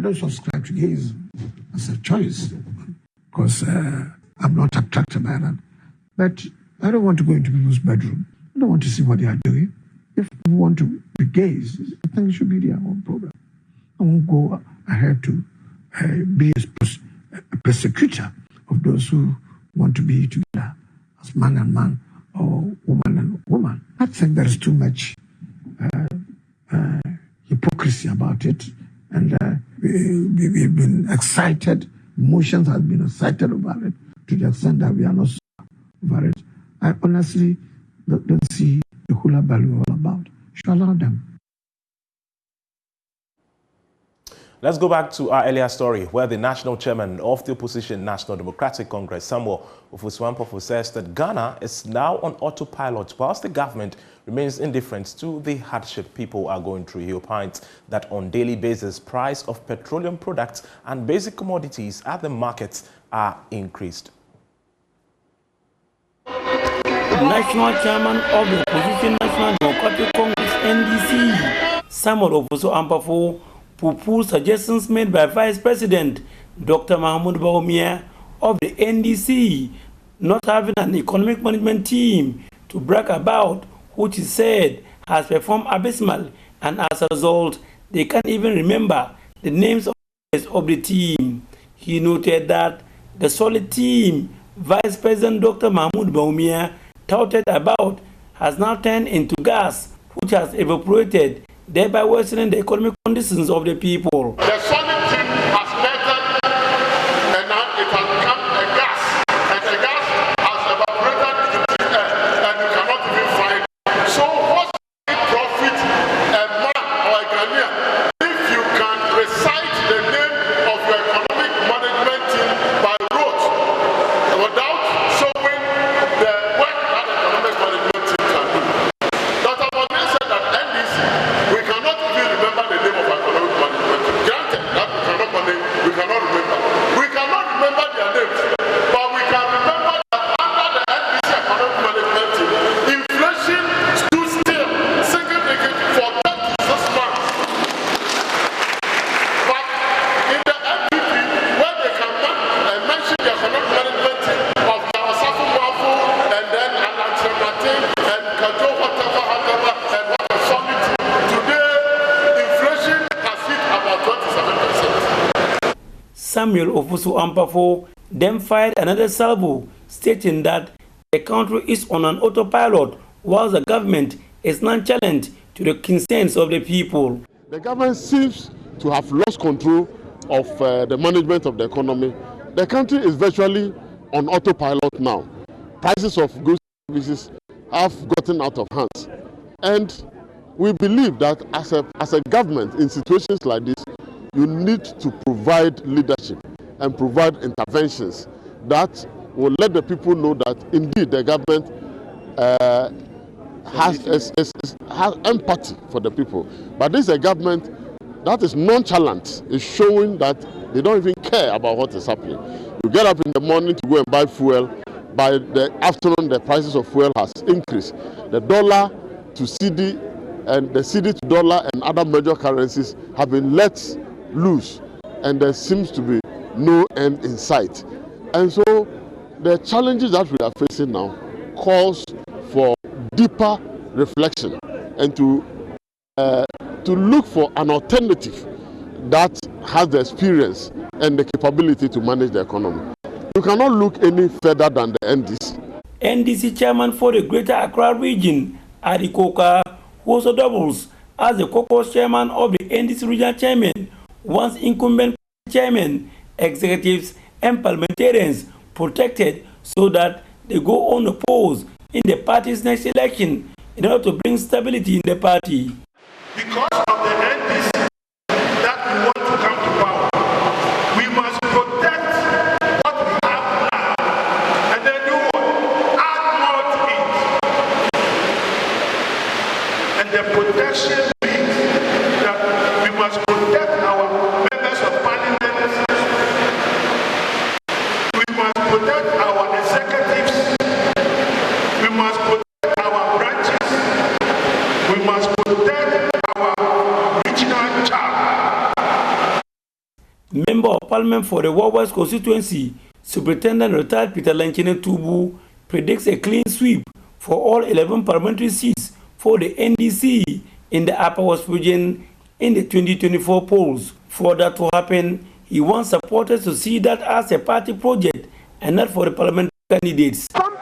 don't subscribe to gayism as a choice because I'm not attracted by that. But I don't want to go into people's bedroom. I don't want to see what they are doing. If we want to be gays, I think it should be their own problem. I won't go ahead to be a persecutor of those who want to be together as man and man or woman and woman. I think there is too much hypocrisy about it. And we've been excited, emotions have been excited about it to the extent that we are not over it. I honestly don't see the hula value all about. Should allow them. Let's go back to our earlier story where the national chairman of the opposition National Democratic Congress, Samuel Ofosu-Ampofo, says that Ghana is now on autopilot whilst the government remains indifferent to the hardship people are going through. He opines that on daily basis, price of petroleum products and basic commodities at the markets are increased. National chairman of the opposition National Democratic Congress NDC, Samuel Ofosu-Ampofo, proposed suggestions made by Vice President Dr. Mahmoud Bawumia of the NDC not having an economic management team to brag about, which he said has performed abysmal, and as a result, they can't even remember the names of the team. He noted that the solid team Vice President Dr. Mahmoud Bawumia touted about has now turned into gas, which has evaporated, thereby worsening the economic conditions of the people. The solid team has melted and now it has become a gas. And the gas has evaporated into the air and you cannot even find it. So what's the profit a man or a Ghanaian if you can recite the name of your economic management team by rote without showing the work that the economic management team can do? Dr. Bawumia said that NDC, we cannot even remember the name of our economic management team. Granted that we cannot remember. We cannot remember their names, but we can remember that under the NDC economic management team, inflation stood still, single digit for 36 months. But in the NPP, where they can mention the economic management team of Yawasafu Mwafu and then Alantremate and Kajo whatever and what a solid team, today inflation has hit about 27%. Samuel Ofosu-Ampofo then fired another salvo, stating that the country is on an autopilot whilst the government is nonchalant to the concerns of the people. The government seems to have lost control of the management of the economy. The country is virtually on autopilot now. Prices of goods and services have gotten out of hands. And we believe that as a government in situations like this, you need to provide leadership and provide interventions that will let the people know that indeed the government has empathy for the people. But this is a government that is nonchalant, is showing that they don't even care about what is happening. You get up in the morning to go and buy fuel. By the afternoon, the prices of fuel has increased. The dollar to CD and the CD to dollar and other major currencies have been let loose, and there seems to be no end in sight. And so the challenges that we are facing now calls for deeper reflection and to look for an alternative that has the experience and the capability to manage the economy. You cannot look any further than the NDC. NDC chairman for the Greater Accra region, Adi Koka, who also doubles as the caucus chairman of the NDC regional chairman, once incumbent chairman, executives and parliamentarians protected so that they go unopposed in the party's next election in order to bring stability in the party. Because of the NDC that we want to come to power, we must protect what we have now and then do what? Add more to it. And the protection means that we must protect our members of parliament, we must protect our executives, we must protect our branches, we must protect our regional charter. Member of Parliament for the West constituency, Superintendent retired Peter Lanchene Tubu, predicts a clean sweep for all 11 parliamentary seats for the NDC in the Upper West region in the 2024 polls. For that to happen, he wants supporters to see that as a party project and not for the parliamentary candidates. Some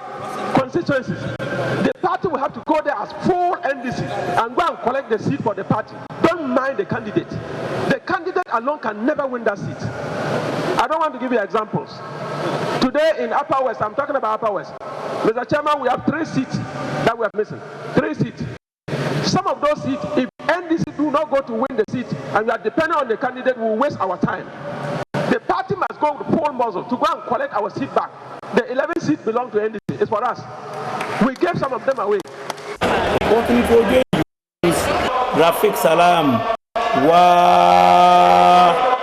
constituencies, the party will have to go there as full NDC and go and collect the seat for the party. Don't mind the candidate. The candidate alone can never win that seat. I don't want to give you examples. Today in Upper West, I'm talking about Upper West. Mr. Chairman, we have 3 seats that we are missing. 3 seats. Some of those seats, if NDC do not go to win the seat and we are dependent on the candidate, we will waste our time. The party must go with full muzzle to go and collect our seat back. The 11 seats belong to NDC. It's for us. We gave some of them away. Reporting for JoyNews, Rafik Salam. Wow.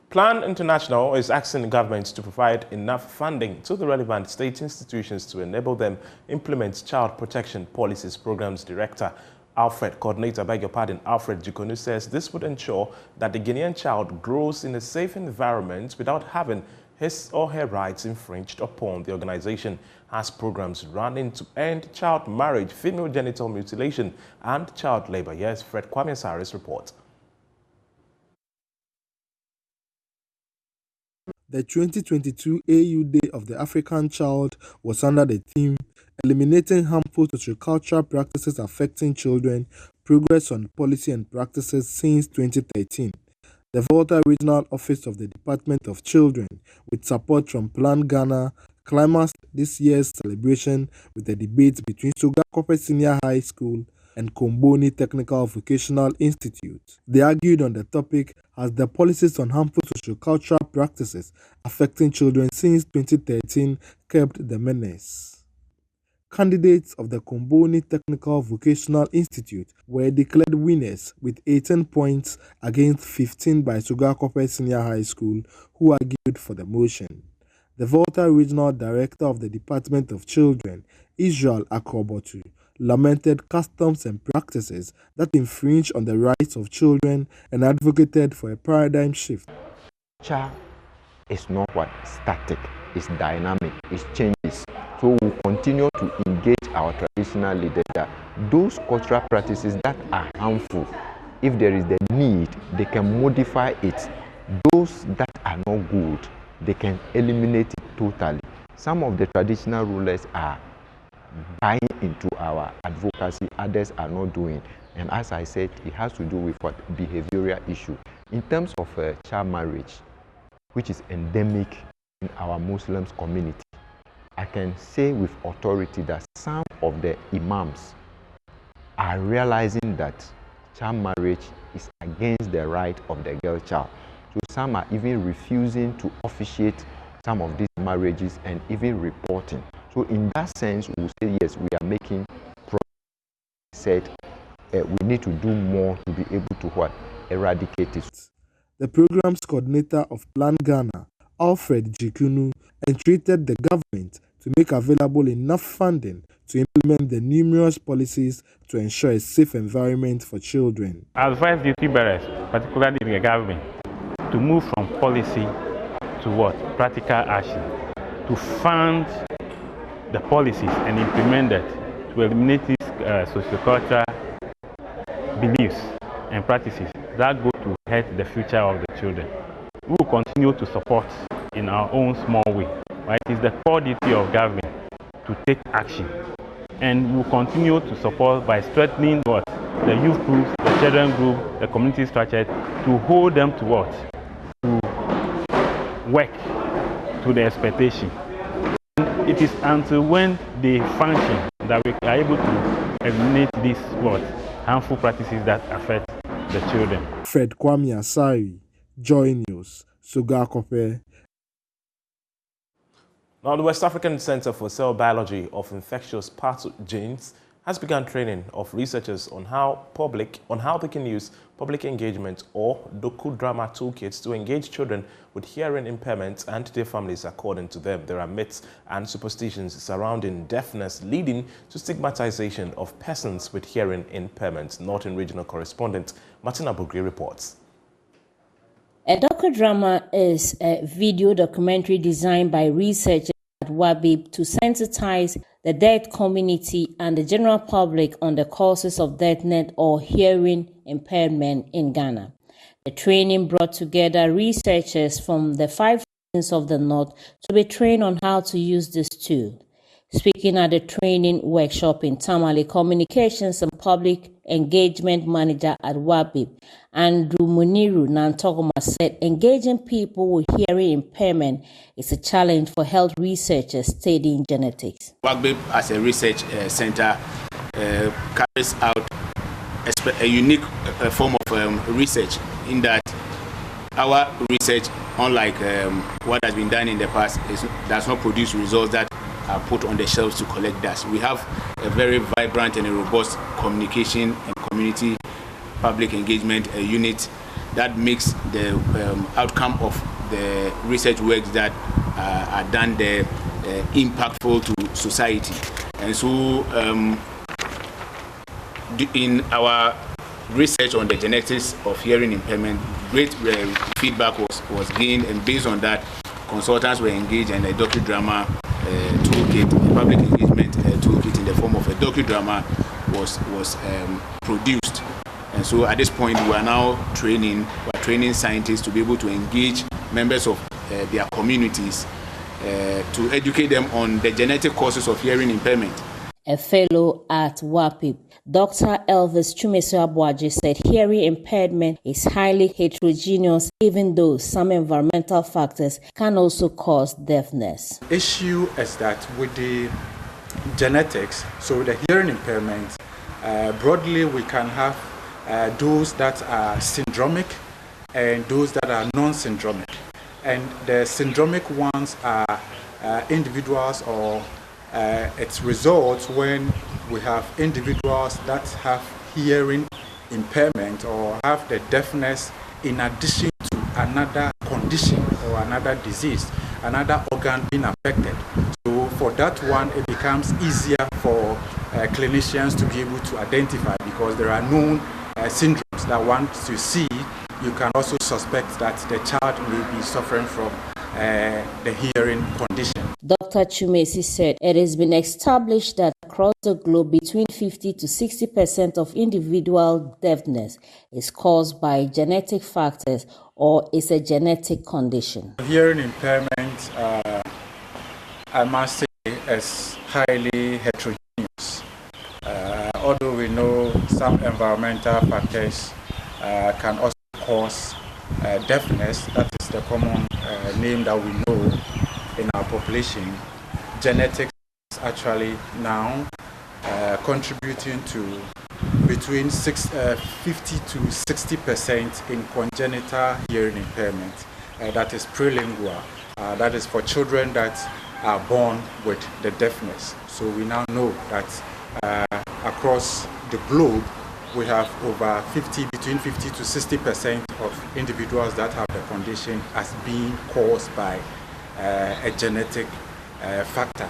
Plan International is asking governments to provide enough funding to the relevant state institutions to enable them implement child protection policies. Programs Director Alfred Jikonu says this would ensure that the Guinean child grows in a safe environment without having his or her rights infringed upon. The organization has programs running to end child marriage, female genital mutilation, and child labor. Yes, Fred Kwame Sari's report. The 2022 AU Day of the African Child was under the theme Eliminating Harmful Sociocultural Practices Affecting Children, Progress on Policy and Practices since 2013. The Volta Regional Office of the Department of Children, with support from Plan Ghana, climaxed this year's celebration with a debate between Sogakope Senior High School and Komboni Technical Vocational Institute. They argued on the topic as the policies on harmful sociocultural practices affecting children since 2013 kept the menace. Candidates of the Komboni Technical Vocational Institute were declared winners with 18 points against 15 by Sogakope Senior High School, who argued for the motion. The Volta Regional Director of the Department of Children, Israel Akrobotu, lamented customs and practices that infringe on the rights of children and advocated for a paradigm shift. Culture is not what static, it's dynamic, it changes. So we'll continue to engage our traditional leaders that those cultural practices that are harmful, if there is the need, they can modify it. Those that are not good, they can eliminate it totally. Some of the traditional rulers are buying into our advocacy, others are not doing. And as I said, it has to do with what behavioral issue. In terms of child marriage, which is endemic in our Muslims community, I can say with authority that some of the imams are realizing that child marriage is against the right of the girl child. So some are even refusing to officiate some of these marriages and even reporting. So in that sense, we will say, yes, we are making progress. Said we need to do more to be able to eradicate it. The program's coordinator of Plan Ghana, Alfred Jikonu, entreated the government to make available enough funding to implement the numerous policies to ensure a safe environment for children. I advise duty bearers, particularly the government, to move from policy to what? Practical action. To fund the policies and implement that to eliminate these sociocultural beliefs and practices that go to hurt the future of the children. We will continue to support in our own small way. Right? It is the core duty of government to take action. And we will continue to support by strengthening what? The youth groups, the children group, the community structure, to hold them to what? To work to the expectation. And it is until when they function that we are able to eliminate these what? Harmful practices that affect the children. Fred Kwame Asari, JoyNews, Sogakope. Now, the West African Center for Cell Biology of Infectious Pathogens has begun training of researchers on how they can use public engagement or docudrama toolkits to engage children with hearing impairments and their families. According to them, there are myths and superstitions surrounding deafness, leading to stigmatization of persons with hearing impairments. Northern Regional Correspondent Martina Bugri reports. A docudrama is a video documentary designed by researchers at WABIB to sensitize the deaf community and the general public on the causes of deafness or hearing impairment in Ghana. The training brought together researchers from the 5 regions of the North to be trained on how to use this tool. Speaking at the training workshop in Tamale, Communications and Public Engagement Manager at WABIB, Andrew Muniru Nantogoma, said engaging people with hearing impairment is a challenge for health researchers studying genetics. WABIB, as a research center, carries out a unique form of research in that our research, unlike what has been done in the past, does not produce results that are put on the shelves to collect dust. We have a very vibrant and a robust communication and community public engagement unit that makes the outcome of the research works that are done there impactful to society. And so in our research on the genetics of hearing impairment, great feedback was gained, and based on that, consultants were engaged in a docudrama toolkit, a public engagement toolkit in the form of a docudrama was produced. And so at this point, we are now training scientists to be able to engage members of their communities to educate them on the genetic causes of hearing impairment. A fellow at WAPIB, Dr. Elvis Chumeso-Abuaji, said hearing impairment is highly heterogeneous, even though some environmental factors can also cause deafness. The issue is that with the genetics, so the hearing impairment, broadly we can have those that are syndromic and those that are non-syndromic. And the syndromic ones are individuals or it results when we have individuals that have hearing impairment or have the deafness in addition to another condition or another disease, another organ being affected. So for that one, it becomes easier for clinicians to be able to identify, because there are known syndromes that once you see, you can also suspect that the child may be suffering from the hearing condition. Dr. Chumesi said it has been established that across the globe, between 50 to 60% of individual deafness is caused by genetic factors or is a genetic condition. Hearing impairment, I must say, is highly heterogeneous. Although we know some environmental factors can also cause deafness, that is the common name that we know in our population. Genetics is actually now contributing to between 50 to 60% in congenital hearing impairment. That is prelingual. That is for children that are born with the deafness. So we now know that across the globe, we have over between 50 to 60% of individuals that have the condition as being caused by a genetic factor.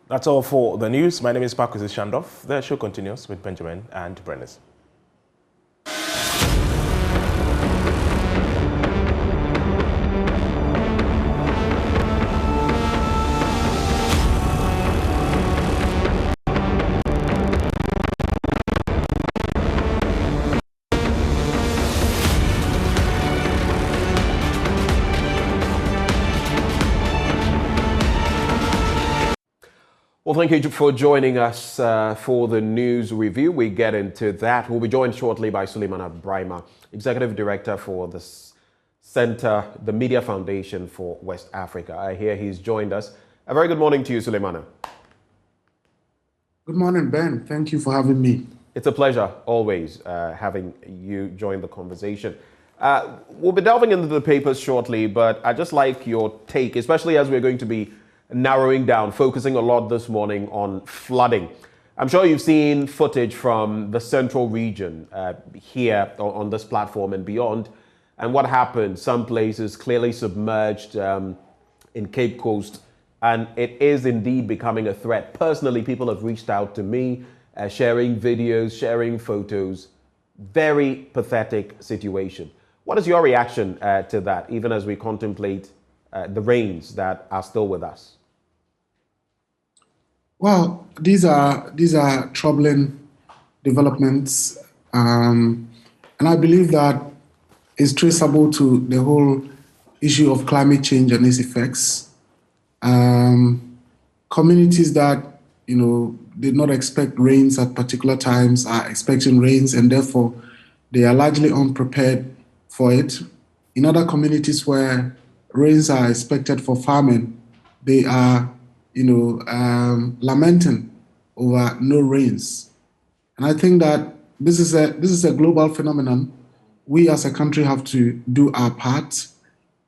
That's all for the news. My name is Pakwisi Shandoff. The show continues with Benjamin and Brennis. Well, thank you for joining us for the news review. We get into that. We'll be joined shortly by Suleiman Brahima, Executive Director for the Center, the Media Foundation for West Africa. I hear he's joined us. A very good morning to you, Suleiman. Good morning, Ben. Thank you for having me. It's a pleasure, always, having you join the conversation. We'll be delving into the papers shortly, but I'd just like your take, especially as we're going to be narrowing down, focusing a lot this morning on flooding. I'm sure you've seen footage from the central region here on this platform and beyond. And what happened? Some places clearly submerged in Cape Coast. And it is indeed becoming a threat. Personally, people have reached out to me, sharing videos, sharing photos. Very pathetic situation. What is your reaction to that, even as we contemplate the rains that are still with us? Well, these are troubling developments, and I believe that it's traceable to the whole issue of climate change and its effects. Communities that did not expect rains at particular times are expecting rains, and therefore they are largely unprepared for it. In other communities where rains are expected for farming, they are lamenting over no rains. And I think that this is a global phenomenon. We as a country have to do our part,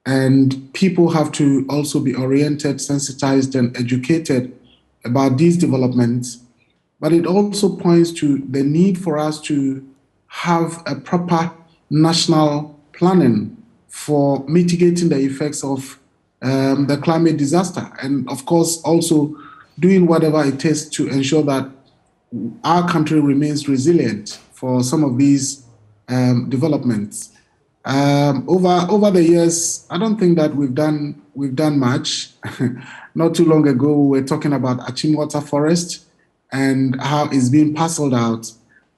and people have to also be oriented, sensitized, and educated about these developments. But it also points to the need for us to have a proper national planning for mitigating the effects of the climate disaster, and of course also doing whatever it takes to ensure that our country remains resilient for some of these developments. Over the years, I don't think that we've done much. Not too long ago, we were talking about Achimota Forest and how it's being parceled out,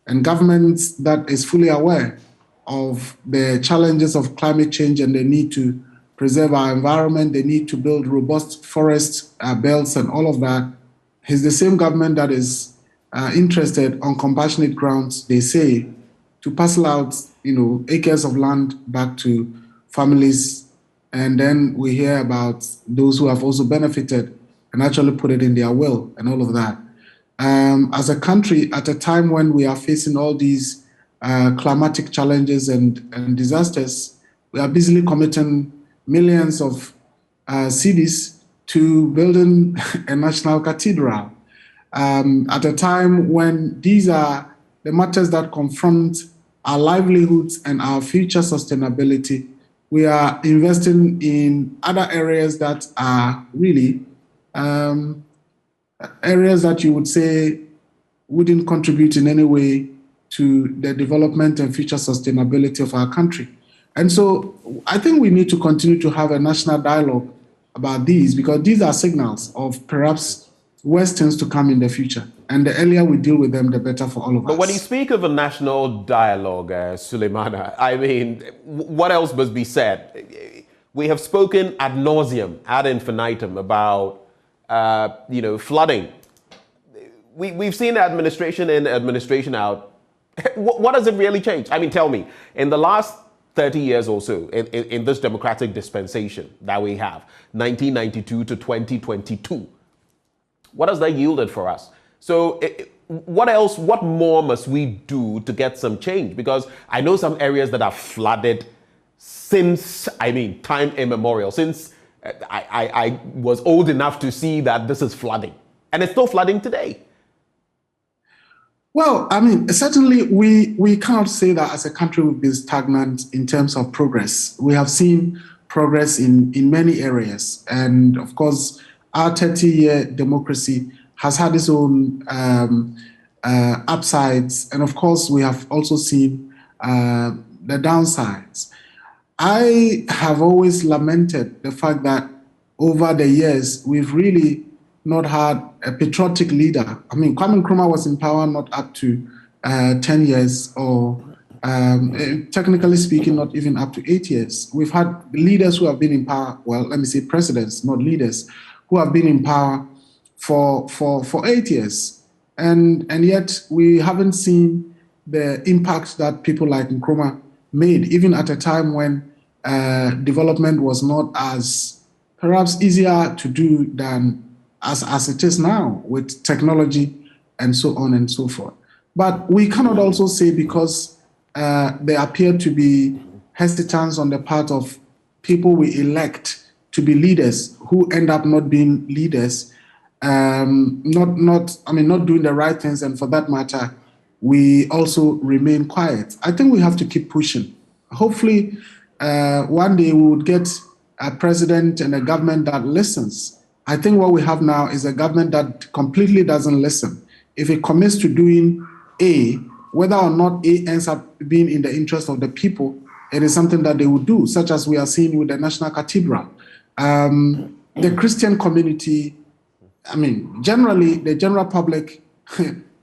and governments that is fully aware of the challenges of climate change and the need to preserve our environment, the need to build robust forest belts and all of that, is the same government that is interested on compassionate grounds, they say, to parcel out acres of land back to families. And then we hear about those who have also benefited and actually put it in their will and all of that. As a country, at a time when we are facing all these climatic challenges and disasters, we are busily committing millions of cedis to building a national cathedral. At a time when these are the matters that confront our livelihoods and our future sustainability, we are investing in other areas that are really areas that you would say wouldn't contribute in any way to the development and future sustainability of our country. And so I think we need to continue to have a national dialogue about these, because these are signals of perhaps worse things to come in the future. And the earlier we deal with them, the better for all of us. But when you speak of a national dialogue, Suleimana, I mean, what else must be said? We have spoken ad nauseum, ad infinitum about, flooding. We've seen administration in, administration out. What does it really change? I mean, tell me, in the last 30 years or so, in this democratic dispensation that we have, 1992 to 2022, what has that yielded for us? So what more must we do to get some change? Because I know some areas that are flooded since, time immemorial, since I was old enough to see that this is flooding. And it's still flooding today. Well, certainly we cannot say that as a country we've been stagnant in terms of progress. We have seen progress in many areas. And of course, our 30-year democracy has had its own upsides. And of course, we have also seen the downsides. I have always lamented the fact that over the years, we've really not had a patriotic leader. Kwame Nkrumah was in power not up to 10 years, or technically speaking, not even up to 8 years. We've had leaders who have been in power, well, let me say presidents, not leaders, who have been in power for 8 years. And yet we haven't seen the impact that people like Nkrumah made, even at a time when development was not as perhaps easier to do than as it is now with technology and so on and so forth. But we cannot also say because there appear to be hesitance on the part of people we elect to be leaders who end up not being leaders, not doing the right things, and for that matter, we also remain quiet. I think we have to keep pushing. Hopefully, one day we would get a president and a government that listens. I think what we have now is a government that completely doesn't listen. If it commits to doing A, whether or not A ends up being in the interest of the people, it is something that they will do, such as we are seeing with the National Cathedral. The Christian community, generally, the general public,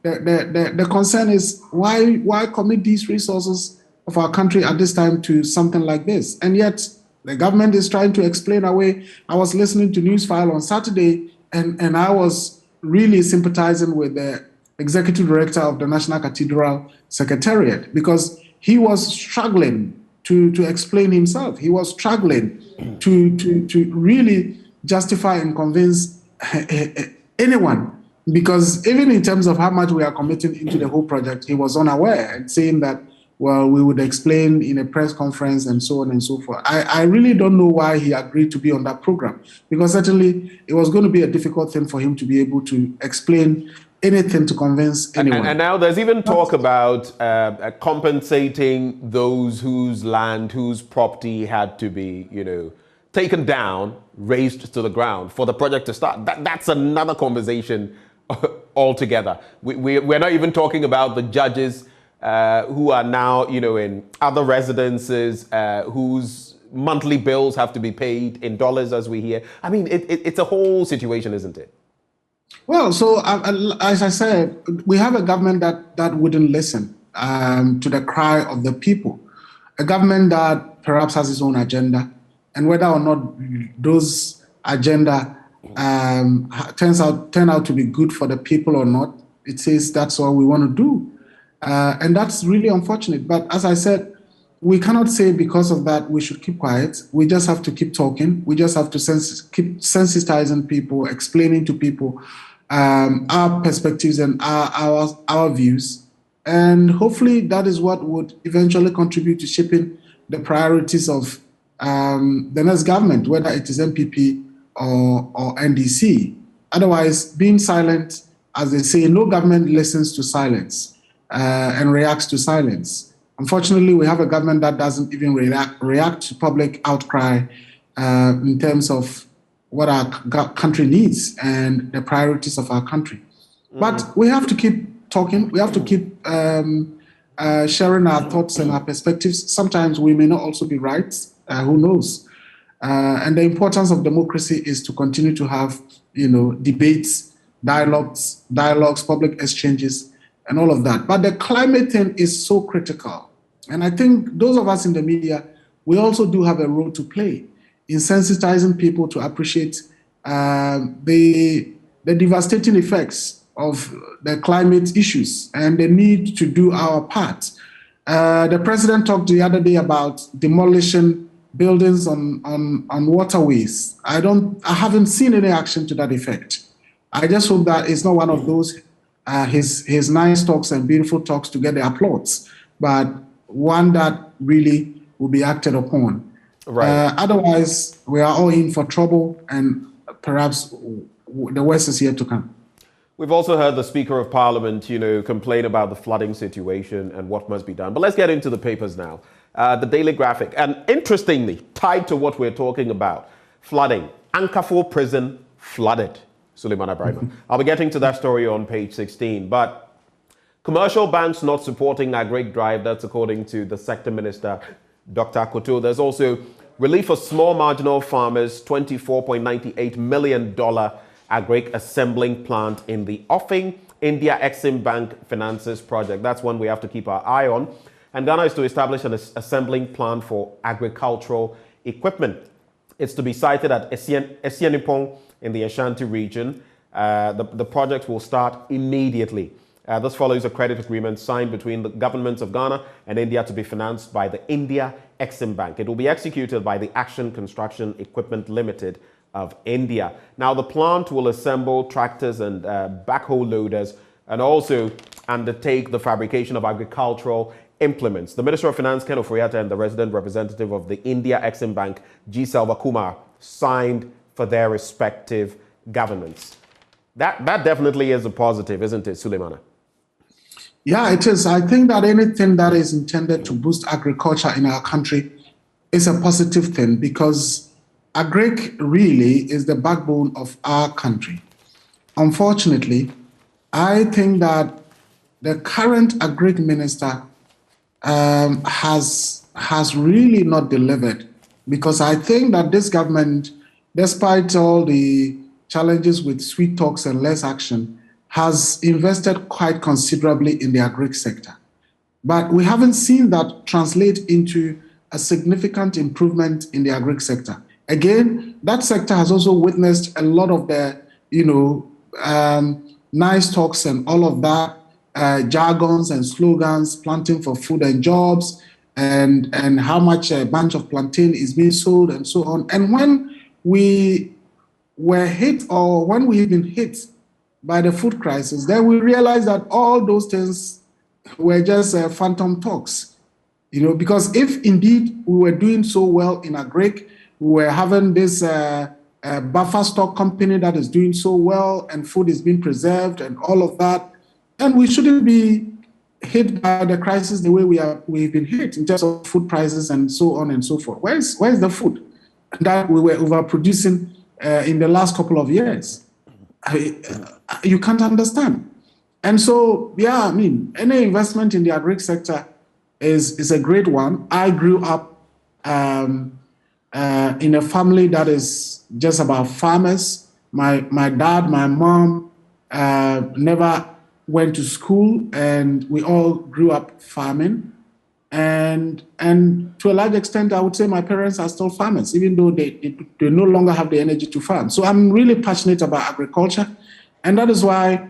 the concern is why commit these resources of our country at this time to something like this? And yet, the government is trying to explain away. I was listening to Newsfile on Saturday, and I was really sympathizing with the executive director of the National Cathedral Secretariat, because he was struggling to explain himself. He was struggling to really justify and convince anyone, because even in terms of how much we are committing into the whole project, he was unaware and saying that, well, we would explain in a press conference and so on and so forth. I really don't know why he agreed to be on that program, because certainly it was going to be a difficult thing for him to be able to explain anything to convince anyone. And now there's even talk about compensating those whose land, whose property had to be, taken down, razed to the ground for the project to start. That's another conversation altogether. We're not even talking about the judges who are now, in other residences, whose monthly bills have to be paid in dollars, as we hear. It's a whole situation, isn't it? Well, so as I said, we have a government that wouldn't listen to the cry of the people, a government that perhaps has its own agenda, and whether or not those agenda turn out to be good for the people or not, it says that's what we want to do. And that's really unfortunate. But as I said, we cannot say because of that we should keep quiet. We just have to keep talking. We just have to keep sensitizing people, explaining to people our perspectives and our views. And hopefully that is what would eventually contribute to shaping the priorities of the next government, whether it is MPP or NDC. Otherwise, being silent, as they say, no government listens to silence and reacts to silence. Unfortunately, we have a government that doesn't even react to public outcry in terms of what our country needs and the priorities of our country. But we have to keep talking. We have to keep sharing our thoughts and our perspectives. Sometimes we may not also be right. Who knows? And the importance of democracy is to continue to have, debates, dialogues, public exchanges, and all of that. But the climate thing is so critical. And I think those of us in the media, we also do have a role to play in sensitizing people to appreciate the devastating effects of the climate issues and the need to do our part. The president talked the other day about demolishing buildings on waterways. I haven't seen any action to that effect. I just hope that it's not one of those his nice talks and beautiful talks to get the applause, but one that really will be acted upon. Right. Otherwise, we are all in for trouble, and perhaps the worst is yet to come. We've also heard the Speaker of Parliament, complain about the flooding situation and what must be done. But let's get into the papers now. The Daily Graphic, and interestingly, tied to what we're talking about, flooding. Ankafo prison flooded. Suleiman Ibrahim. I'll be getting to that story on page 16. But commercial banks not supporting agri drive, that's according to the sector minister, Dr. Akoto. There's also relief for small marginal farmers, $24.98 million agri assembling plant in the offing. India Exim Bank finances project. That's one we have to keep our eye on. And Ghana is to establish an assembling plant for agricultural equipment. It's to be sited at Esienipong in the Ashanti region. The project will start immediately. This follows a credit agreement signed between the governments of Ghana and India to be financed by the India Exim Bank. It will be executed by the Action Construction Equipment Limited of India. Now, the plant will assemble tractors and backhoe loaders and also undertake the fabrication of agricultural implements. The Minister of Finance, Ken Oforiatta, and the resident representative of the India Exim Bank, G. Selva Kumar, signed for their respective governments. That definitely is a positive, isn't it, Suleimana? Yeah, it is. I think that anything that is intended to boost agriculture in our country is a positive thing, because agric really is the backbone of our country. Unfortunately, I think that the current agric minister has really not delivered, because I think that this government, despite all the challenges with sweet talks and less action, has invested quite considerably in the agric sector. But we haven't seen that translate into a significant improvement in the agric sector. Again, that sector has also witnessed a lot of the, nice talks and all of that, jargons and slogans, planting for food and jobs, and how much a bunch of plantain is being sold and so on. And when we were hit, or when we've been hit by the food crisis, then we realized that all those things were just phantom talks. Because if indeed we were doing so well in agric, we were having this buffer stock company that is doing so well, and food is being preserved and all of that, and we shouldn't be hit by the crisis the way we've been hit in terms of food prices and so on and so forth. Where's the food that we were overproducing in the last couple of years? You can't understand. And so, any investment in the agric sector is a great one. I grew up in a family that is just about farmers. My dad, my mom never went to school, and we all grew up farming. And to a large extent, I would say my parents are still farmers, even though they no longer have the energy to farm. So I'm really passionate about agriculture. And that is why,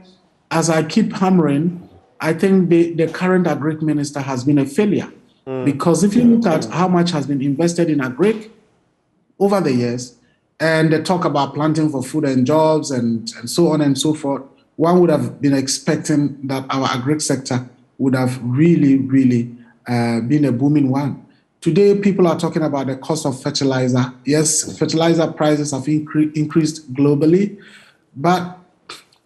as I keep hammering, I think the current agric minister has been a failure. Because if you look at how much has been invested in agric over the years, and they talk about planting for food and jobs and so on and so forth, one would have been expecting that our agric sector would have really, really been a booming one. Today, people are talking about the cost of fertilizer. Yes, fertilizer prices have increased globally, but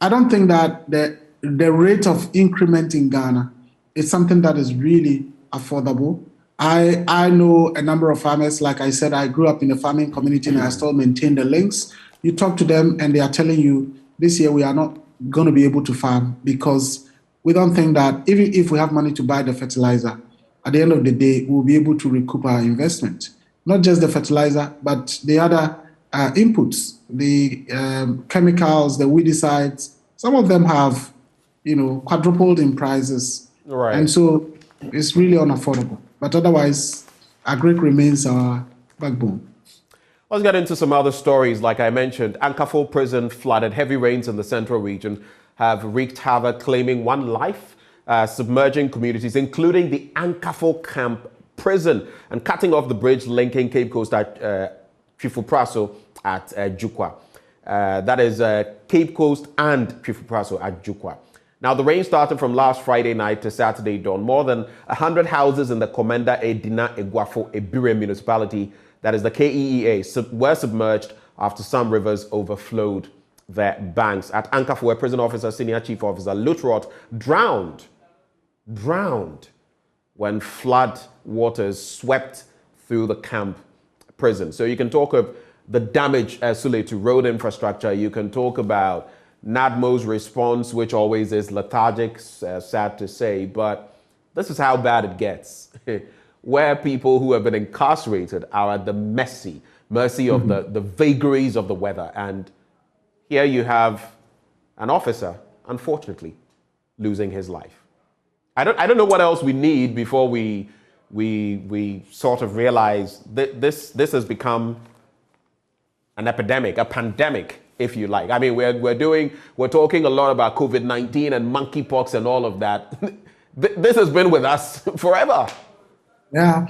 I don't think that the rate of increment in Ghana is something that is really affordable. I know a number of farmers. Like I said, I grew up in a farming community, and I still maintain the links. You talk to them and they are telling you, this year we are not going to be able to farm, because we don't think that even if we have money to buy the fertilizer, at the end of the day, we'll be able to recoup our investment. Not just the fertilizer, but the other inputs, the chemicals, the weedicides. Some of them have, quadrupled in prices. Right. And so it's really unaffordable. But otherwise, agric remains our backbone. Let's get into some other stories. Like I mentioned, Ankafo prison flooded. Heavy rains in the central region have wreaked havoc, claiming one life, submerging communities, including the Ankafo camp prison, and cutting off the bridge linking Cape Coast at Twifupraso at Jukwa. That is Cape Coast and Twifupraso at Jukwa. Now, the rain started from last Friday night to Saturday dawn. More than 100 houses in the Komenda Edina Eguafo Ebire municipality, that is the KEEA, were submerged after some rivers overflowed their banks. At Ankafo, where prison officer, senior chief officer Lutrot drowned when flood waters swept through the camp prison. So you can talk of the damage, Sule, to road infrastructure. You can talk about NADMO's response, which always is lethargic, sad to say, but this is how bad it gets. Where people who have been incarcerated are at the mercy of the vagaries of the weather. And here you have an officer, unfortunately, losing his life. I don't know what else we need before we sort of realize that this has become an epidemic, a pandemic, if you like. I mean, we're talking a lot about COVID-19 and monkeypox and all of that. This has been with us forever. Yeah,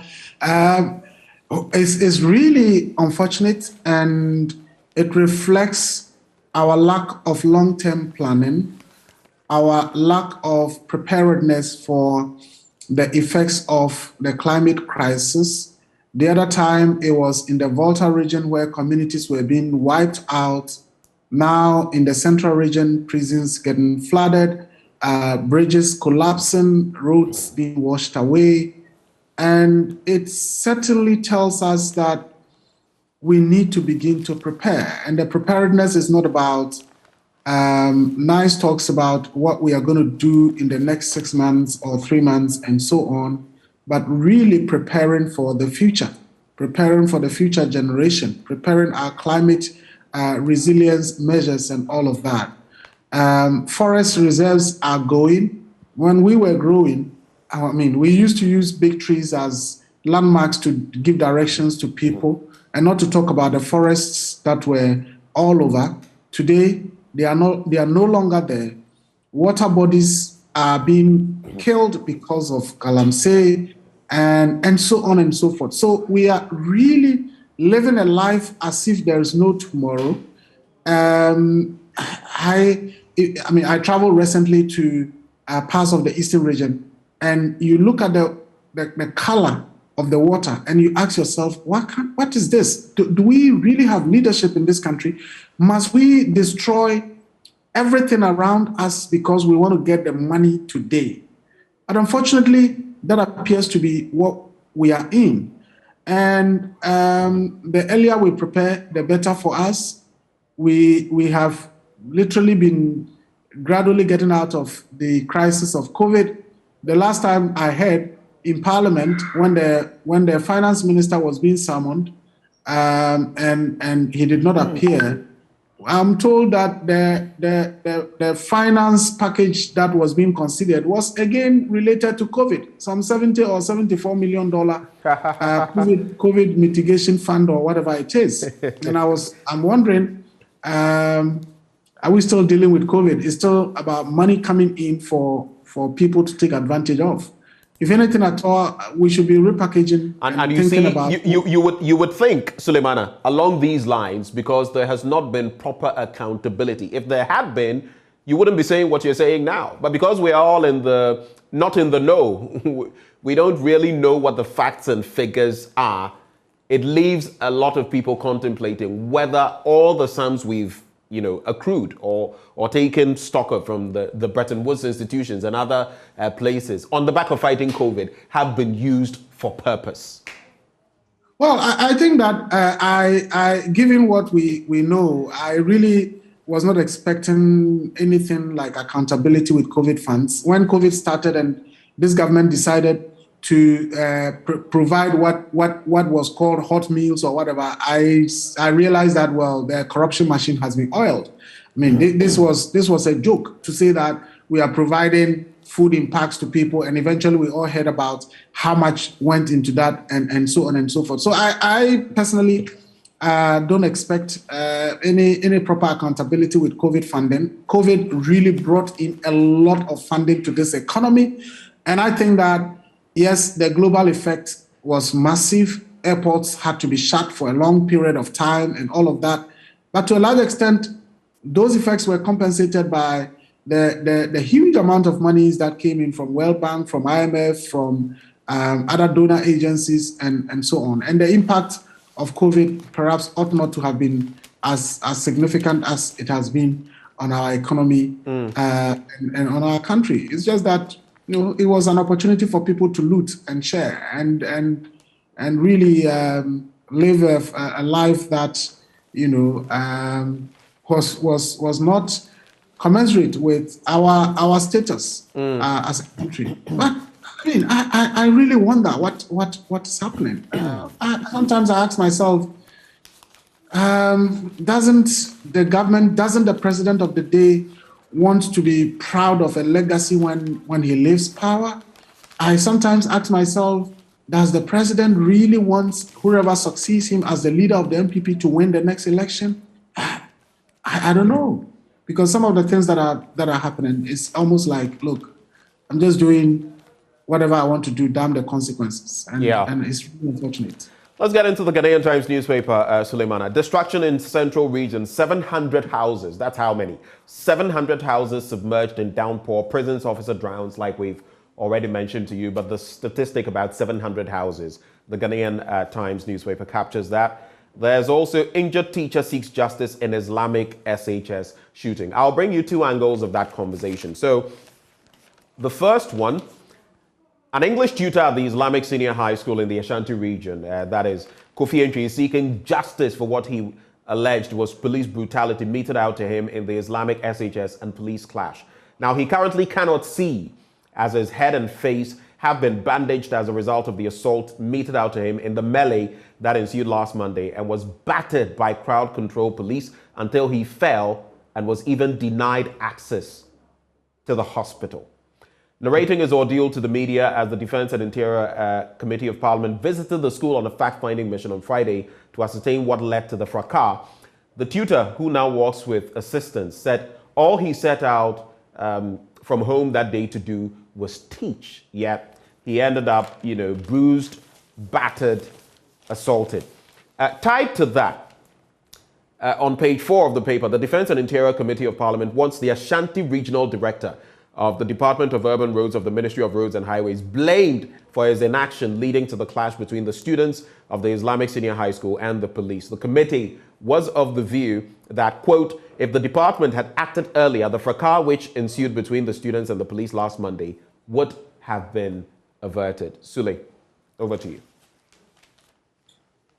it's really unfortunate, and it reflects our lack of long-term planning, our lack of preparedness for the effects of the climate crisis, The other time, it was in the Volta region where communities were being wiped out. Now, in the central region, prisons getting flooded, bridges collapsing, roads being washed away. And it certainly tells us that we need to begin to prepare. And the preparedness is not about nice talks about what we are going to do in the next 6 months or 3 months and so on, but really preparing for the future generation, preparing our climate resilience measures and all of that. Forest reserves are going. When we were growing, I mean, we used to use big trees as landmarks to give directions to people, and not to talk about the forests that were all over. Today, they are no longer there. Water bodies are being killed because of galamsey and so on and so forth. So we are really living a life as if there is no tomorrow. I traveled recently to parts of the eastern region, and you look at the color of the water and you ask yourself, what is this? Do we really have leadership in this country? Must we destroy everything around us because we want to get the money today? But unfortunately, that appears to be what we are in. And the earlier we prepare, the better for us. We have literally been gradually getting out of the crisis of COVID. The last time I heard in Parliament, when the finance minister was being summoned, and he did not appear, I'm told that the finance package that was being considered was again related to COVID, some $70 or $74 million COVID mitigation fund or whatever it is. And I'm wondering, are we still dealing with COVID? It's still about money coming in for people to take advantage of. If anything at all, we should be repackaging and you thinking see, about. you would think, Suleimana, along these lines, because there has not been proper accountability. If there had been, you wouldn't be saying what you're saying now. But because we are all not in the know, we don't really know what the facts and figures are. It leaves a lot of people contemplating whether all the sums we've accrued or taken stock of from the Bretton Woods institutions and other places on the back of fighting COVID have been used for purpose. Well, I think that given what we know, I really was not expecting anything like accountability with COVID funds. When COVID started and this government decided to provide what was called hot meals or whatever, I realized that, well, the corruption machine has been oiled. I mean, this was a joke to say that we are providing food in packs to people, and eventually we all heard about how much went into that and so on and so forth. So I personally don't expect any proper accountability with COVID funding. COVID really brought in a lot of funding to this economy, and I think that yes, the global effect was massive. Airports had to be shut for a long period of time and all of that. But to a large extent, those effects were compensated by the huge amount of monies that came in from World Bank, from IMF, from other donor agencies, and so on. And the impact of COVID perhaps ought not to have been as significant as it has been on our economy and on our country. It's just that it was an opportunity for people to loot and share and really live a life that was not commensurate with our status as a country. But I mean, I really wonder what is happening. Sometimes I ask myself, doesn't the president of the day want to be proud of a legacy when he leaves power? I sometimes ask myself, does the president really want whoever succeeds him as the leader of the MPP to win the next election? I don't know, because some of the things that are happening is almost like, look, I'm just doing whatever I want to do, damn the consequences, and it's really unfortunate. Let's get into the Ghanaian Times newspaper, Suleimana. Destruction in central region, 700 houses. That's how many? 700 houses submerged in downpour. Prisons officer drowns, like we've already mentioned to you, but the statistic about 700 houses, the Ghanaian Times newspaper captures that. There's also injured teacher seeks justice in Islamic SHS shooting. I'll bring you two angles of that conversation. So the first one, an English tutor at the Islamic Senior High School in the Ashanti region, that is Kofi Entry, is seeking justice for what he alleged was police brutality meted out to him in the Islamic SHS and police clash. Now, he currently cannot see, as his head and face have been bandaged as a result of the assault meted out to him in the melee that ensued last Monday, and was battered by crowd control police until he fell and was even denied access to the hospital. Narrating his ordeal to the media as the Defense and Interior Committee of Parliament visited the school on a fact-finding mission on Friday to ascertain what led to the fracas, the tutor, who now works with assistants, said all he set out from home that day to do was teach, yet he ended up, bruised, battered, assaulted. Tied to that, on page 4 of the paper, the Defense and Interior Committee of Parliament wants the Ashanti Regional Director of the Department of Urban Roads of the Ministry of Roads and Highways blamed for his inaction leading to the clash between the students of the Islamic Senior High School and the police. The committee was of the view that, quote, if the department had acted earlier, the fracas which ensued between the students and the police last Monday would have been averted. Sule, over to you.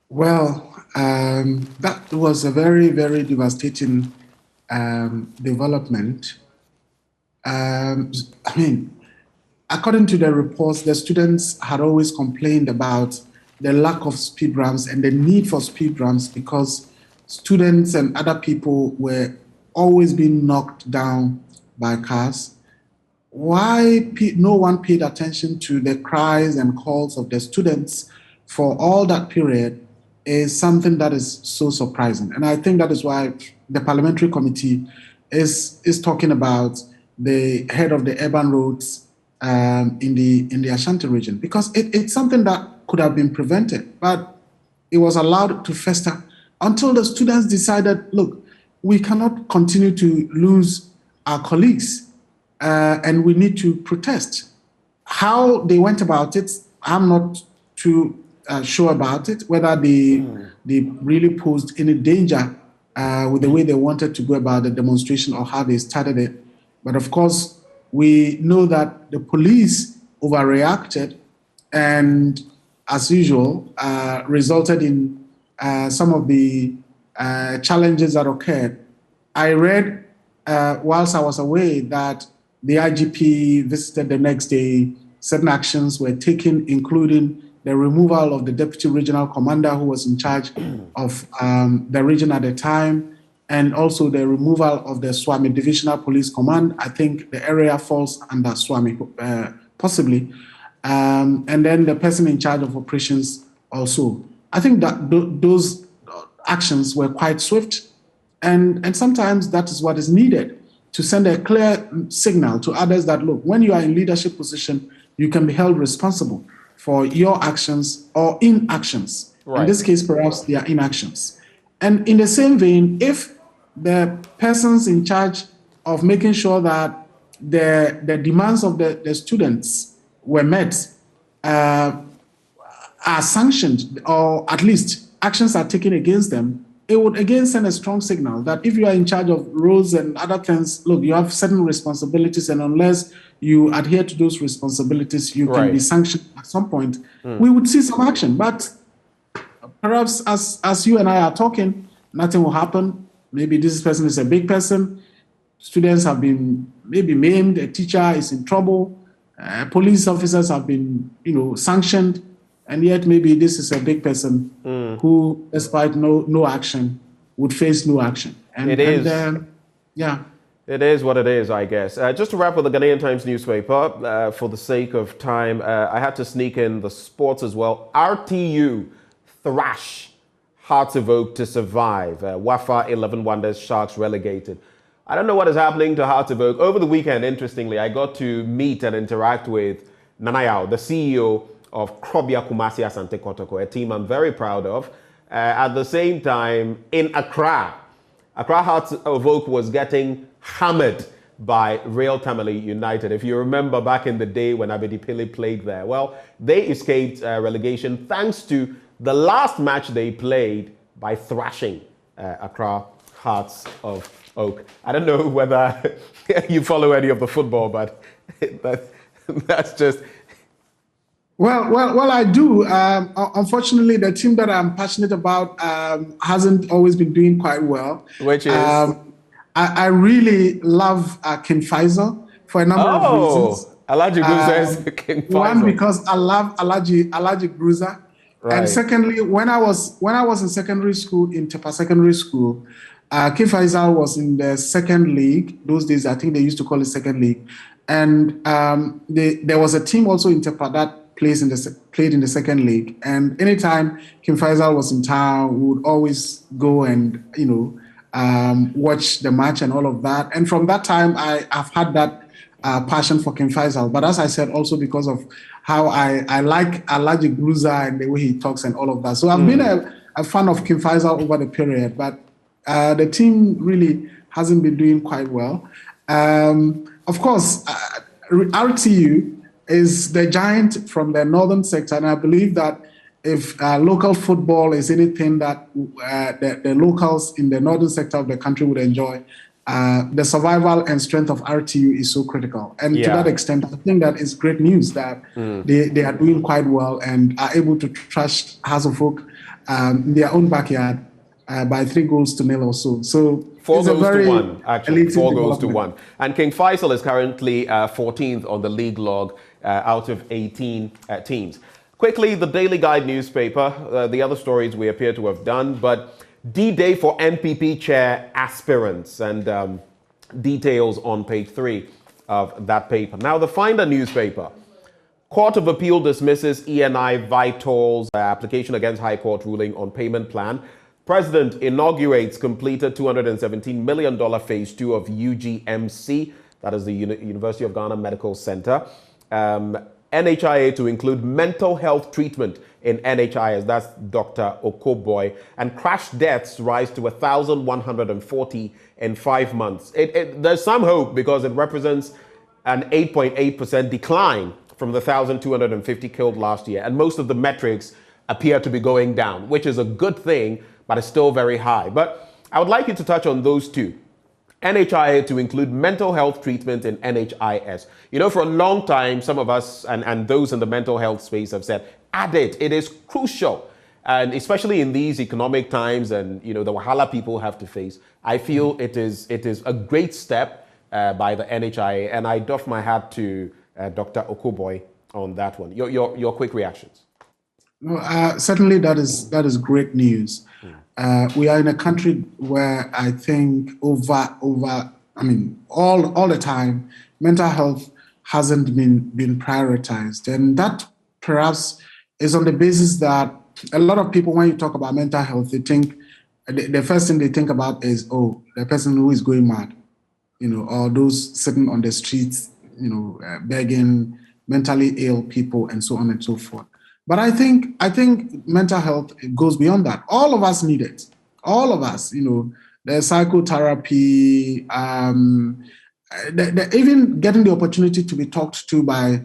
Well, that was a very, very devastating development. According to the reports, the students had always complained about the lack of speed ramps and the need for speed ramps because students and other people were always being knocked down by cars. Why no one paid attention to the cries and calls of the students for all that period is something that is so surprising. And I think that is why the parliamentary committee is talking about the head of the urban roads in the Ashanti region, because it's something that could have been prevented, but it was allowed to fester until the students decided, look, we cannot continue to lose our colleagues and we need to protest. How they went about it, I'm not too sure about it, whether they really posed any danger with the way they wanted to go about the demonstration or how they started it. But of course, we know that the police overreacted and, as usual, resulted in some of the challenges that occurred. I read, whilst I was away, that the IGP visited the next day. Certain actions were taken, including the removal of the deputy regional commander who was in charge of the region at the time, and also the removal of the Swami Divisional Police Command. I think the area falls under Swami, possibly. And then the person in charge of operations also. I think that those actions were quite swift. And sometimes that is what is needed to send a clear signal to others that, look, when you are in leadership position, you can be held responsible for your actions or inactions. Right. In this case, perhaps they are inactions. And in the same vein, if the persons in charge of making sure that the demands of the students were met are sanctioned, or at least actions are taken against them, it would again send a strong signal that if you are in charge of roads and other things, look, you have certain responsibilities, and unless you adhere to those responsibilities, you can be sanctioned at some point. We would see some action. But perhaps as you and I are talking, nothing will happen. Maybe this person is a big person. Students have been maybe maimed. A teacher is in trouble. Police officers have been, sanctioned. And yet maybe this is a big person who, despite no action, would face no action. And, it is. Yeah. It is what it is, I guess. Just to wrap with the Ghanaian Times newspaper, for the sake of time, I had to sneak in the sports as well. RTU thrash Hearts Evoke to survive. Wafa 11 Wonders Sharks relegated. I don't know what is happening to Hearts Evoke. Over the weekend, interestingly, I got to meet and interact with Nanayao, the CEO of Krobia Kumasi Asante Kotoko, a team I'm very proud of. At the same time, in Accra Hearts Evoke was getting hammered by Real Tamale United. If you remember back in the day when Abedi Pele played there, well, they escaped relegation thanks to the last match they played by thrashing Accra Hearts of Oak. I don't know whether you follow any of the football, but that's just... Well, I do. Unfortunately, the team that I'm passionate about hasn't always been doing quite well. Which is? I really love King Faisal for a number of reasons. Alaji Bruza is King Faisal. One, because I love Alaji Bruza. Right. And secondly, when I was in secondary school, in Tepa Secondary School, King Faisal was in the second league. Those days, I think they used to call it second league. And there was a team also in Tepa that played in the second league. And anytime King Faisal was in town, we would always go and, watch the match and all of that. And from that time, I've had that passion for King Faisal. But as I said, also because of how I like Alaji Bruza and the way he talks and all of that. So I've been a fan of King Faisal over the period, but the team really hasn't been doing quite well. Of course, RTU is the giant from the northern sector, and I believe that if local football is anything that the locals in the northern sector of the country would enjoy, the survival and strength of RTU is so critical. And to that extent, I think that is great news that they are doing quite well and are able to trash Hearts of Oak in their own backyard by 3-0 or so. So 4 goals to 1, actually. 4 goals to 1. And King Faisal is currently 14th on the league log out of 18 teams. Quickly, the Daily Guide newspaper, the other stories we appear to have done, but D-Day for NPP chair aspirants, and details on page 3 of that paper. Now, the Finder newspaper. Court of Appeal dismisses ENI Vital's application against High Court ruling on payment plan. President inaugurates completed $217 million phase 2 of UGMC, that is the University of Ghana Medical Center. NHIA to include mental health treatment in NHIS, that's Dr. Okoboy, and crash deaths rise to 1,140 in 5 months. There's some hope because it represents an 8.8% decline from the 1,250 killed last year, and most of the metrics appear to be going down, which is a good thing, but it's still very high. But I would like you to touch on those two. NHIA to include mental health treatment in NHIS. You know, for a long time, some of us and those in the mental health space have said, add it. It is crucial. And especially in these economic times and, the wahala people have to face, I feel it is a great step by the NHIA. And I doff my hat to Dr. Okoboy on that one. Your quick reactions. Certainly that is great news. We are in a country where I think all the time, mental health hasn't been prioritized. And that perhaps is on the basis that a lot of people, when you talk about mental health, they think, the first thing they think about is, the person who is going mad, or those sitting on the streets, begging, mentally ill people, and so on and so forth. But I think mental health goes beyond that. All of us need it. All of us, the psychotherapy, even getting the opportunity to be talked to by,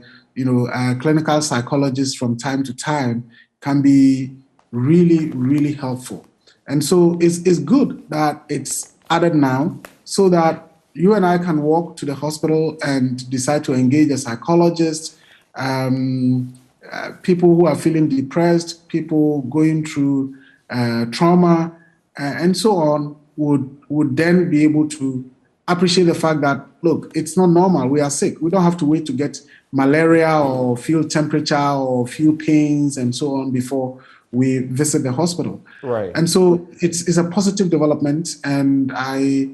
clinical psychologists from time to time can be really, really helpful. And so it's good that it's added now so that you and I can walk to the hospital and decide to engage a psychologist, people who are feeling depressed, people going through trauma, and so on, would then be able to appreciate the fact that, look, it's not normal. We are sick. We don't have to wait to get malaria or feel temperature or feel pains and so on before we visit the hospital. Right. And so it's a positive development, and I,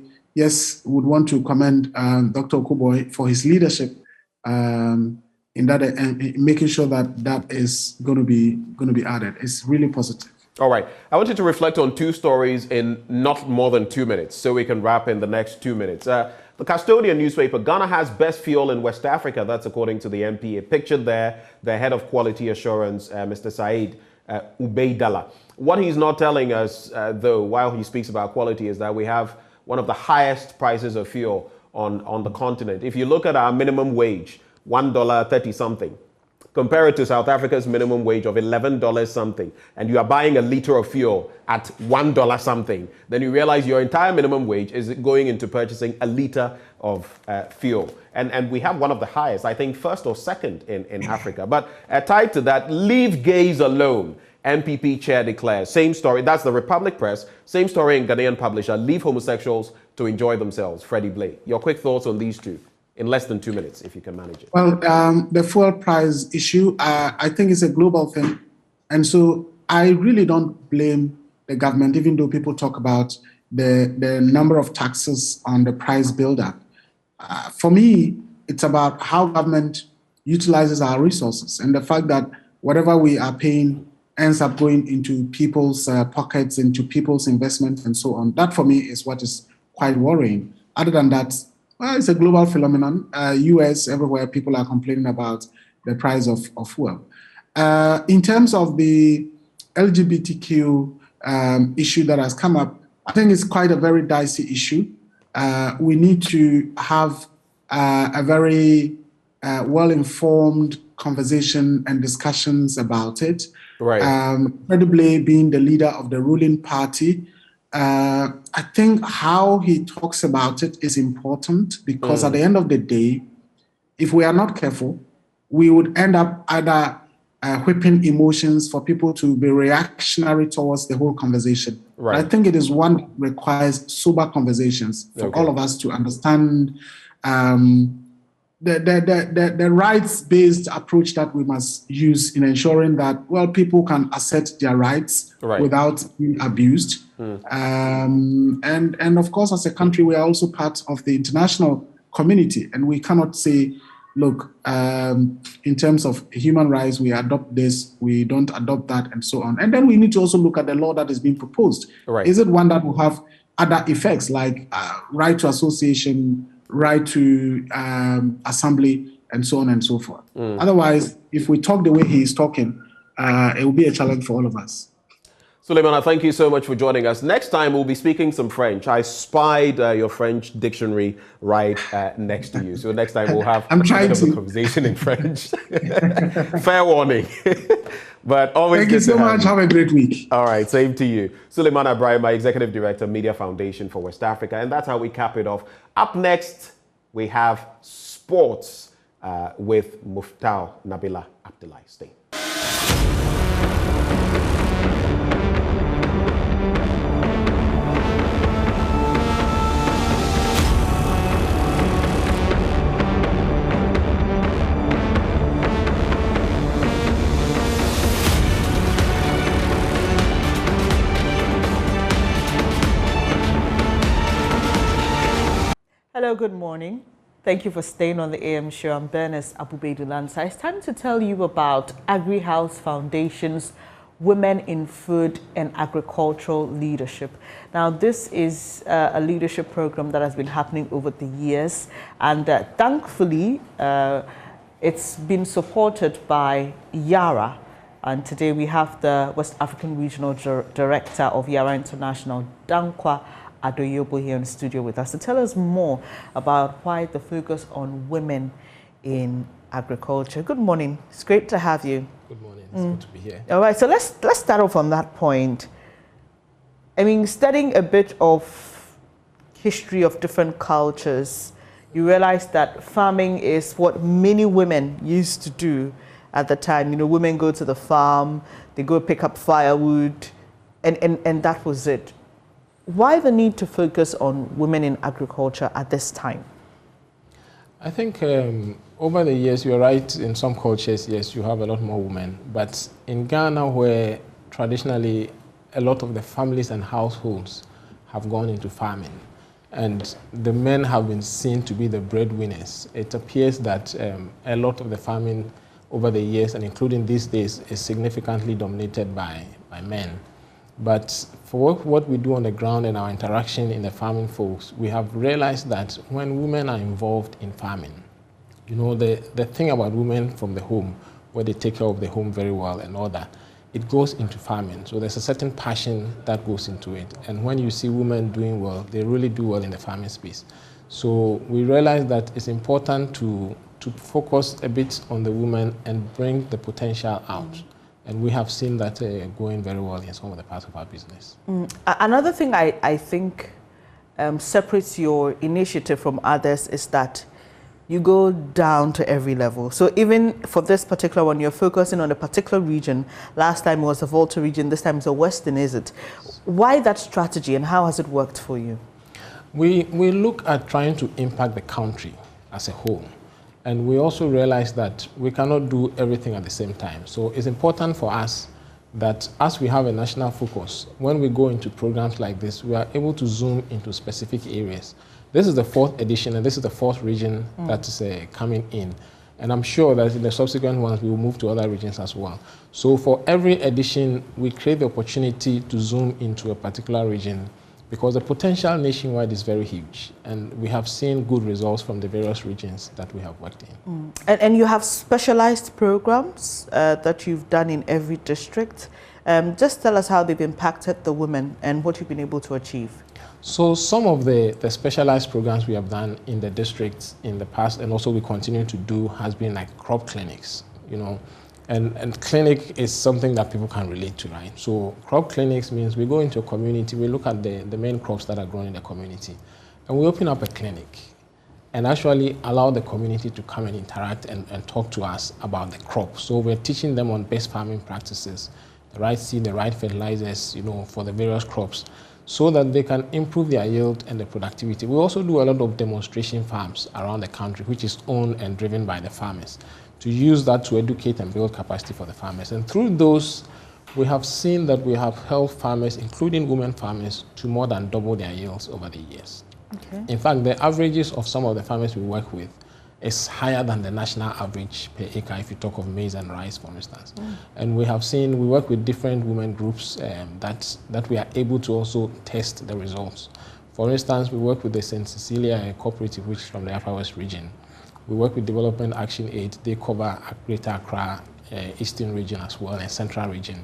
would want to commend Dr. Okoboy for his leadership in that, and making sure that is going to be added. It's really positive. All right. I want you to reflect on two stories in not more than 2 minutes, so we can wrap in the next 2 minutes. The Custodian newspaper, Ghana has best fuel in West Africa. That's according to the MPA. Pictured there, the head of quality assurance, Mr. Said Ubeidallah. What he's not telling us, though, while he speaks about quality, is that we have one of the highest prices of fuel on the continent. If you look at our minimum wage, $1.30 something, compare it to South Africa's minimum wage of $11 something, and you are buying a liter of fuel at $1 something, then you realize your entire minimum wage is going into purchasing a liter of fuel. And we have one of the highest, I think first or second in Africa. But tied to that, leave gays alone. MPP chair declares. Same story, that's the Republic Press. Same story in Ghanaian publisher, leave homosexuals to enjoy themselves. Freddie Blay. Your quick thoughts on these two in less than 2 minutes, if you can manage it. Well, the fuel price issue, I think it's a global thing. And so I really don't blame the government, even though people talk about the number of taxes on the price buildup. For me, it's about how government utilizes our resources and the fact that whatever we are paying ends up going into people's pockets, into people's investments and so on. That for me is what is quite worrying. Other than that, well, it's a global phenomenon. US, everywhere, people are complaining about the price of fuel. In terms of the LGBTQ issue that has come up, I think it's quite a very dicey issue. We need to have a very well-informed conversation and discussions about it. Right. Incredibly, being the leader of the ruling party, I think how he talks about it is important because at the end of the day, if we are not careful, we would end up either whipping emotions for people to be reactionary towards the whole conversation. Right. I think it is one that requires sober conversations for all of us to understand the rights-based approach that we must use in ensuring that, well, people can assert their rights without being abused. And of course, as a country, we are also part of the international community, and we cannot say, look, in terms of human rights, we adopt this, we don't adopt that, and so on. And then we need to also look at the law that is being proposed. Is it one that will have other effects like right to association, right to assembly, and so on and so forth? Otherwise, if we talk the way he is talking, it will be a challenge for all of us. Suleimana, thank you so much for joining us. Next time, we'll be speaking some French. I spied your French dictionary right next to you. So next time, we'll have a conversation in French. Fair warning. But always thank you so much. Have a great week. All right, same to you. Suleimana Ibrahim, Executive Director, Media Foundation for West Africa. And that's how we cap it off. Up next, we have sports with Muftau Nabila Abdullahi. Stay. Hello, good morning. Thank you for staying on the AM show. I'm Bernice Abubedulansa. It's time to tell you about Agri-House Foundation's Women in Food and Agricultural Leadership. Now, this is a leadership program that has been happening over the years, and thankfully, it's been supported by Yara. And today we have the West African Regional Director of Yara International, Dankwa Adoyobo, here in the studio with us to tell us more about why the focus on women in agriculture. Good morning. It's great to have you. Good morning. It's good to be here. All right. So let's start off on that point. I mean, studying a bit of history of different cultures, you realize that farming is what many women used to do at the time. You know, women go to the farm, they go pick up firewood, and that was it. Why the need to focus on women in agriculture at this time? I think over the years, you're right, in some cultures, yes, you have a lot more women. But in Ghana, where traditionally a lot of the families and households have gone into farming, and the men have been seen to be the breadwinners, it appears that a lot of the farming over the years, and including these days, is significantly dominated by men. But for what we do on the ground and our interaction in the farming folks, we have realized that when women are involved in farming, you know, the thing about women from the home, where they take care of the home very well and all that, it goes into farming. So there's a certain passion that goes into it. And when you see women doing well, they really do well in the farming space. So we realized that it's important to focus a bit on the women and bring the potential out. And we have seen that going very well in some of the parts of our business. Another thing I think separates your initiative from others is that you go down to every level. So even for this particular one, you're focusing on a particular region. Last time it was the Volta region, this time it's the Western, is it? Why that strategy and how has it worked for you? We look at trying to impact the country as a whole. And we also realize that we cannot do everything at the same time. So it's important for us that as we have a national focus, when we go into programs like this, we are able to zoom into specific areas. This is the 4th edition, and this is the 4th region that is coming in. And I'm sure that in the subsequent ones, we will move to other regions as well. So for every edition, we create the opportunity to zoom into a particular region, because the potential nationwide is very huge. And we have seen good results from the various regions that we have worked in. And you have specialized programs that you've done in every district. Just tell us how they've impacted the women and what you've been able to achieve. So some of the specialized programs we have done in the districts in the past, and also we continue to do, has been like crop clinics, you know. And clinic is something that people can relate to, right? So crop clinics means we go into a community, we look at the main crops that are grown in the community, and we open up a clinic and actually allow the community to come and interact and talk to us about the crop. So we're teaching them on best farming practices, the right seed, the right fertilizers, you know, for the various crops, so that they can improve their yield and the productivity. We also do a lot of demonstration farms around the country, which is owned and driven by the farmers, to use that to educate and build capacity for the farmers. And through those, we have seen that we have helped farmers, including women farmers, to more than double their yields over the years. Okay. In fact, the averages of some of the farmers we work with is higher than the national average per acre if you talk of maize and rice, for instance. And we have seen, we work with different women groups that we are able to also test the results. For instance, we work with the St. Cecilia cooperative, which is from the Upper West region. We work with Development Action Aid. They cover Greater Accra, Eastern region as well, and Central region.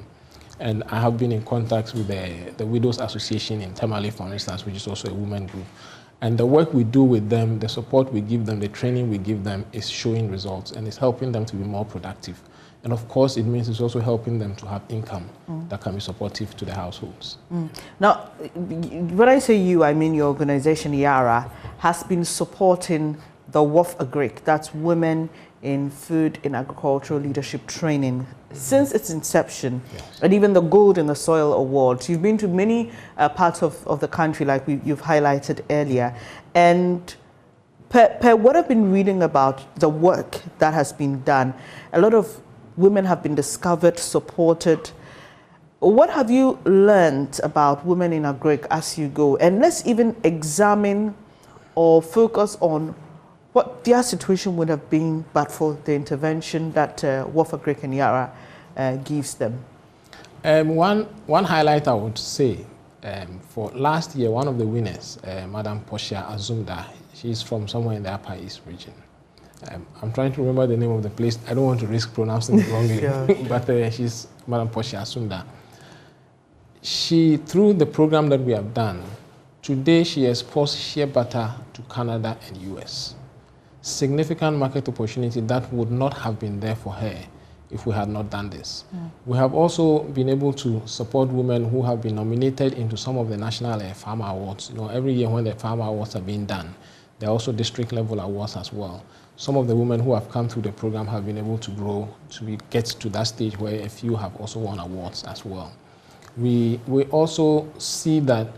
And I have been in contact with the Widows Association in Tamale, for instance, which is also a women group. And the work we do with them, the support we give them, the training we give them is showing results, and it's helping them to be more productive. And of course, it means it's also helping them to have income that can be supportive to the households. Now, when I say you, I mean your organization, YARA, has been supporting the WOF Agric, that's Women in Food in Agricultural Leadership Training, since its inception, and even the Gold in the Soil Awards. You've been to many parts of the country, like you've highlighted earlier. And per what I've been reading about the work that has been done, a lot of women have been discovered, supported. What have you learned about women in agric as you go? And let's even examine or focus on what their situation would have been but for the intervention that WOF Agric and YARA gives them. One highlight I would say, for last year, one of the winners, Madam Portia Azumda, she's from somewhere in the Upper East region. I'm trying to remember the name of the place. I don't want to risk pronouncing it wrongly, but she's Madam Portia Azumda. She, through the program that we have done, today she exports shea butter to Canada and US. Significant market opportunity that would not have been there for her if we had not done this. We have also been able to support women who have been nominated into some of the national farmer awards. You know, every year when the farmer awards are being done, there are also district level awards as well. Some of the women who have come through the program have been able to grow to get to that stage where a few have also won awards as well. We also see that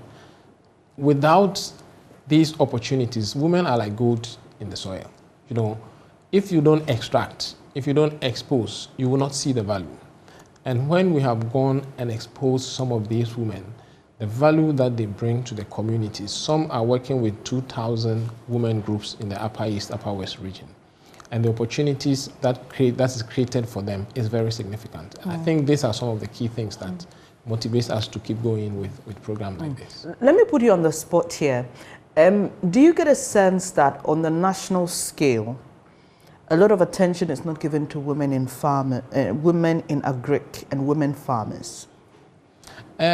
without these opportunities, women are like gold in the soil. You know, if you don't extract, if you don't expose, you will not see the value. And when we have gone and exposed some of these women, the value that they bring to the communities, some are working with 2,000 women groups in the Upper East, Upper West region. And the opportunities that is created for them is very significant. And I think these are some of the key things that motivates us to keep going with programs like this. Let me put you on the spot here. Do you get a sense that on the national scale, a lot of attention is not given to women in women in agric and women farmers? You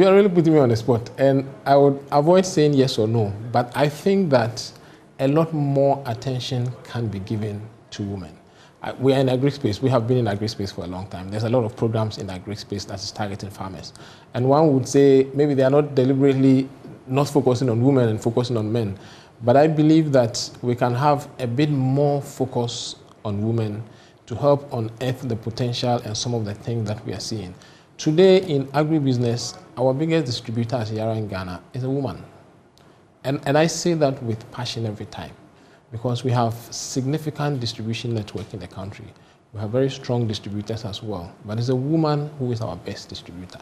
are really putting me on the spot, and I would avoid saying yes or no, but I think that a lot more attention can be given to women. We are in agri-space. We have been in agri-space for a long time. There's a lot of programs in agri-space that is targeting farmers. And one would say maybe they are not deliberately not focusing on women and focusing on men. But I believe that we can have a bit more focus on women to help unearth the potential and some of the things that we are seeing. Today in agribusiness, our biggest distributor as Yara in Ghana is a woman. And I say that with passion every time, because we have significant distribution network in the country. We have very strong distributors as well, but it's a woman who is our best distributor.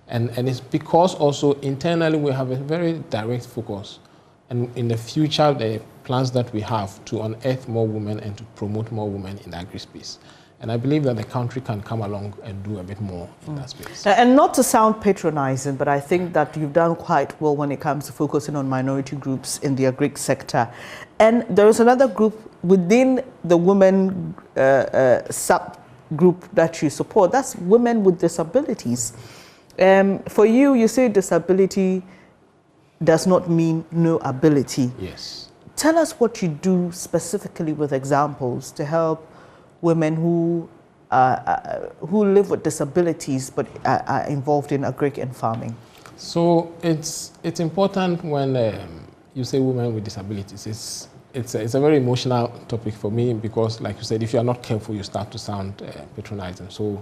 And it's because also internally we have a very direct focus, and in the future the plans that we have to unearth more women and to promote more women in the agri-space. And I believe that the country can come along and do a bit more in that space. And not to sound patronizing, but I think that you've done quite well when it comes to focusing on minority groups in the agri sector. And there is another group within the women subgroup that you support. That's women with disabilities. For you, you say disability does not mean no ability. Yes. Tell us what you do specifically with examples to help women who live with disabilities but are involved in agri and farming. So it's important when you say women with disabilities. It's a very emotional topic for me because, like you said, if you are not careful, you start to sound patronizing. So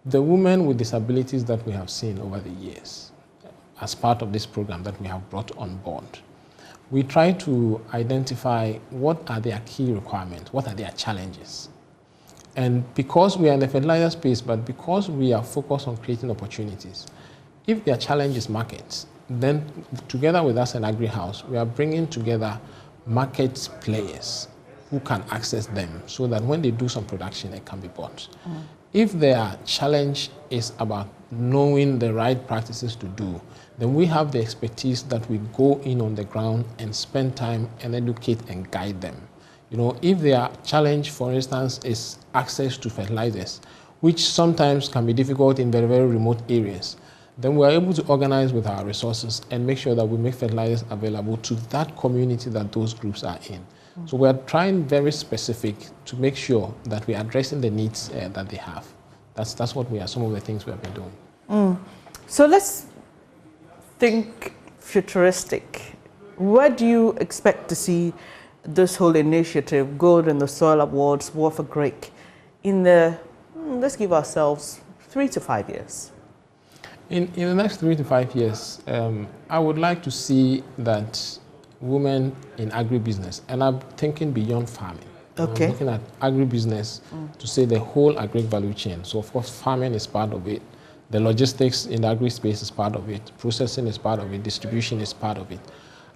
the women with disabilities that we have seen over the years, as part of this program that we have brought on board, we try to identify what are their key requirements, what are their challenges. And because we are in the fertilizer space, but because we are focused on creating opportunities, if their challenge is markets, then together with us in Agri House, we are bringing together market players who can access them so that when they do some production, it can be bought. If their challenge is about knowing the right practices to do, then we have the expertise that we go in on the ground and spend time and educate and guide them. You know, if their challenge, for instance, is access to fertilizers, which sometimes can be difficult in very, very remote areas, then we are able to organize with our resources and make sure that we make fertilizers available to that community that those groups are in. So we are trying very specific to make sure that we are addressing the needs that they have. That's what we are, some of the things we have been doing. So let's think futuristic. Where do you expect to see this whole initiative, Gold in the Soil Awards, War for Greek, in the, let's give ourselves 3 to 5 years? In the next 3 to 5 years, I would like to see that women in agribusiness, and I'm thinking beyond farming. Okay. I'm looking at agribusiness to say the whole agri value chain. So of course, farming is part of it. The logistics in the agri space is part of it. Processing is part of it. Distribution is part of it.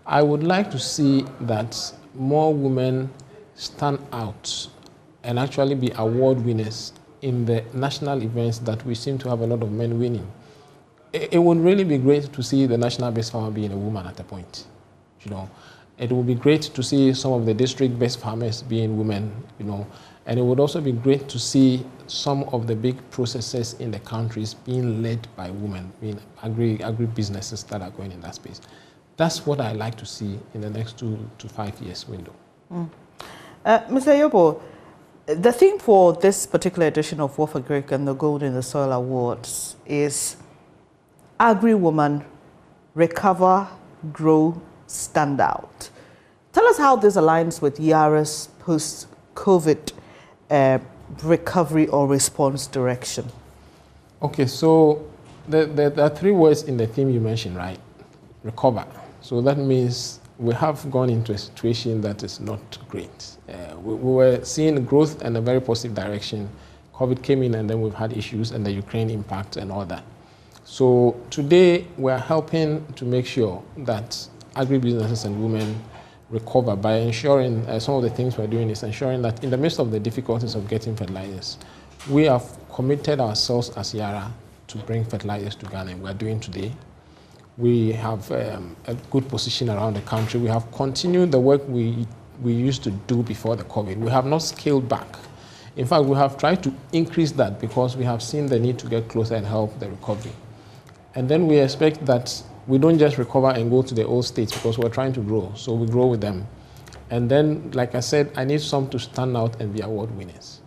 I would like to see that more women stand out and actually be award winners in the national events that we seem to have a lot of men winning. It would really be great to see the national best farmer being a woman at a point. You know, it would be great to see some of the district best farmers being women, you know, and it would also be great to see some of the big processes in the countries being led by women, being agri-businesses that are going in that space. That's what I like to see in the next 2 to 5 years window. Mr. Yobo, the theme for this particular edition of War for Greek and the Gold in the Soil Awards is Agri-Woman, Recover, Grow, Stand Out. Tell us how this aligns with Yara's post-COVID recovery or response direction. Okay, so there are 3 words in the theme you mentioned, right? Recover. So that means we have gone into a situation that is not great. We were seeing growth in a very positive direction. COVID came in and then we've had issues and the Ukraine impact and all that. So today we're helping to make sure that agribusinesses and women recover by ensuring some of the things we're doing is ensuring that in the midst of the difficulties of getting fertilizers, we have committed ourselves as Yara to bring fertilizers to Ghana, and we're doing today. We have a good position around the country. We have continued the work we used to do before the COVID. We have not scaled back. In fact, we have tried to increase that because we have seen the need to get closer and help the recovery. And then we expect that we don't just recover and go to the old states because we're trying to grow. So we grow with them. And then, like I said, I need some to stand out and be award winners.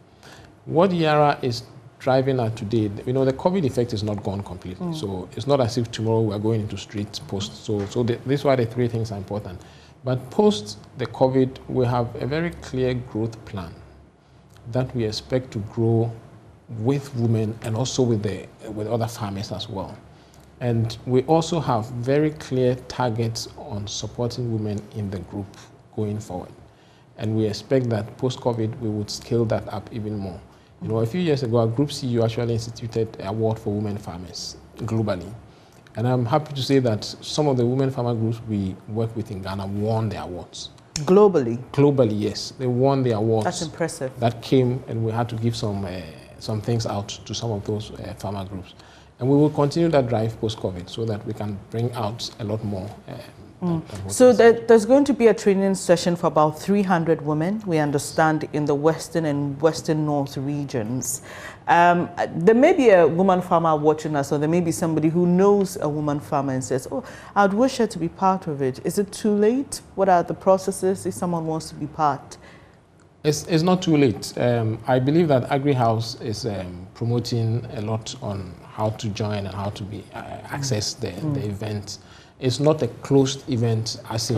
What Yara is driving at today, the COVID effect is not gone completely. So it's not as if tomorrow we're going into streets post. So this is why the three things are important. But post the COVID, we have a very clear growth plan that we expect to grow with women and also with other farmers as well. And we also have very clear targets on supporting women in the group going forward. And we expect that post-COVID, we would scale that up even more. A few years ago, our Group CEO actually instituted an award for women farmers globally. And I'm happy to say that some of the women farmer groups we work with in Ghana won the awards. Globally? Globally, yes. They won the awards. That's impressive. That came, and we had to give some things out to some of those farmer groups. And we will continue that drive post-COVID so that we can bring out a lot more. So there's going to be a training session for about 300 women, we understand, in the Western and Western North regions. There may be a woman farmer watching us, or there may be somebody who knows a woman farmer and says, oh, I'd wish her to be part of it. Is it too late? What are the processes if someone wants to be part? It's not too late. I believe that AgriHouse is promoting a lot on how to join and how to access the event. It's not a closed event as in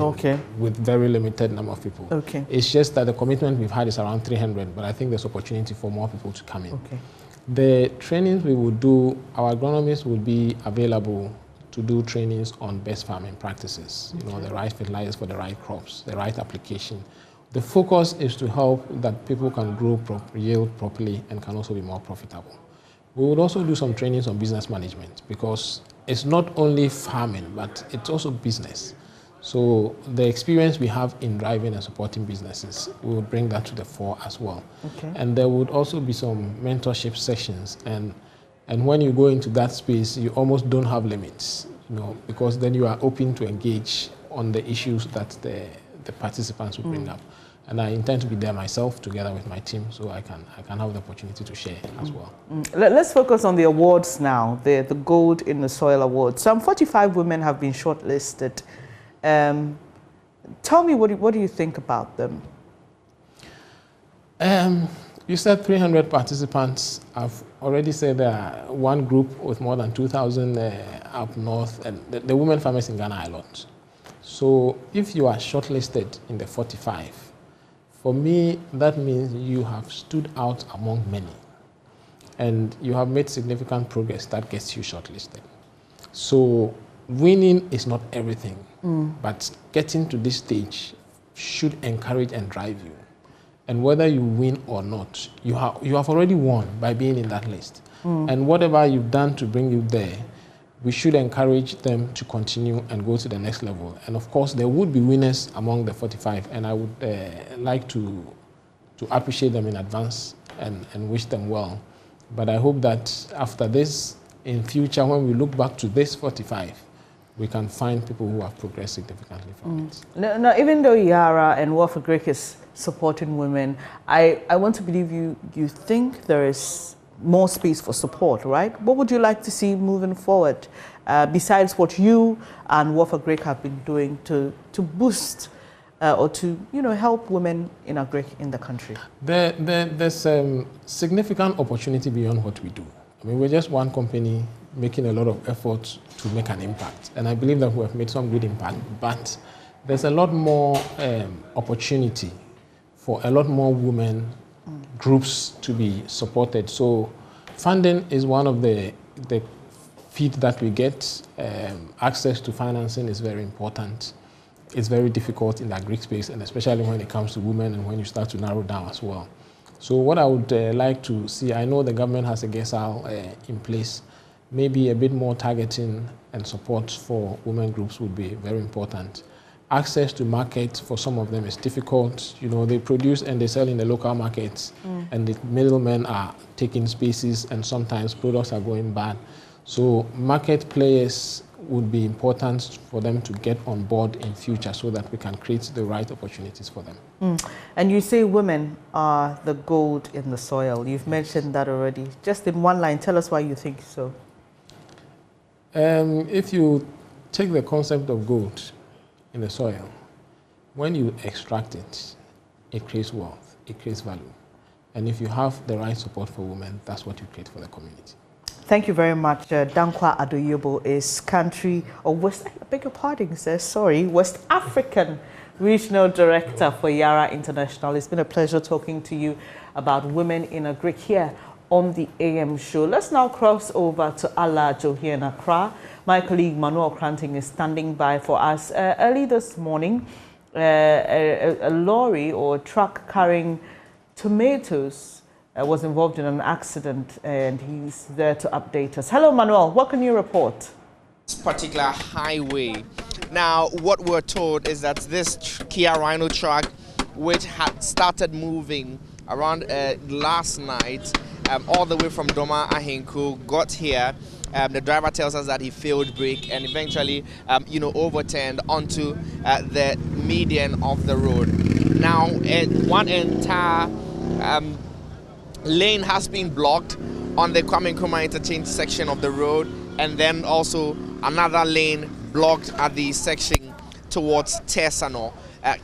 with very limited number of people. It's just that the commitment we've had is around 300, but I think there's opportunity for more people to come in. The trainings we will do, our agronomists will be available to do trainings on best farming practices, the right fertilizers for the right crops, the right application. The focus is to help that people can grow yield properly and can also be more profitable. We would also do some trainings on business management because it's not only farming, but it's also business. So the experience we have in driving and supporting businesses, we will bring that to the fore as well. And there would also be some mentorship sessions. And when you go into that space, you almost don't have limits, because then you are open to engage on the issues that the participants will bring up. And I intend to be there myself together with my team so I can have the opportunity to share as well. Let's focus on the awards now, the Gold in the Soil Awards. Some 45 women have been shortlisted. Tell me, what do you think about them? You said 300 participants. I've already said there are one group with more than 2,000 up north, and the women farmers in Ghana are a lot. So if you are shortlisted in the 45, for me, that means you have stood out among many and you have made significant progress that gets you shortlisted. So winning is not everything, but getting to this stage should encourage and drive you. And whether you win or not, you have already won by being in that list. And whatever you've done to bring you there, we should encourage them to continue and go to the next level. And of course, there would be winners among the 45, and I would like to appreciate them in advance and wish them well. But I hope that after this, in future, when we look back to this 45, we can find people who have progressed significantly from it. Now, even though Yara and Agribusiness is supporting women, I want to believe you think there is more space for support, right? What would you like to see moving forward, besides what you and Agribusiness have been doing to boost or to help women in agri in the country? There's significant opportunity beyond what we do. I mean, we're just one company making a lot of effort to make an impact, and I believe that we have made some good impact, but there's a lot more opportunity for a lot more women groups to be supported. So funding is one of the feed that we get. Access to financing is very important. It's very difficult in the Greek space, and especially when it comes to women and when you start to narrow down as well. So what I would like to see, I know the government has a GESAL in place. Maybe a bit more targeting and support for women groups would be very important. Access to market for some of them is difficult. They produce and they sell in the local markets, and the middlemen are taking spaces, and sometimes products are going bad. So market players would be important for them to get on board in future so that we can create the right opportunities for them. And you say women are the gold in the soil. You've mentioned that already. Just in one line, tell us why you think so. If you take the concept of gold in the soil. When you extract it, it creates wealth, it creates value. And if you have the right support for women, that's what you create for the community. Thank you very much. Dankwa Adoyobo is country, or West, I beg your pardon, sir, sorry, West African Regional Director for Yara International. It's been a pleasure talking to you about women in Agric here on the AM show. Let's now cross over to Alajo here in Accra. My colleague Manuel Cranting is standing by for us. Early this morning, a lorry or truck carrying tomatoes was involved in an accident, and he's there to update us. Hello, Manuel. What can you report? This particular highway. Now, what we're told is that this Kia Rhino truck, which had started moving around last night, all the way from Doma Ahenku, got here. The driver tells us that he failed brake and eventually, overturned onto the median of the road. Now, one entire lane has been blocked on the Kwame Nkrumah interchange section of the road, and then also another lane blocked at the section towards Tesano.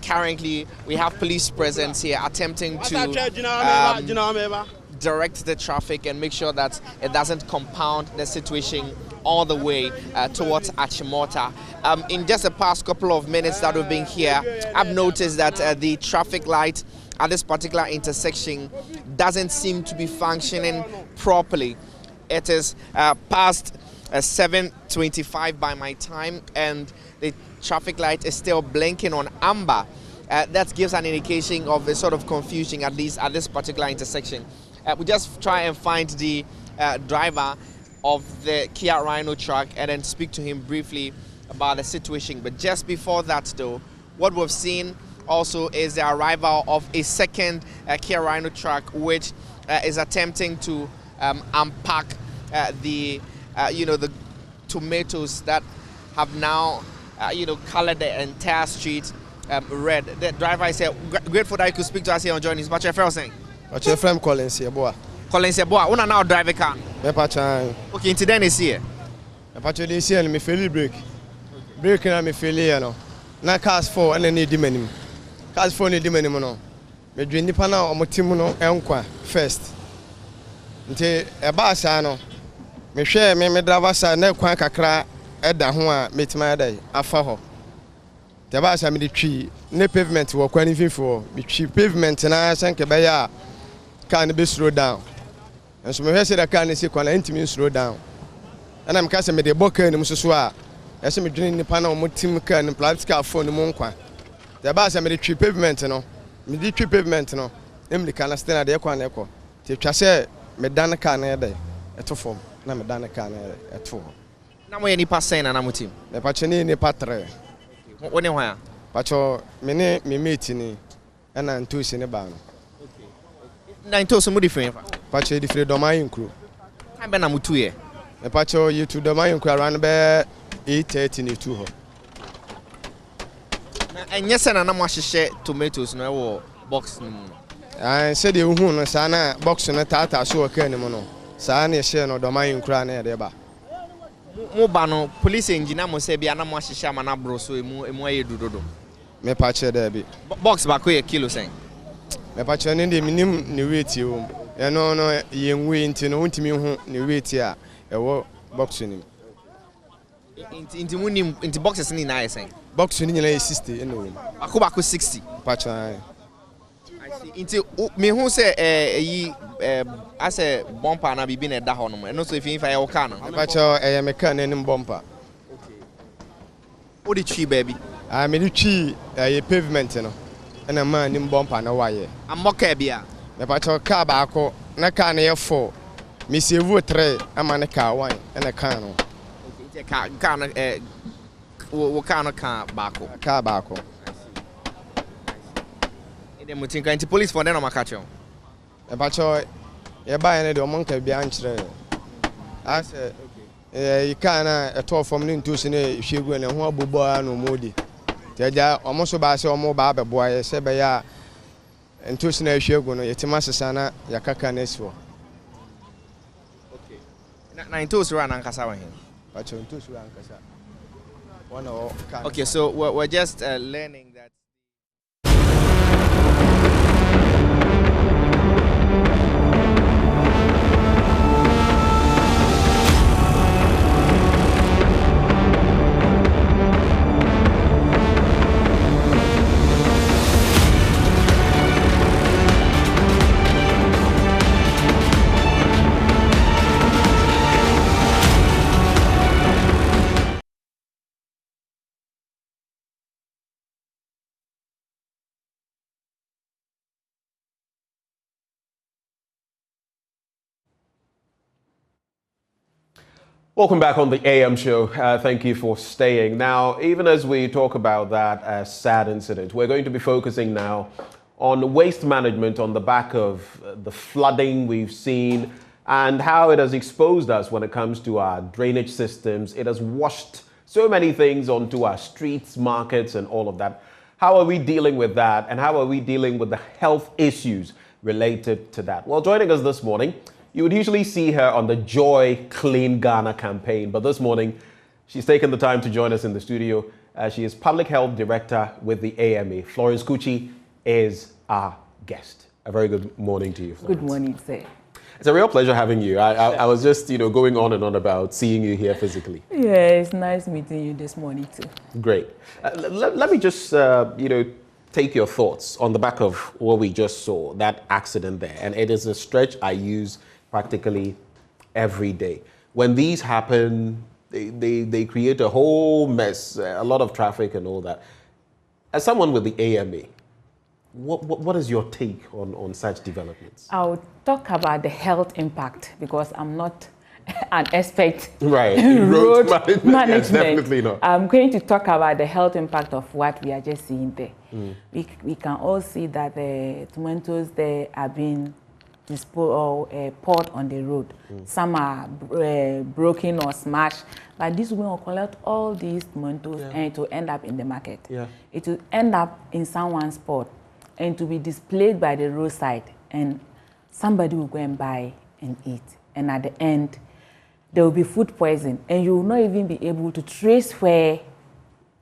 Currently, we have police presence here attempting to direct the traffic and make sure that it doesn't compound the situation all the way towards Achimota. In just the past couple of minutes that we've been here, I've noticed that the traffic light at this particular intersection doesn't seem to be functioning properly. It is past 7:25 by my time, and the traffic light is still blinking on amber. That gives an indication of a sort of confusion, at least at this particular intersection. We just try and find the driver of the Kia Rhino truck and then speak to him briefly about the situation. But just before that, though, what we've seen also is the arrival of a second Kia Rhino truck, which is attempting to unpack the tomatoes that have now colored the entire street red. The driver is here. Grateful that you could speak to us here on JoyNews. But your friend saying? But your friend Collins here, boy. Collins here, boy. Una now drive a car. Okay, incident is here. But you see, and me fail break. Breaking and me fail, you know. Na cars 4 and then need the minimum. Cars 4 need the minimum. No. Me drink the panel or my team no enkwa first. Until a bus, I know. Me share me driver sa na kwan kakra eda ho a metima dai afa ho. The bus I me the tree ne pavement wo kwan fin for me tree pavement na sanke be ya can be slow down. And so me say the car say kwan intimi slow down. And I'm kase me the boka ni mususu a ese me dwene nipa na o team car ni plastic phone mu nkwa. The bus I me the tree pavement no. Me the tree pavement no. Em the can stand na de kwan na ekọ. Te twa say me dan car na dey eto form. Na me dan car na eto. Na mo ye nipa sen na mo team. Me pa chene nipa 3. Woni ho ya? Pa cho me ne me mate ni na ntosi ne ba no. Okay. Na ntosi mu different fa. Pa cho different do man nkru. Time be na mo 2 ye. Me pa cho you to do man nkru around be 8:30 ni 2 ho. Na enye se na mo ahyehyɛ tomatoes no wo box no mu. Ah, se de hu no sa na box no tata so o ka ni mo no. Sa na ehye no do man nkru na de ba. Mo ba no police engineer mo say bia na mo ahyehyɛ ama na bro so emu aye dudodo. Me pa che there bi. Box ba ko ye kilo sen. Me pa che ne de minim ne weight wo. E no ye nwe nti no ntimi hu ne weight a e wo box ni. Inti munim inti boxes ni na sen. Box ni nyina 60 eno wo. Bako 60. Pa che. I see. Inti me hu say yi as a bumper na bibi na da ho no. No so if you fire car no. Pa che e me car na nim bumper. What the tree baby? I me the tree ye pavement no. Na man nim bumper na waye. Amoka bia. Me pa che car ba ko na car na ye 4. Me save 3 ama na car 1 na car no. Okay, car na wo car no car ba ko. Car ba ko. Dem mutinka anti police for dem na makacho. E ba che ye ba ne de o monka bia nkyere. Ase you can a tour from Nintus in a sugar and one boy no moody. Teja almost by so more barber boy, Sebaya and two snare sugar, Yetimasana, Yakaka Neswo. Okay. 9 toes run and Casawa him. But you two run Casa. Okay, so we're just learning that. Welcome back on the AM show. Thank you for staying. Now, even as we talk about that sad incident, we're going to be focusing now on waste management on the back of the flooding we've seen and how it has exposed us when it comes to our drainage systems. It has washed so many things onto our streets, markets, and all of that. How are we dealing with that? And how are we dealing with the health issues related to that? Well, joining us this morning, you would usually see her on the Joy Clean Ghana campaign, but this morning she's taken the time to join us in the studio. She is Public Health Director with the AMA. Florence Kuchi is our guest. A very good morning to you, Florence. Good morning, sir. It's a real pleasure having you. I was just, going on and on about seeing you here physically. Yeah, it's nice meeting you this morning too. Great. Let me just, take your thoughts on the back of what we just saw, that accident there. And it is a stretch I use practically every day. When these happen, they create a whole mess, a lot of traffic and all that. As someone with the AMA, what is your take on such developments? I'll talk about the health impact because I'm not an expert right. in road management. Yes, definitely not. I'm going to talk about the health impact of what we are just seeing there. We can all see that the tomatoes there are being disposed or poured on the road. Some are broken or smashed, but this woman will collect all these tomatoes and it will end up in the market. It will end up in someone's pot and to be displayed by the roadside, and somebody will go and buy and eat. And at the end, there will be food poison, and you will not even be able to trace where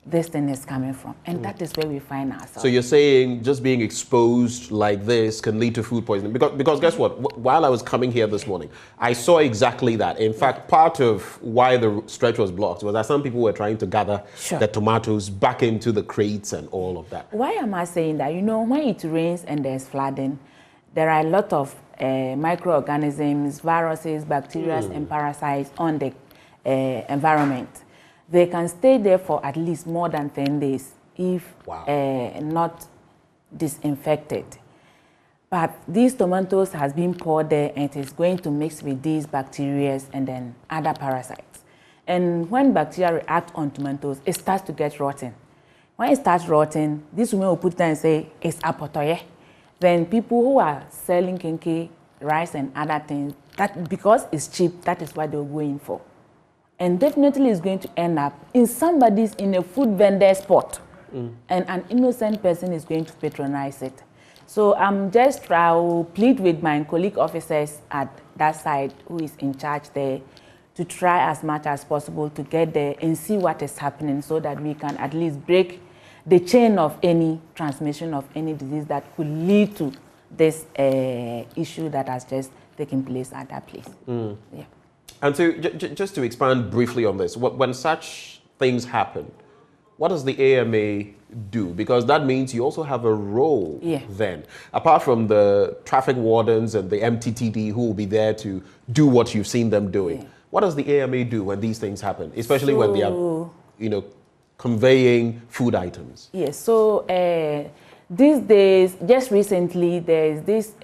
this thing is coming from. And that is where we find ourselves. So you're saying just being exposed like this can lead to food poisoning? Because guess what? While I was coming here this morning, I saw exactly that. In fact, part of why the stretch was blocked was that some people were trying to gather the tomatoes back into the crates and all of that. Why am I saying that? When it rains and there's flooding, there are a lot of microorganisms, viruses, bacteria, and parasites on the environment. They can stay there for at least more than 10 days if not disinfected. But these tomatoes has been poured there and it is going to mix with these bacteria and then other parasites. And when bacteria react on tomatoes, it starts to get rotten. When it starts rotting, this woman will put down and say, it's apotoye. Then people who are selling kinky, rice and other things, that because it's cheap, that is what they're going for. And definitely is going to end up in a food vendor spot. And an innocent person is going to patronize it. So I'll plead with my colleague officers at that side who is in charge there to try as much as possible to get there and see what is happening so that we can at least break the chain of any transmission of any disease that could lead to this issue that has just taken place at that place. Yeah. And so just to expand briefly on this, when such things happen, what does the AMA do? Because that means you also have a role then. Apart from the traffic wardens and the MTTD who will be there to do what you've seen them doing, what does the AMA do when these things happen, especially when they are, conveying food items? Yes, so these days, just recently, there's this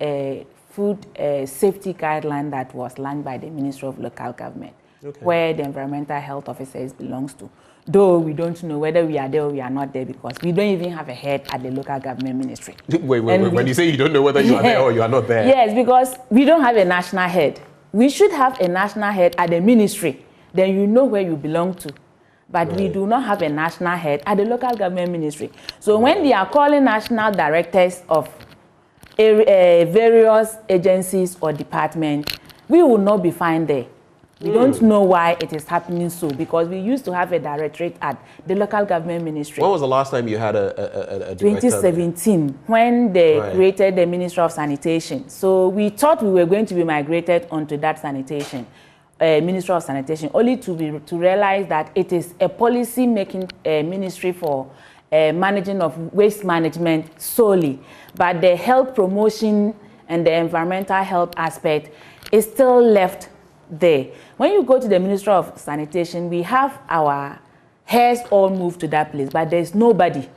food safety guideline that was launched by the Ministry of Local Government, where the environmental health officers belongs to. Though we don't know whether we are there or we are not there because we don't even have a head at the local government ministry. Wait. When you say you don't know whether you are there or you are not there? Yes, because we don't have a national head. We should have a national head at the ministry. Then you know where you belong to. But we do not have a national head at the local government ministry. So when they are calling national directors of various agencies or departments, we will not be found there. We don't know why it is happening so, because we used to have a directorate at the local government ministry. When was the last time you had a director? 2017, when they created the Ministry of Sanitation. So we thought we were going to be migrated onto that sanitation, Ministry of Sanitation, only to realize that it is a policy-making ministry for managing of waste management solely, but the health promotion and the environmental health aspect is still left there. When you go to the Ministry of Sanitation, we have our heads all moved to that place, but there's nobody.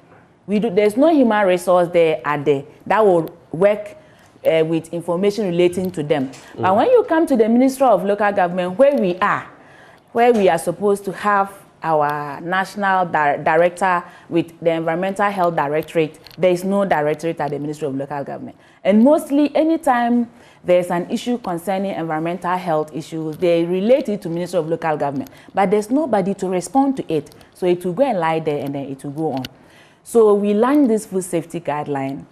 There's no human resource there that will work with information relating to them. But when you come to the Ministry of Local Government, where we are supposed to have our national director with the Environmental Health Directorate, there is no directorate at the Ministry of Local Government. And mostly, anytime there's an issue concerning environmental health issues, they relate it to Ministry of Local Government. But there's nobody to respond to it. So it will go and lie there and then it will go on. So we launched this food safety guideline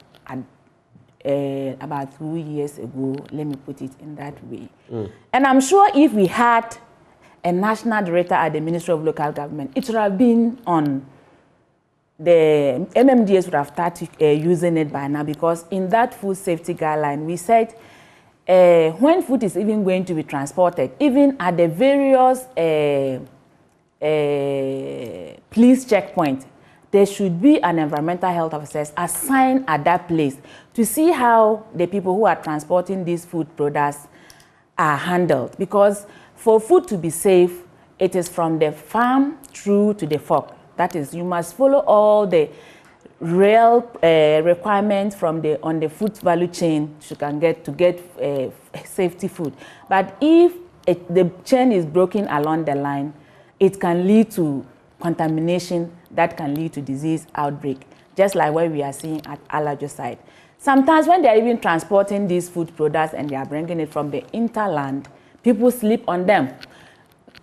about 2 years ago. Let me put it in that way. And I'm sure if we had a national director at the Ministry of Local Government, it would have been on the MMDS would have started using it by now, because in that food safety guideline, we said when food is even going to be transported, even at the various police checkpoints, there should be an environmental health officer assigned at that place to see how the people who are transporting these food products are handled. Because for food to be safe, it is from the farm through to the fork. That is, you must follow all the real requirements from on the food value chain you can get to get safety food. But if the chain is broken along the line, it can lead to contamination that can lead to disease outbreak, just like what we are seeing at Alajo site. Sometimes when they are even transporting these food products and they are bringing it from the interland, people sleep on them.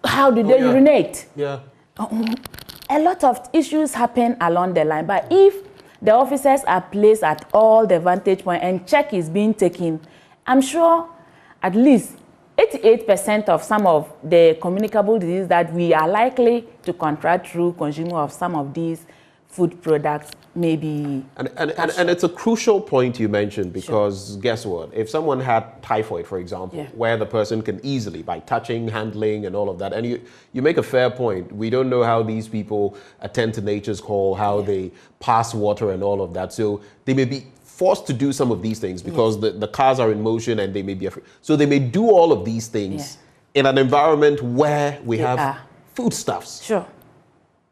How do they urinate? Yeah. A lot of issues happen along the line, but if the officers are placed at all the vantage point and check is being taken, I'm sure at least 88% of some of the communicable diseases that we are likely to contract through consumer of some of these food products maybe. And it's a crucial point you mentioned, because guess what? If someone had typhoid, for example, where the person can easily, by touching, handling, and all of that, and you make a fair point. We don't know how these people attend to nature's call, how they pass water and all of that. So they may be forced to do some of these things because the cars are in motion and they may be afraid. So they may do all of these things in an environment where we have foodstuffs. Sure.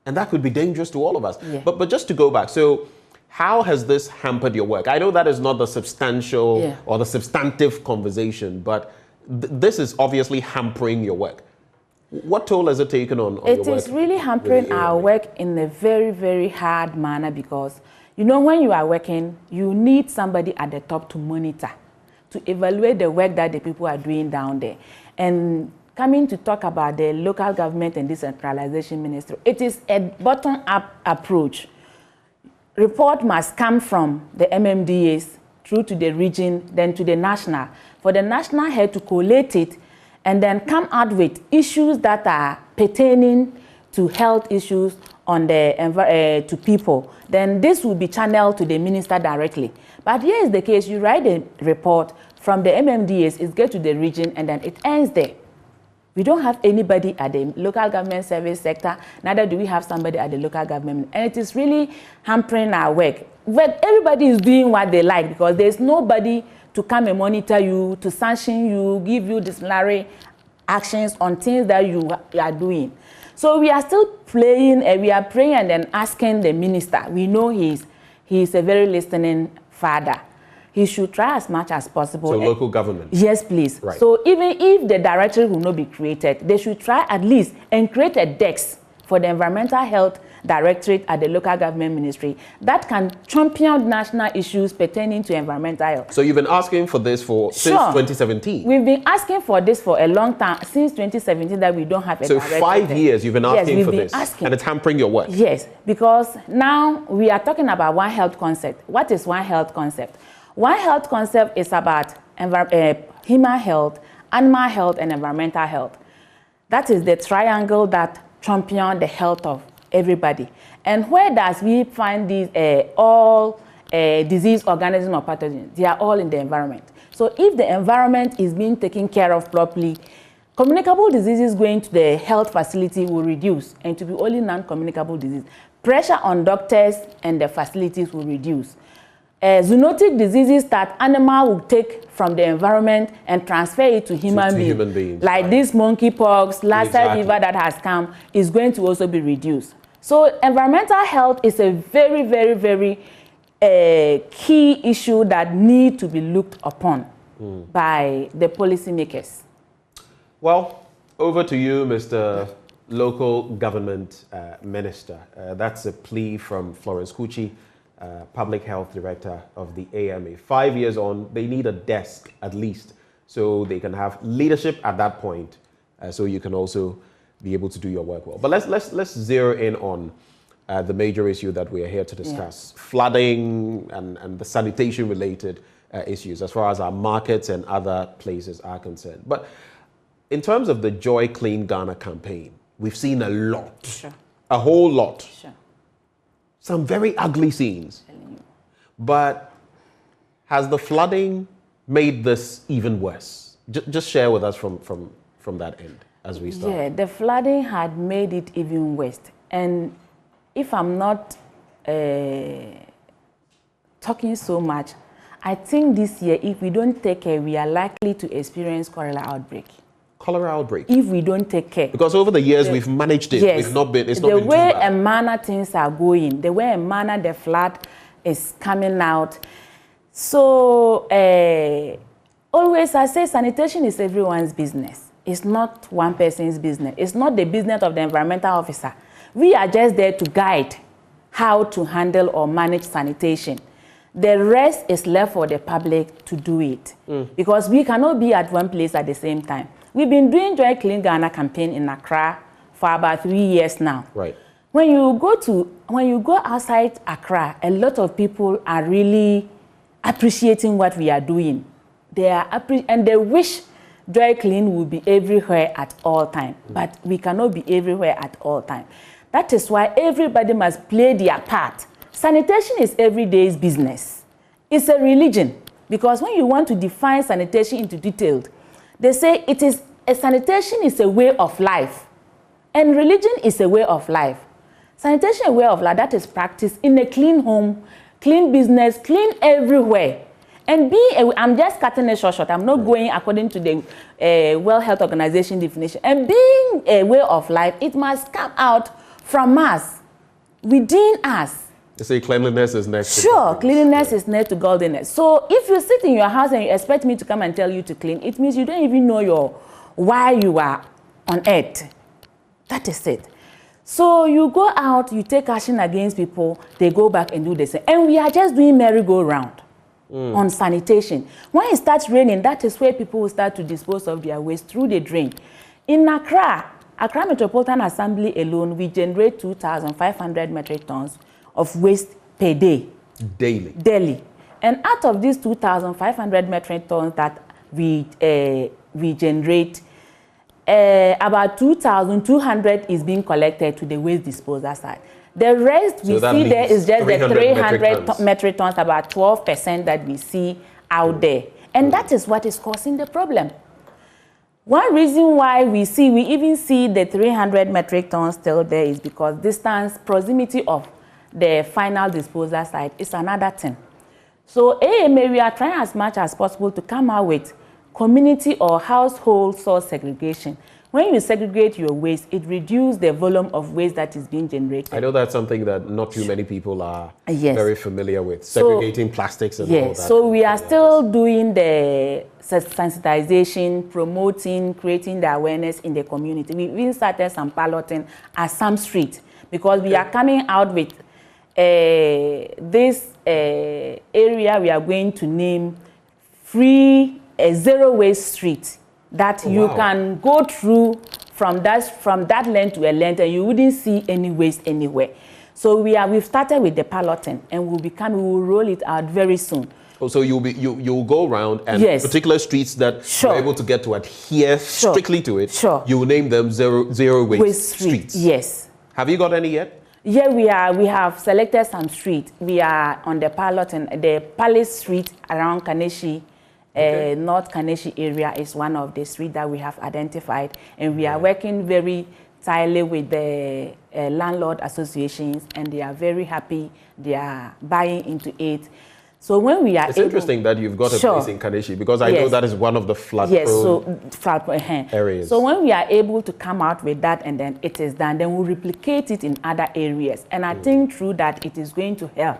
And that could be dangerous to all of us. But just to go back, so how has this hampered your work? I know that is not the substantial or the substantive conversation, but this is obviously hampering your work. What toll has it taken on your work? It is really hampering our work in a very, very hard manner, because, you know, when you are working, you need somebody at the top to monitor, to evaluate the work that the people are doing down there. And coming to talk about the local government and decentralization ministry, it is a bottom-up approach. Report must come from the MMDAs through to the region, then to the national, for the national head to collate it and then come out with issues that are pertaining to health issues on the to people. Then this will be channeled to the minister directly. But here is the case: you write a report from the MMDAs, it gets to the region, and then it ends there. We don't have anybody at the local government service sector, neither do we have somebody at the local government. And it is really hampering our work. But everybody is doing what they like, because there's nobody to come and monitor you, to sanction you, give you disciplinary actions on things that you are doing. So we are still playing, we are praying and then asking the minister. We know he's a very listening father. He should try as much as possible. So local government? Yes, please. Right. So even if the directorate will not be created, they should try at least and create a desk for the environmental health directorate at the local government ministry that can champion national issues pertaining to environmental health. So you've been asking for this since 2017? We've been asking for this for a long time, since 2017, that we don't have a directorate. So 5 years you've been asking for this, and it's hampering your work? Yes, because now we are talking about One Health concept. What is One Health concept? One Health concept is about human health, animal health, and environmental health. That is the triangle that champions the health of everybody. And where does we find these all disease organisms or pathogens? They are all in the environment. So if the environment is being taken care of properly, communicable diseases going to the health facility will reduce, and to be only non-communicable disease. Pressure on doctors and the facilities will reduce. Zoonotic diseases that animal will take from the environment and transfer it to human beings, like right. This monkeypox, Lassa fever that has come, is going to also be reduced. So environmental health is a very, very, very key issue that need to be looked upon by the policymakers. Well, over to you, Mr. Local Government Minister. That's a plea from Florence Kuchi, Public Health Director of the AMA. 5 years on, they need a desk at least, so they can have leadership at that point, so you can also be able to do your work well. But let's zero in on the major issue that we are here to discuss: flooding and the sanitation related issues as far as our markets and other places are concerned. But in terms of the Joy Clean Ghana campaign, we've seen a lot, a whole lot. Some very ugly scenes. But has the flooding made this even worse? Just share with us from that end as we start. Yeah, the flooding had made it even worse. And if I'm not talking so much, I think this year, if we don't take care, we are likely to experience cholera outbreak. Cholera outbreak? If we don't take care. Because over the years, we've managed it. Yes, it's not been too bad. The way and manner things are going, the way and manner the flood is coming out. So, always I say sanitation is everyone's business. It's not one person's business. It's not the business of the environmental officer. We are just there to guide how to handle or manage sanitation. The rest is left for the public to do it. Because we cannot be at one place at the same time. We've been doing Joy Clean Ghana campaign in Accra for about 3 years now. Right. When you go outside Accra, a lot of people are really appreciating what we are doing. And they wish Joy Clean will be everywhere at all time. But we cannot be everywhere at all time. That is why everybody must play their part. Sanitation is everyday's business. It's a religion. Because when you want to define sanitation into detail, they say sanitation is a way of life. And religion is a way of life. Sanitation is a way of life that is practiced in a clean home, clean business, clean everywhere. And I'm just cutting it short. I'm not going according to the World Health Organization definition. And being a way of life, it must come out from us, within us. They say cleanliness is next to godliness. Sure, cleanliness is next to godliness. So if you sit in your house and you expect me to come and tell you to clean, it means you don't even know why you are on earth. That is it. So you go out, you take action against people, they go back and do the same. And we are just doing merry-go-round on sanitation. When it starts raining, that is where people will start to dispose of their waste through the drain. In Accra Metropolitan Assembly alone, we generate 2,500 metric tons of waste per day. Daily. And out of these 2,500 metric tons that we generate, about 2,200 is being collected to the waste disposal side. The rest we see there is just the 300 metric tons, about 12% that we see out there. And that is what is causing the problem. One reason why we even see the 300 metric tons still there is because distance, proximity of the final disposal site is another thing. So AMA, we are trying as much as possible to come out with community or household source segregation. When you segregate your waste, it reduces the volume of waste that is being generated. I know that's something that not too many people are very familiar with, segregating plastics and all that. So we are still doing the sensitization, promoting, creating the awareness in the community. We even started some piloting at some street because we are coming out with this area we are going to name free zero waste street that you can go through from that lane to a lane and you wouldn't see any waste anywhere. So we've started with the piloting and we will roll it out very soon. Oh, so you'll go around and yes. particular streets that sure. you're able to get to adhere sure. strictly to it. Sure. You will name them zero waste streets. Yes. Have you got any yet? Yeah, we have selected some streets. We are on the pilot in the Palace Street around Kaneshi. Okay. North Kaneshi area is one of the streets that we have identified, and we are working very tightly with the landlord associations, and they are very happy. They are buying into it. So when we are interesting that you've got a place in Kaneshi, because I know that is one of the flood-prone areas. So when we are able to come out with that and then it is done, then we'll replicate it in other areas. And I think through that it is going to help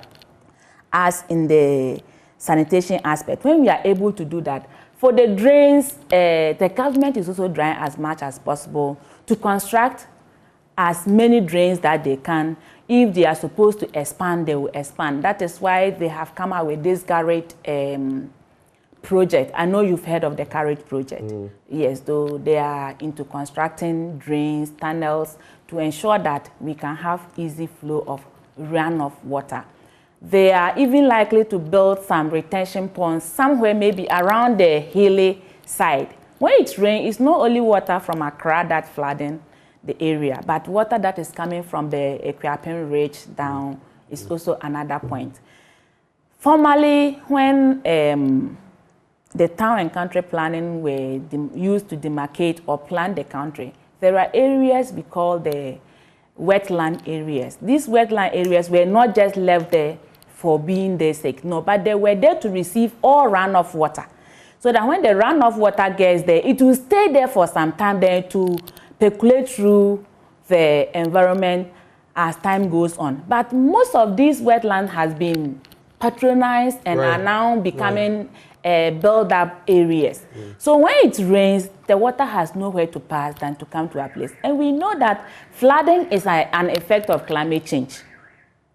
us in the sanitation aspect. When we are able to do that, for the drains, the government is also trying as much as possible to construct as many drains that they can. If they are supposed to expand, they will expand. That is why they have come out with this Garrett project. I know you've heard of the Garrett project. Yes, though they are into constructing drains, tunnels, to ensure that we can have easy flow of runoff water. They are even likely to build some retention ponds somewhere maybe around the hilly side. When it rains, it's not only water from Accra that flooding the area, but water that is coming from the Equiapin Ridge down is also another point. Formerly, when the town and country planning were used to demarcate or plan the country, there are areas we call the wetland areas. These wetland areas were not just left there for being their sake, no, but they were there to receive all runoff water. So that when the runoff water gets there, it will stay there for some time there to percolate through the environment as time goes on. But most of these wetlands has been patronized and are now becoming built-up areas. So when it rains, the water has nowhere to pass than to come to a place. And we know that flooding is an effect of climate change.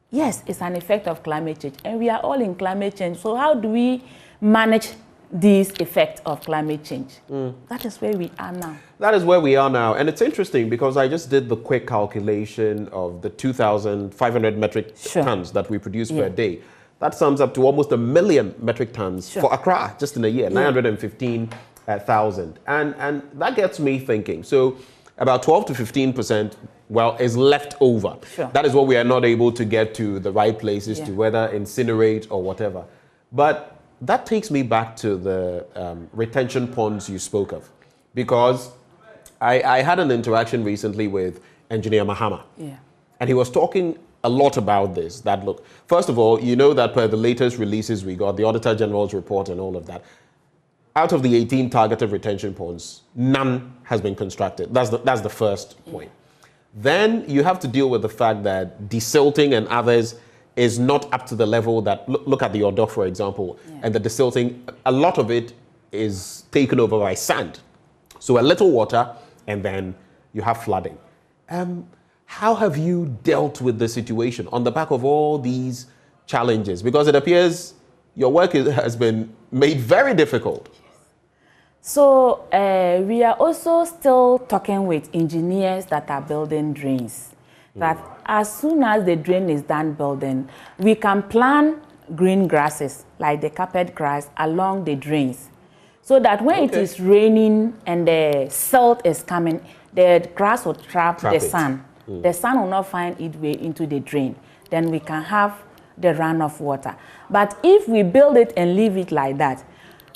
Yes, it's an effect of climate change. And we are all in climate change. So how do we manage this effect of climate change? That is where we are now. That is where we are now. And it's interesting because I just did the quick calculation of the 2,500 metric tons that we produce per day. That sums up to almost 1 million metric tons for Accra just in a year, 915,000. And that gets me thinking. So about 12 to 15%, well, is left over. That is what we are not able to get to the right places to whether incinerate or whatever. But that takes me back to the retention ponds you spoke of, because I had an interaction recently with Engineer Mahama, and he was talking a lot about this, that look, first of all, you know that per the latest releases we got, the Auditor General's report and all of that, out of the 18 targeted retention ponds, none has been constructed. That's the first point. Then you have to deal with the fact that desilting and others is not up to the level that, look at the Odo, for example, and the desilting, a lot of it is taken over by sand. So a little water, and then you have flooding. How have you dealt with the situation on the back of all these challenges? Because it appears your work has been made very difficult. So we are also still talking with engineers that are building drains. That as soon as the drain is done building, we can plant green grasses like the carpet grass along the drains. So that when it is raining and the silt is coming, the grass will trap the sun. The sun will not find its way into the drain. Then we can have the runoff water. But if we build it and leave it like that,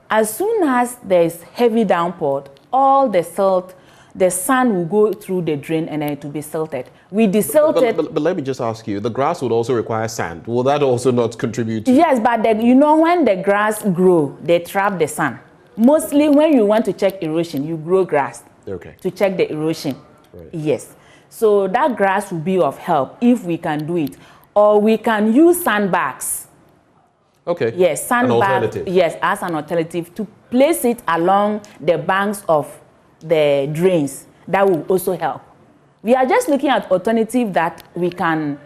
as soon as there is heavy downpour, all the silt, the sun will go through the drain and then it will be silted. We desilted. But let me just ask you, the grass would also require sand. Will that also not contribute to? Yes, but you know when the grass grow, they trap the sun. Mostly when you want to check erosion, you grow grass to check the erosion. Yes. So that grass will be of help if we can do it. Or we can use sandbags. Yes, sandbags. Yes, as an alternative to place it along the banks of the drains. That will also help. We are just looking at alternative that we can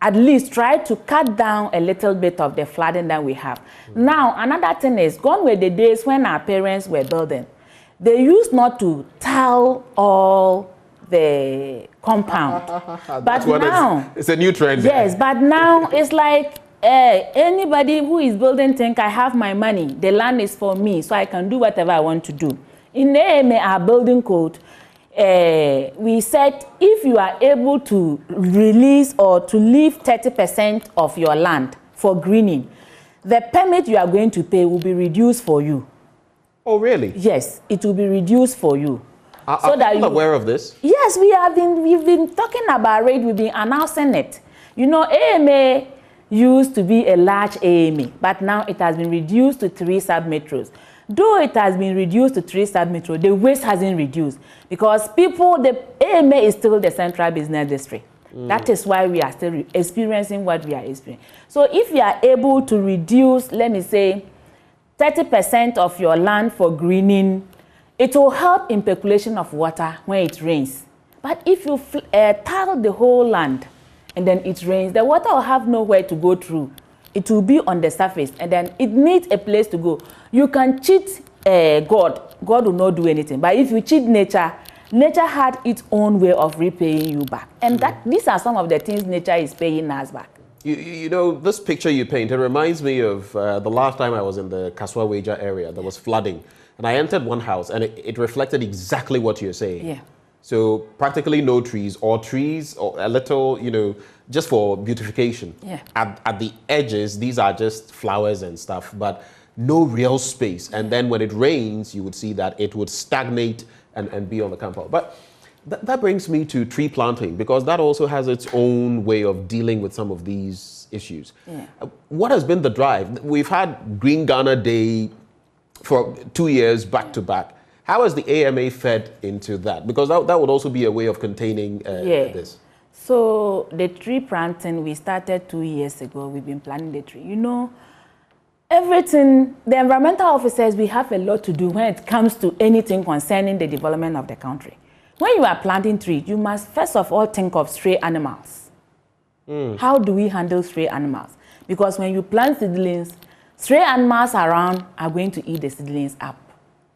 at least try to cut down a little bit of the flooding that we have. Now, another thing is, gone were the days when our parents were building. They used not to tile all the compound. But now, it's a new trend. Yes, but now it's like anybody who is building think I have my money, the land is for me, so I can do whatever I want to do. In the AMA, our building code, we said if you are able to release or to leave 30% of your land for greening, the permit you are going to pay will be reduced for you. Oh, really? Yes, it will be reduced for you. Are people aware of this? Yes, we've been talking about it, we've been announcing it. You know, AMA used to be a large AMA, but now it has been reduced to 3 sub-metros. Though it has been reduced to 3 sub-metros, the waste hasn't reduced because the AMA is still the central business district. That is why we are still experiencing what we are experiencing. So if you are able to reduce, let me say, 30% of your land for greening, it will help in percolation of water when it rains. But if you tile the whole land and then it rains, the water will have nowhere to go through. It will be on the surface and then it needs a place to go. You can cheat God. God will not do anything. But if you cheat nature, nature had its own way of repaying you back. And these are some of the things nature is paying us back. You know, this picture you paint, it reminds me of the last time I was in the Kaswa-Weja area. There was flooding. And I entered one house and it reflected exactly what you're saying. Yeah. So practically no trees or a little, you know, just for beautification. Yeah. At the edges, these are just flowers and stuff, but no real space. And then when it rains, you would see that it would stagnate and be on the compound. But that brings me to tree planting, because that also has its own way of dealing with some of these issues. Yeah. What has been the drive? We've had Green Ghana Day for 2 years back to back. How has the AMA fed into that? Because that would also be a way of containing this. So the tree planting, we started 2 years ago. We've been planting the tree. You know, everything, the environmental officers, we have a lot to do when it comes to anything concerning the development of the country. When you are planting trees, you must first of all think of stray animals. How do we handle stray animals? Because when you plant seedlings, stray animals around are going to eat the seedlings up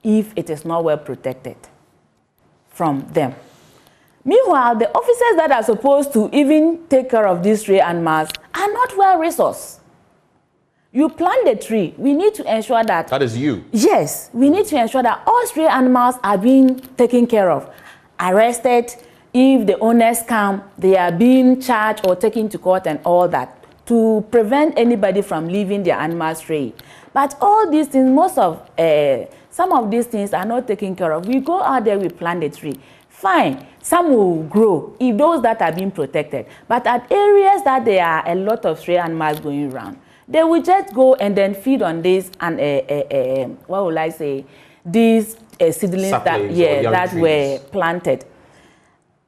if it is not well protected from them. Meanwhile, the officers that are supposed to even take care of these stray animals are not well resourced. You plant the tree, we need to ensure that... That is you. Yes, we need to ensure that all stray animals are being taken care of, arrested. If the owners come, they are being charged or taken to court and all that, to prevent anybody from leaving their animals stray. But all these things, some of these things are not taken care of. We go out there, we plant the tree. Fine, some will grow if those that are being protected. But at areas that there are a lot of stray animals going around, they will just go and then feed on this and what will I say? These seedlings that were planted.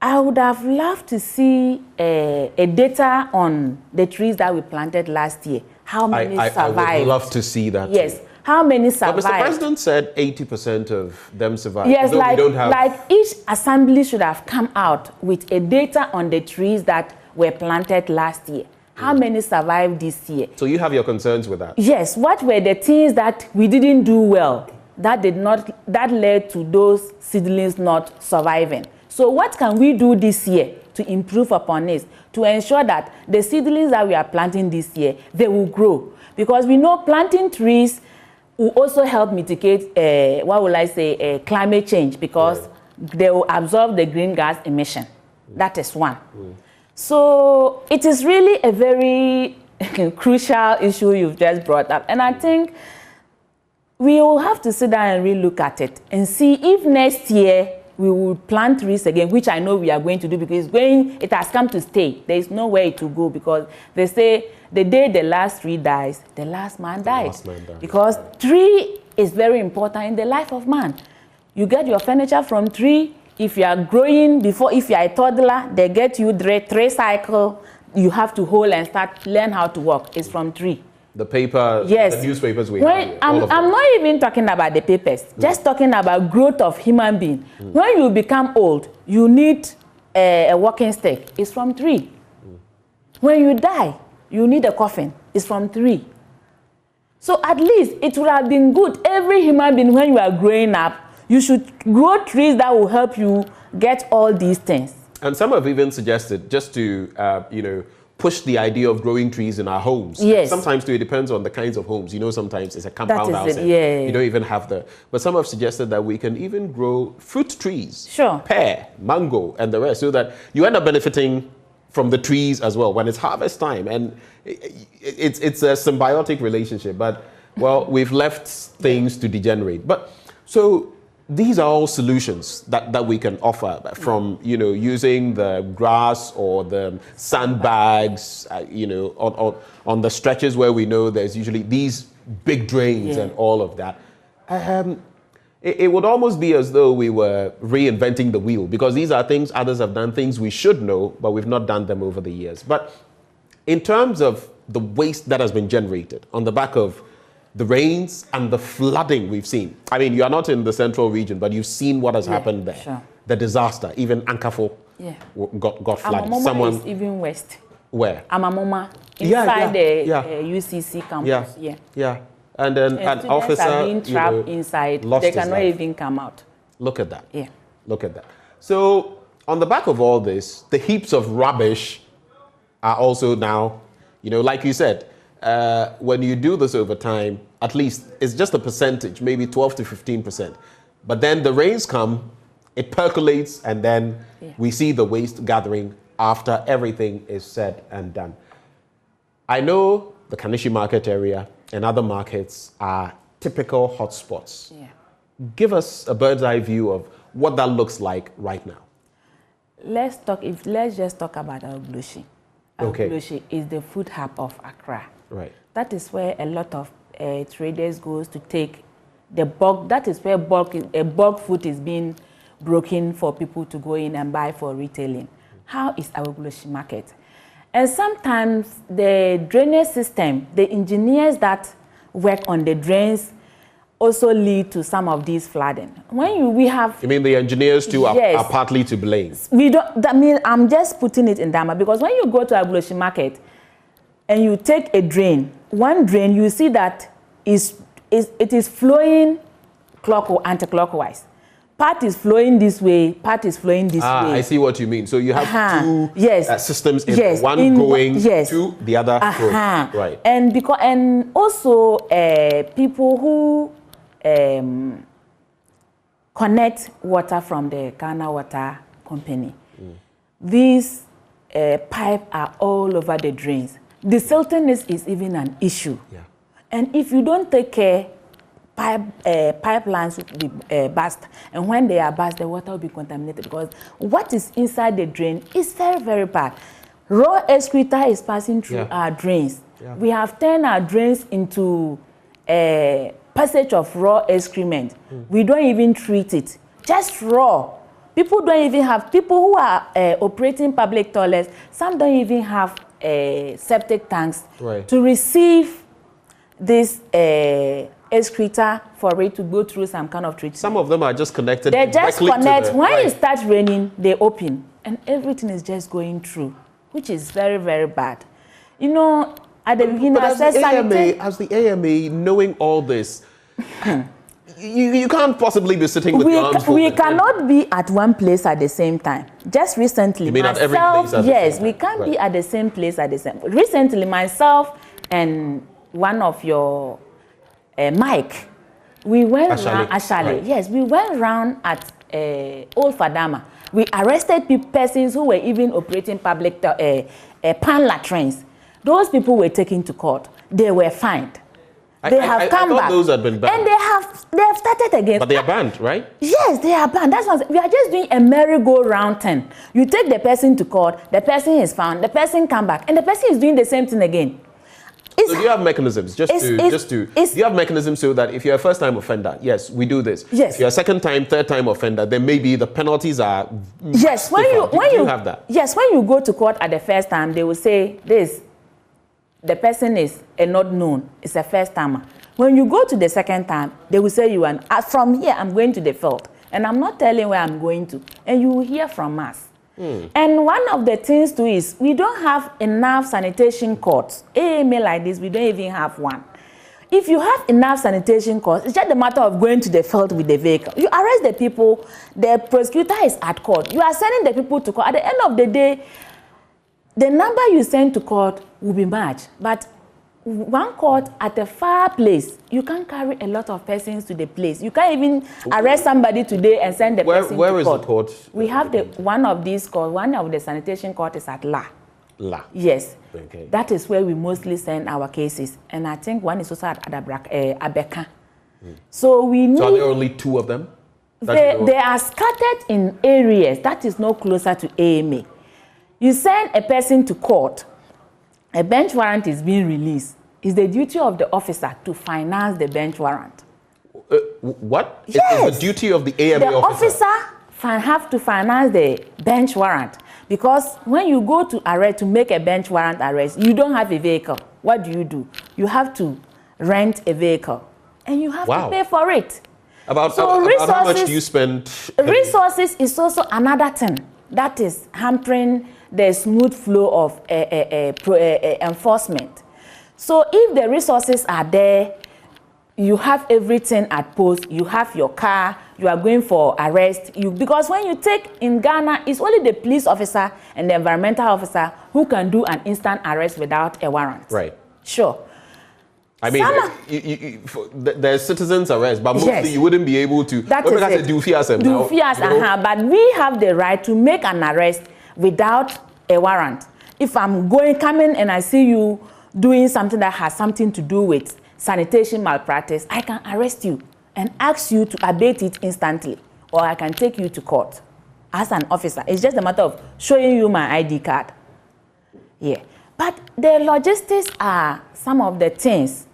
I would have loved to see a data on the trees that we planted last year. How many survived? I would love to see that. Yes. How many survived? But Mr. President said 80% of them survived. Yes, like, like each assembly should have come out with a data on the trees that were planted last year. How many survived this year? So you have your concerns with that? Yes. What were the things that we didn't do well that led to those seedlings not surviving? So what can we do this year to improve upon this, to ensure that the seedlings that we are planting this year, they will grow? Because we know planting trees will also help mitigate, climate change, because they will absorb the green gas emission. That is one. So it is really a very crucial issue you've just brought up. And I think we will have to sit down and really look at it and see if next year we will plant trees again, which I know we are going to do, because it has come to stay. There is no way to go, because they say the day the last tree dies, the last man dies. Because tree is very important in the life of man. You get your furniture from tree. If you are growing, if you are a toddler, they get you tray cycle. You have to hold and learn how to walk. It's from tree. The paper, yes. The newspapers we have. I'm not even talking about the papers, just talking about growth of human being. When you become old, you need a walking stick. It's from tree. When you die, you need a coffin. It's from tree. So at least it would have been good. Every human being, when you are growing up, you should grow trees that will help you get all these things. And some have even suggested, just to, push the idea of growing trees in our homes. Yes. Sometimes too, it depends on the kinds of homes. You know, sometimes it's a compound house. And yeah. you don't even have the... But some have suggested that we can even grow fruit trees. Sure. Pear, mango, and the rest, so that you end up benefiting from the trees as well when it's harvest time. And it's a symbiotic relationship. But, well, we've left things to degenerate. But, so... These are all solutions that we can offer, from, you know, using the grass or the sandbags, you know, on the stretches where we know there's usually these big drains and all of that. It would almost be as though we were reinventing the wheel, because these are things others have done, things we should know, but we've not done them over the years. But in terms of the waste that has been generated on the back of the rains and the flooding we've seen. I mean, you are not in the central region, but you've seen what has happened there. Sure. The disaster, even Ankafo got flooded. Amamoma is even west. Where? Amamoma, inside the UCC campus. Yeah. And then an officer are being trapped inside. They cannot even come out. Look at that. Yeah. Look at that. So on the back of all this, the heaps of rubbish are also now, you know, like you said, when you do this over time, at least it's just a percentage, maybe 12 to 15%. But then the rains come, it percolates, and then we see the waste gathering after everything is said and done. I know the Kanishi market area and other markets are typical hotspots. Yeah. Give us a bird's eye view of what that looks like right now. Let's just talk about Agribusiness. Agribusiness is the food hub of Accra. Right. That is where a lot of traders goes to take the bulk. That is where bulk food is being broken for people to go in and buy for retailing. How is our Agribusiness market? And sometimes the drainage system, the engineers that work on the drains also lead to some of these flooding. We have... You mean the engineers too are partly to blame? I'm just putting it in Dama, because when you go to Agribusiness market, and you take a drain, one drain, you see that it is flowing anti-clockwise. Part is flowing this way, part is flowing this way. I see what you mean. So you have two systems, one going to the other. Right. And also people who connect water from the Ghana Water Company. These pipes are all over the drains. The siltiness is even an issue. Yeah. And if you don't take care, pipelines will be burst. And when they are burst, the water will be contaminated, because what is inside the drain is very, very bad. Raw excreta is passing through our drains. Yeah. We have turned our drains into a passage of raw excrement. We don't even treat it. Just raw. People don't even have, people who are operating public toilets, some don't even have septic tanks to receive this excreta for it to go through some kind of treatment. Some of them are just connected. They just connect. When it starts raining, they open, and everything is just going through, which is very, very bad. You know, at the beginning, as the AMA, knowing all this, you can't possibly be sitting with your arms folded. We cannot be at one place at the same time. Just recently, you mean at every place at the same time? We can't be at the same place at the same time. Recently, myself and one of your Mike, we went around Ashale. Yes, we went around at Old Fadama. We arrested persons who were even operating public pan latrines. Those people were taken to court. They were fined. They have come back. Those had been banned. And they have started again. But they are banned, right? Yes, they are banned. That's what we are just doing a merry-go-round thing. You take the person to court, the person is found, the person come back, and the person is doing the same thing again. So do you have mechanisms do you have mechanisms so that if you're a first-time offender, yes, we do this. Yes. If you're a second-time, third-time offender, then maybe the penalties are. Yes, when you have that. Yes, when you go to court at the first time, they will say this. The person is not known. It's a first-timer. When you go to the second time, they will say you are. From here, I'm going to the field, and I'm not telling where I'm going to, and you will hear from us. And one of the things too is we don't have enough sanitation courts. AMA like this, we don't even have one. If you have enough sanitation courts, it's just a matter of going to the field with the vehicle. You arrest the people, the prosecutor is at court. You are sending the people to court. At the end of the day, the number you send to court will be much, but one court at a far place, you can't carry a lot of persons to the place. You can't even arrest somebody today and send the person to court. Where is the court? We have one of these courts, one of the sanitation court is at La. La. Yes. Okay. That is where we mostly send our cases. And I think one is also at Abeka. So we need... So are there only 2 of them? They are scattered in areas that is no closer to AMA. You send a person to court, a bench warrant is being released. It's the duty of the officer to finance the bench warrant. What? Yes. It's the duty of the AMA officer? The officer have to finance the bench warrant, because when you go to arrest, to make a bench warrant arrest, you don't have a vehicle. What do? You have to rent a vehicle, and you have to pay for it. About how much do you spend? Resources is also another thing that is hampering the smooth flow of enforcement. So if the resources are there, you have everything at post, you have your car, you are going for arrest. Because when you take in Ghana, it's only the police officer and the environmental officer who can do an instant arrest without a warrant. Right. Sure. I mean, there's citizens arrest, but mostly you wouldn't be able to. That is it. But we have the right to make an arrest without a warrant. If I'm coming and I see you doing something that has something to do with sanitation malpractice, I can arrest you and ask you to abate it instantly, or I can take you to court as an officer. It's just a matter of showing you my ID card. Yeah. But the logistics are some of the things.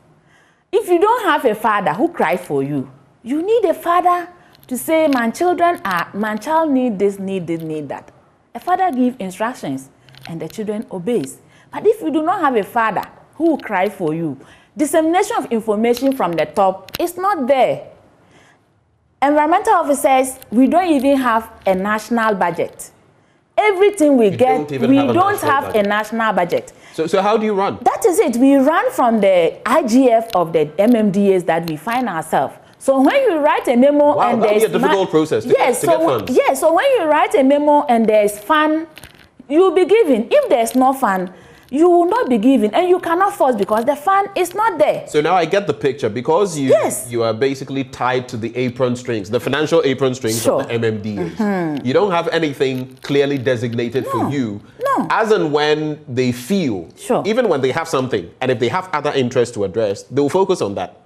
If you don't have a father who cries for you, you need a father to say, my child need this, need that. A father gives instructions and the children obeys. But if you do not have a father who will cry for you, dissemination of information from the top is not there. Environmental officers, we don't even have a national budget. Everything we get, we don't have a national budget. So how do you run? That is it. We run from the IGF of the MMDAs that we find ourselves. So when you write a memo and there's... Wow, that would be a difficult process to get funds. Yes, so when you write a memo and there's fund, you'll be given. If there's no fund, you will not be given, and you cannot force because the fund is not there. So now I get the picture. Because you are basically tied to the apron strings, the financial apron strings of the MMDAs. You don't have anything clearly designated for you. No. As and when they feel, even when they have something, and if they have other interests to address, they will focus on that.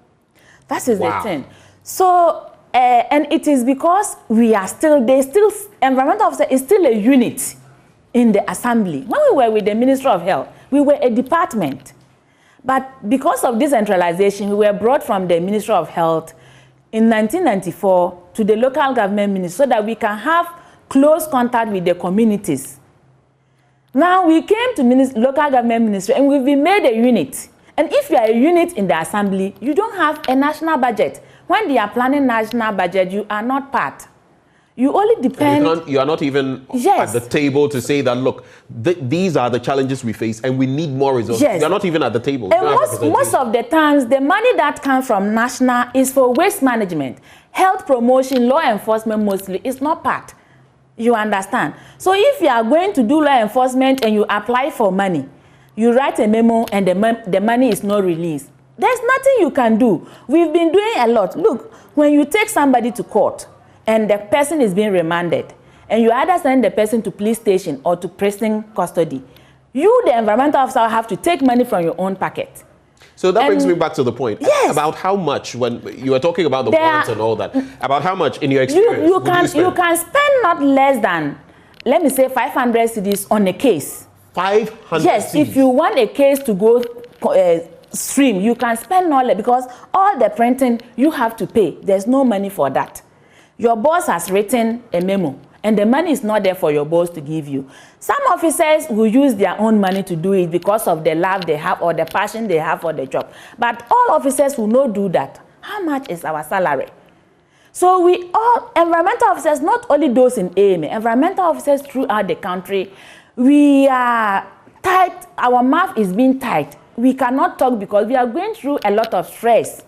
That is the thing. So, and it is because we are environmental officer is still a unit in the assembly. When we were with the Ministry of Health, we were a department. But because of decentralization, we were brought from the Ministry of Health in 1994 to the local government ministry so that we can have close contact with the communities. Now we came to local government ministry and we've been made a unit. And if you are a unit in the assembly, you don't have a national budget. When they are planning national budget, you are not part. You only depend... You are not even at the table to say that, look, these are the challenges we face and we need more resources. Yes. You are not even at the table. And most of the times, the money that comes from national is for waste management. Health promotion, law enforcement mostly is not part. You understand? So if you are going to do law enforcement and you apply for money, you write a memo and the money is not released, there's nothing you can do. We've been doing a lot. Look, when you take somebody to court, and the person is being remanded, and you either send the person to police station or to prison custody, you, the environmental officer, have to take money from your own pocket. So that brings me back to the point. Yes. About how much, when you were talking about the warrants and all that, about how much in your experience you can spend not less than, let me say, 500 cedis on a case. 500 Yes, cedis. if you want a case to go stream, you can spend not less, because all the printing you have to pay. There's no money for that. Your boss has written a memo, and the money is not there for your boss to give you. Some officers will use their own money to do it because of the love they have or the passion they have for the job. But all officers will not do that. How much is our salary? So we all, environmental officers, not only those in AMA, environmental officers throughout the country, we are tight, our mouth is being tight. We cannot talk because we are going through a lot of stress.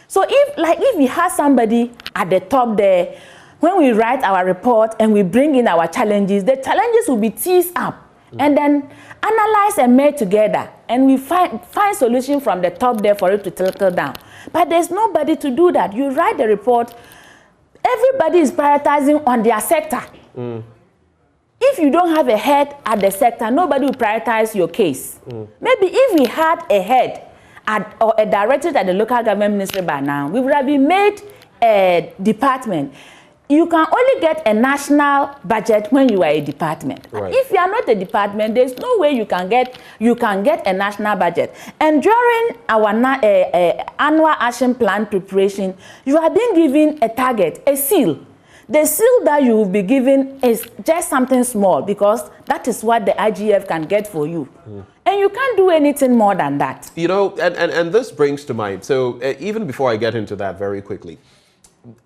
So if we have somebody at the top there, when we write our report and we bring in our challenges, the challenges will be teased up and then analyze and make together, and we find solution from the top there for it to trickle down. But there's nobody to do that. You write the report, everybody is prioritizing on their sector. If you don't have a head at the sector, nobody will prioritize your case. Maybe if we had a head or a directorate at the local government ministry by now, we would have been made a department. You can only get a national budget when you are a department. Right. If you are not a department, there's no way you can get a national budget. And during our annual action plan preparation, you are being given a target, a seal. The seal that you will be given is just something small because that is what the IGF can get for you. And you can't do anything more than that. You know, and this brings to mind, so even before I get into that very quickly,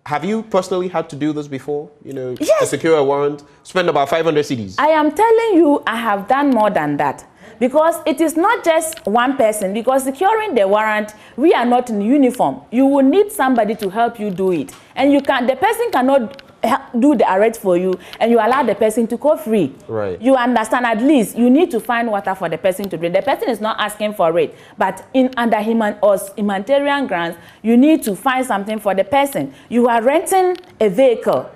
have you personally had to do this before? You know, yes. To secure a warrant, spend about 500 cedis. I am telling you, I have done more than that. Because it is not just one person, because securing the warrant, we are not in uniform. You will need somebody to help you do it. And the person cannot do the arrest for you, and you allow the person to go free. Right. You understand, at least you need to find water for the person to drink. The person is not asking for it, but under humanitarian grounds, you need to find something for the person. You are renting a vehicle.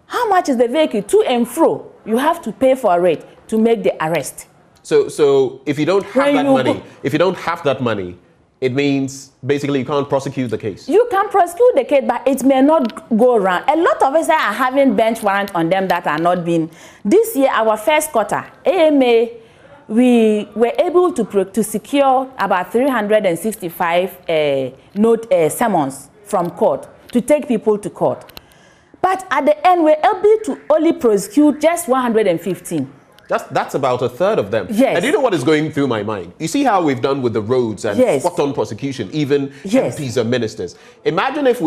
How much is the vehicle? To and fro. You have to pay for it to make the arrest. So if you don't have that money, it means basically you can't prosecute the case. You can prosecute the case, but it may not go around. A lot of us are having bench warrants on them that are not being. This year, our first quarter, AMA, we were able to secure about 365 summons from court to take people to court. But at the end, we're able to only prosecute just 115. That's about a third of them. Yes. And you know what is going through my mind? You see how we've done with the roads and spot-on prosecution, even MPs and ministers. Imagine if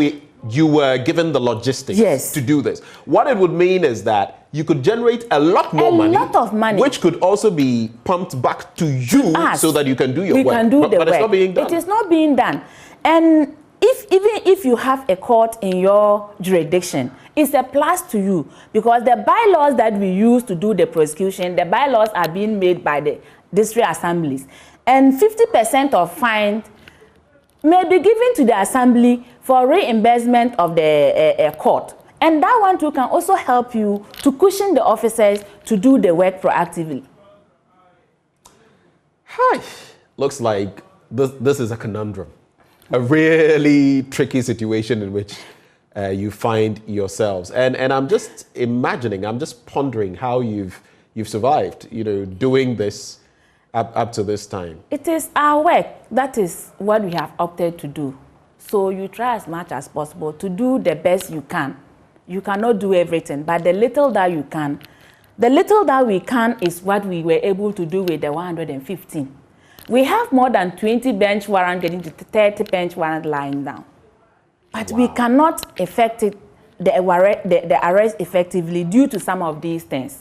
you were given the logistics to do this. What it would mean is that you could generate a lot more money. A lot of money. Which could also be pumped back to you so that you can do your work. But it's not being done. It is not being done. And even if you have a court in your jurisdiction, it's a plus to you because the bylaws that we use to do the prosecution, the bylaws are being made by the district assemblies. And 50% of fines may be given to the assembly for reimbursement of the court. And that one too can also help you to cushion the officers to do the work proactively. Hi. Looks like this is a conundrum. A really tricky situation in which you find yourselves. And I'm just imagining, I'm just pondering how you've survived, you know, doing this up to this time. It is our work. That is what we have opted to do. So you try as much as possible to do the best you can. You cannot do everything, but the little that you can, the little that we can is what we were able to do with the 115. We have more than 20 bench warrants getting to 30 bench warrants lying down. But we cannot effect the arrest effectively due to some of these things.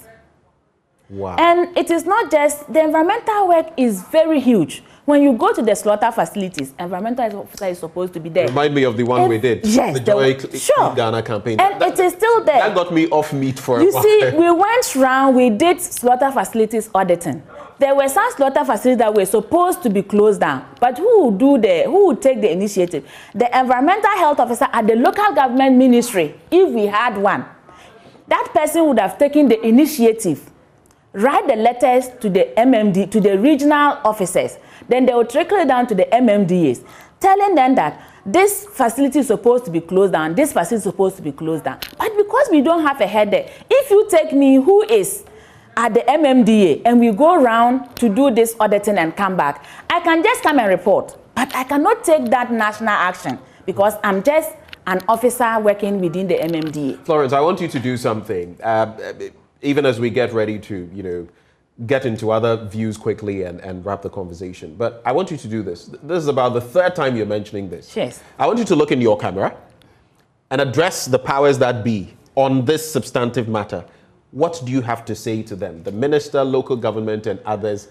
Wow. And it is not just, the environmental work is very huge. When you go to the slaughter facilities, environmental officer is supposed to be there. Remind me of the one we did. Yes. The Joy Clean Ghana campaign. And it is still there. That got me off meat for a while. You see, we went around, we did slaughter facilities auditing. There were some slaughter facilities that were supposed to be closed down. But who would take the initiative? The environmental health officer at the local government ministry, if we had one, that person would have taken the initiative, write the letters to the MMD, to the regional officers. Then they will trickle it down to the MMDAs, telling them that this facility is supposed to be closed down, this facility is supposed to be closed down. But because we don't have a head there, if you take me who is at the MMDA and we go around to do this auditing and come back, I can just come and report, but I cannot take that national action because I'm just an officer working within the MMDA. Florence, I want you to do something, even as we get ready to, you know, get into other views quickly and wrap the conversation. But I want you to do this. This is about the third time you're mentioning this. Yes. I want you to look in your camera and address the powers that be on this substantive matter. What do you have to say to them? The minister, local government, and others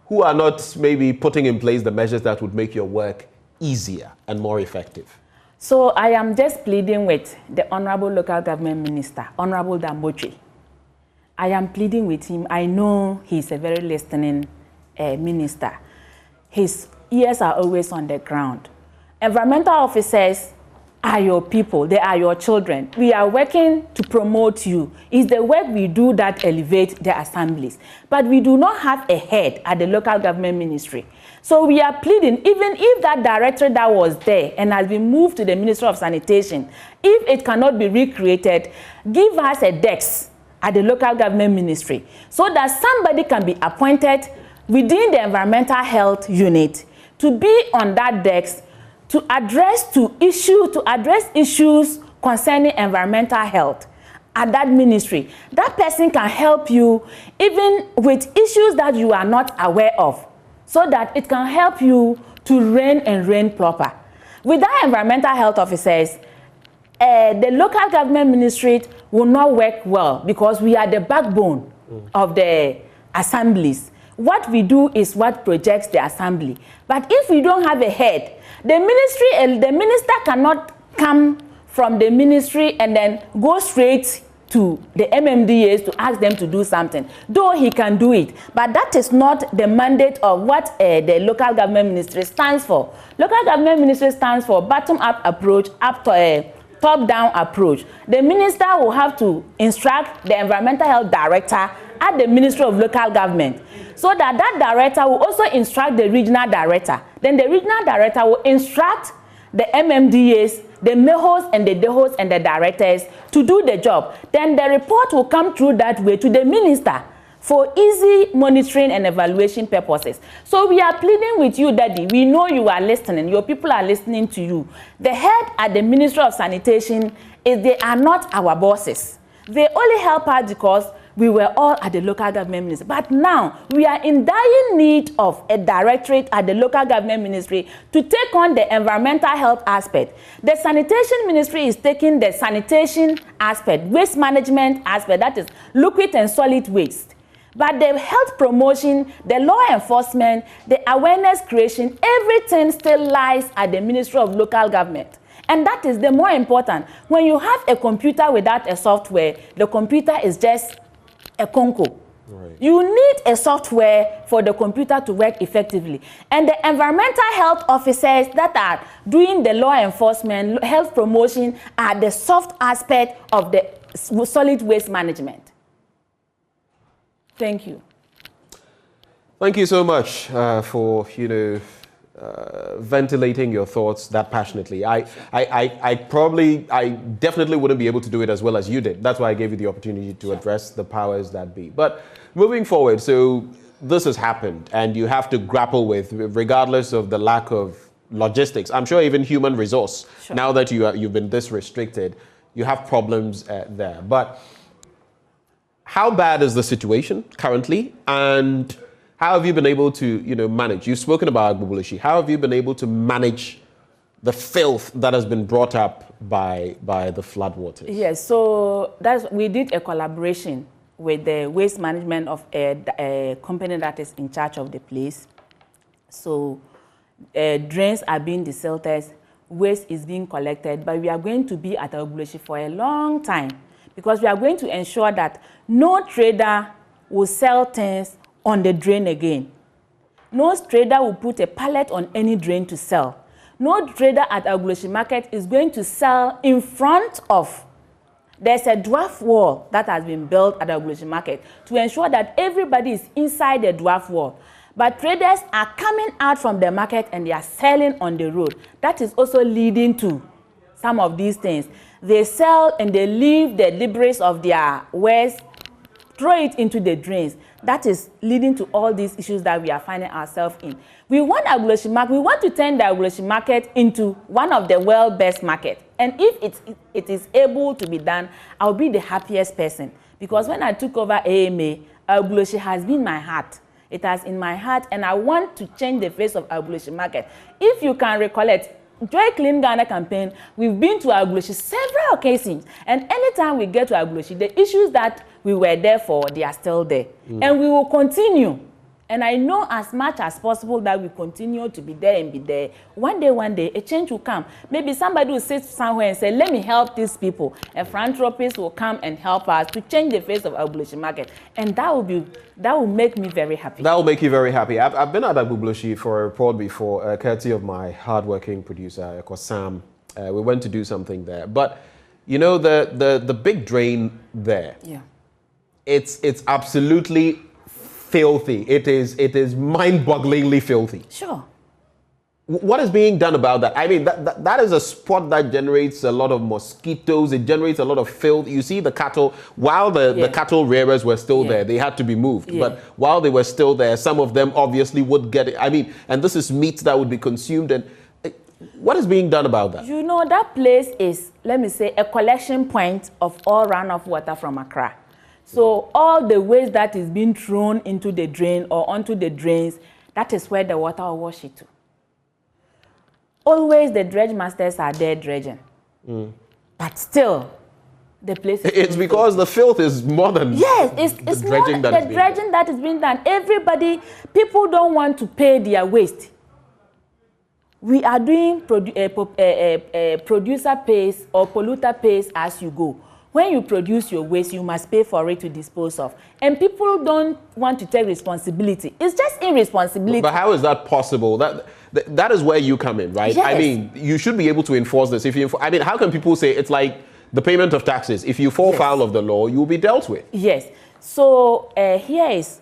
who are not maybe putting in place the measures that would make your work easier and more effective. So I am just pleading with the Honorable Local Government Minister, Honorable Damboche. I am pleading with him. I know he's a very listening minister. His ears are always on the ground. Environmental officers are your people. They are your children. We are working to promote you. It's the work we do that elevates the assemblies. But we do not have a head at the local government ministry. So we are pleading, even if that directorate that was there and has been moved to the Ministry of Sanitation, if it cannot be recreated, give us a desk at the local government ministry so that somebody can be appointed within the environmental health unit to be on that desk to address issues concerning environmental health at that ministry. That person can help you even with issues that you are not aware of, so that it can help you to reign proper. With that environmental health officers, the local government ministry will not work well because we are the backbone of the assemblies. What we do is what projects the assembly. But if we don't have a head, the minister cannot come from the ministry and then go straight to the MMDAs to ask them to do something, though he can do it. But that is not the mandate of what the local government ministry stands for. Local government ministry stands for bottom-up approach, top-down approach. The minister will have to instruct the environmental health director at the Ministry of Local Government, so that that director will also instruct the regional director. Then the regional director will instruct the MMDAs, the MEHOs and the DEHOs and the directors to do the job. Then the report will come through that way to the minister for easy monitoring and evaluation purposes. So we are pleading with you, Daddy. We know you are listening. Your people are listening to you. The head at the Ministry of Sanitation is they are not our bosses. They only help us because we were all at the local government ministry. But now we are in dire need of a directorate at the local government ministry to take on the environmental health aspect. The sanitation ministry is taking the sanitation aspect, waste management aspect, that is liquid and solid waste. But the health promotion, the law enforcement, the awareness creation, everything still lies at the Ministry of Local Government. And that is the more important. When you have a computer without a software, the computer is just a conco. Right. You need a software for the computer to work effectively. And the environmental health officers that are doing the law enforcement, health promotion, are the soft aspect of the solid waste management. Thank you. Thank you so much for, ventilating your thoughts that passionately. I definitely wouldn't be able to do it as well as you did. That's why I gave you the opportunity to address the powers that be. But moving forward, so this has happened and you have to grapple with, regardless of the lack of logistics, I'm sure even human resource, sure. Now that you've been this restricted, you have problems there. But how bad is the situation currently, and how have you been able to, manage? You've spoken about Agribusiness. How have you been able to manage the filth that has been brought up by the floodwaters? Yes, so we did a collaboration with the waste management of a company that is in charge of the place. So drains are being desilted, waste is being collected, but we are going to be at Agribusiness for a long time because we are going to ensure that no trader will sell things on the drain again. No trader will put a pallet on any drain to sell. No trader at Agribusiness market is going to sell in front of. There's a dwarf wall that has been built at Agribusiness market to ensure that everybody is inside the dwarf wall. But traders are coming out from the market and they are selling on the road. That is also leading to some of these things. They sell and they leave the debris of their waste, throw it into the drains. That is leading to all these issues that we are finding ourselves in. We want to turn the Agribusiness market into one of the world's best markets. And if it is able to be done, I'll be the happiest person. Because when I took over AMA, Agribusiness has been my heart. It has in my heart, and I want to change the face of Agribusiness market. If you can recollect, Joy Clean Ghana campaign, we've been to Agribusiness several occasions. And anytime we get to Agribusiness, the issues that we were there for, they are still there. And we will continue And I know as much as possible that we continue to be there and be there. One day, a change will come. Maybe somebody will sit somewhere and say, let me help these people. A philanthropist will come and help us to change the face of Agbogbloshie market. And that will make me very happy. That will make you very happy. I've been at Agribusiness for a report before, courtesy of my hardworking producer, Sam. We went to do something there. But, you know, the big drain there, yeah, it's absolutely filthy. It is mind-bogglingly filthy. Sure. What is being done about that? I mean, that is a spot that generates a lot of mosquitoes. It generates a lot of filth. You see the cattle, while the cattle rearers were still there, they had to be moved. But while they were still there, some of them obviously would get it. I mean, and this is meat that would be consumed. And what is being done about that? You know, that place is, let me say, a collection point of all runoff water from Accra. So all the waste that is being thrown into the drain or onto the drains, that is where the water will wash it to. Always the dredge masters are there dredging. But still, the place is... It's because the filth is more than it's the dredging more the dredging that is being done. People don't want to pay their waste. We are doing producer pays or polluter pays as you go. When you produce your waste, you must pay for it to dispose of. And people don't want to take responsibility. It's just irresponsibility. But how is that possible? That is where you come in, right? Yes. I mean, you should be able to enforce this. I mean, how can people say it's like the payment of taxes? If you fall foul of the law, you will be dealt with. Yes. So here is,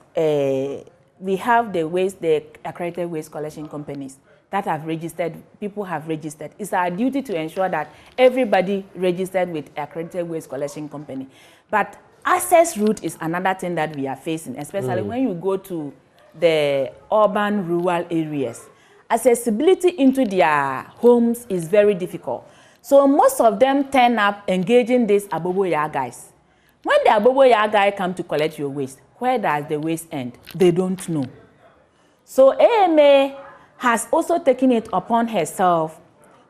we have the accredited waste collection companies that have registered, people have registered. It's our duty to ensure that everybody registered with accredited waste collection company. But access route is another thing that we are facing, especially when you go to the urban, rural areas. Accessibility into their homes is very difficult. So most of them turn up engaging these Aboboya guys. When the Aboboya guy come to collect your waste, where does the waste end? They don't know. So AMA has also taken it upon herself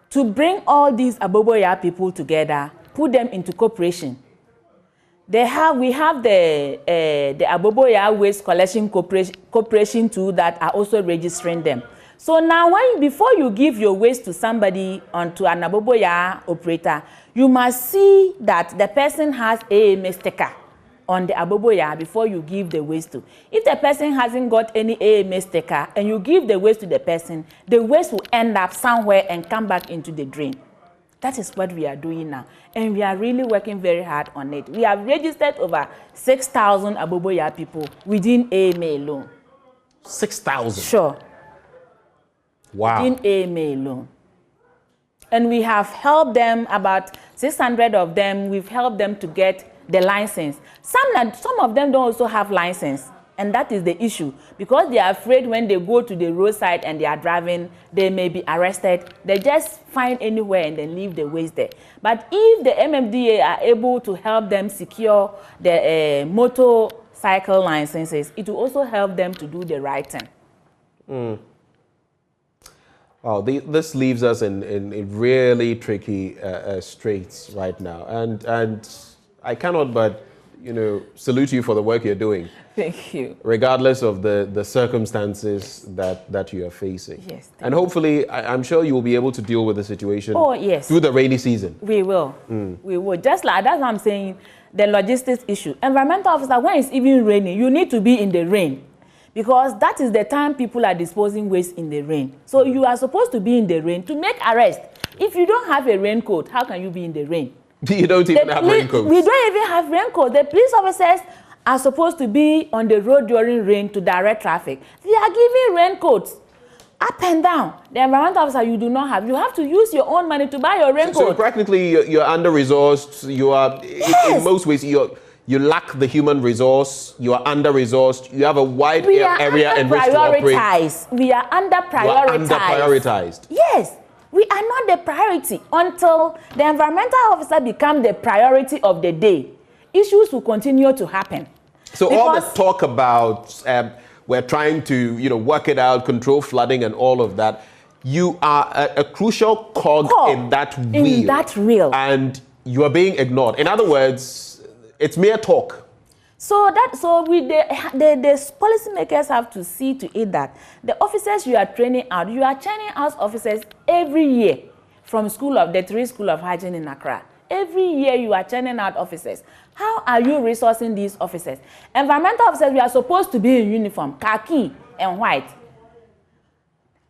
to bring all these Aboboya people together, put them into cooperation. We have the Aboboya Waste Collection Corporation too that are also registering them. So now before you give your waste to somebody, onto an Aboboya operator, you must see that the person has AMA sticker on the Aboboya before you give the waste to. If the person hasn't got any AMA sticker and you give the waste to the waste will end up somewhere and come back into the drain. That is what we are doing now. And we are really working very hard on it. We have registered over 6,000 Aboboya people within AMA alone. 6,000? Sure. Wow. Within AMA alone. And we have helped them, about 600 of them, we've helped them to get the license. Some of them don't also have license, and that is the issue, because they are afraid when they go to the roadside and they are driving, they may be arrested. They just find anywhere and then leave the waste there. But if the MMDA are able to help them secure the motorcycle licenses, it will also help them to do the right thing. Wow, this leaves us in really tricky straits right now, and I cannot but, salute you for the work you're doing. Thank you. Regardless of the circumstances that you are facing. Yes. And hopefully, I'm sure you will be able to deal with the situation through the rainy season. We will. We will. Just like that's what I'm saying, the logistics issue. Environmental officer, when it's even raining, you need to be in the rain, because that is the time people are disposing waste in the rain. So you are supposed to be in the rain to make arrest. If you don't have a raincoat, how can you be in the rain? You don't even have raincoats. We don't even have raincoats. The police officers are supposed to be on the road during rain to direct traffic. They are giving raincoats up and down. The environmental officer, you do not have. You have to use your own money to buy your raincoat. So practically, you're under-resourced. You are, in most ways, you lack the human resource. You are under-resourced. You have a wide area in which to operate. We are under-prioritized. Yes. We are not the priority. Until the environmental officer becomes the priority of the day, issues will continue to happen. So all the talk about we're trying to work it out, control flooding and all of that, you are a crucial cog in that wheel. In that wheel. And you are being ignored. In other words, it's mere talk. So the policymakers have to see to it that the officers you are training out, you are training out officers every year from the 3 School of Hygiene in Accra. Every year you are churning out officers. How are you resourcing these officers? Environmental officers, we are supposed to be in uniform, khaki and white.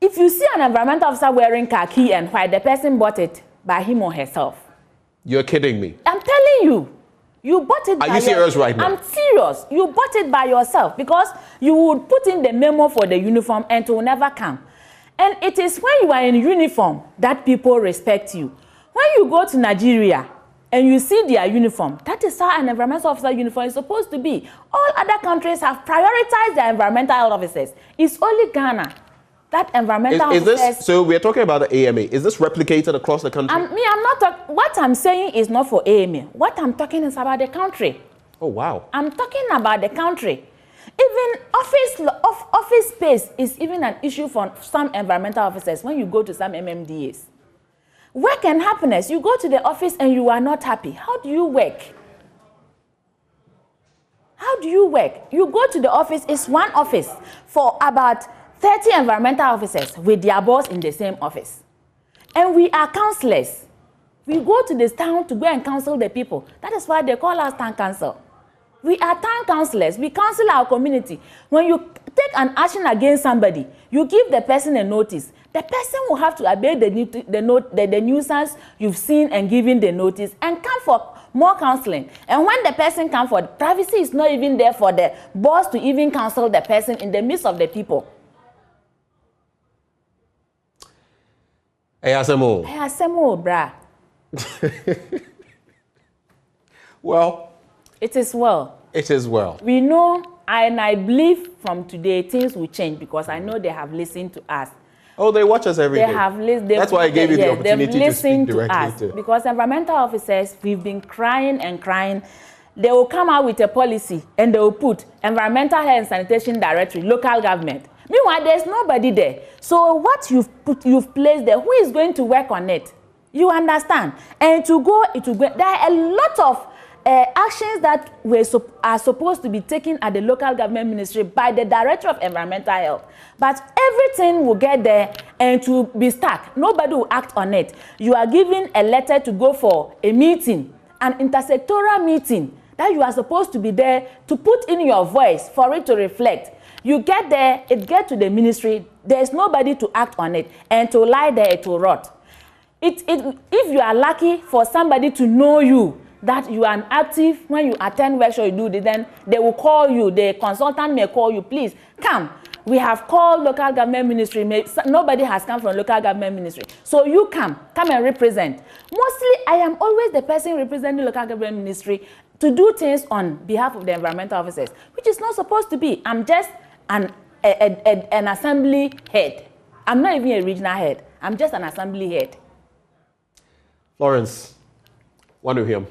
If you see an environmental officer wearing khaki and white, the person bought it by him or herself. You're kidding me. I'm telling you. You bought it by yourself. Are you serious right now? I'm serious. You bought it by yourself because you would put in the memo for the uniform and it will never come. And it is when you are in uniform that people respect you. When you go to Nigeria and you see their uniform, that is how an environmental officer uniform is supposed to be. All other countries have prioritized their environmental officers. It's only Ghana that environmental officers... So we're talking about the AMA. Is this replicated across the country? I'm not what I'm saying is not for AMA. What I'm talking is about the country. Oh, wow. I'm talking about the country. Even office space is even an issue for some environmental officers when you go to some MMDAs. Work and happiness. You go to the office and you are not happy. How do you work? How do you work? You go to the office, it's one office for about 30 environmental officers with their boss in the same office. And we are counselors. We go to the town to go and counsel the people. That is why they call us town council. We are town councillors. We counsel our community. When you take an action against somebody, you give the person a notice. The person will have to obey the nuisance you've seen and given the notice and come for more counseling. And when the person comes for privacy is not even there for the boss to even counsel the person in the midst of the people. Hey, Asemo. Hey, Asemo, brah. Well. It is well. It is well. We know, and I believe from today things will change because I know they have listened to us. Oh, they watch us every day. That's why I gave you the opportunity to speak directly to. Because environmental officers, we've been crying and crying. They will come out with a policy and they will put Environmental Health and Sanitation Directory, local government. Meanwhile, there's nobody there. So what you've placed there, who is going to work on it? You understand? And to go, there are a lot of actions that are supposed to be taken at the local government ministry by the Director of Environmental Health. But everything will get there and to be stuck. Nobody will act on it. You are given a letter to go for a meeting, an intersectoral meeting, that you are supposed to be there to put in your voice for it to reflect. You get there, it gets to the ministry, there's nobody to act on it, and to lie there, it will rot. If you are lucky for somebody to know you, that you are an active, when you attend workshop, you do this, then they will call you, the consultant may call you, please come. We have called local government ministry, nobody has come from local government ministry. So you come and represent. Mostly, I am always the person representing local government ministry to do things on behalf of the environmental officers, which is not supposed to be. I'm just an assembly head. I'm not even a regional head. I'm just an assembly head. Florence, one of him.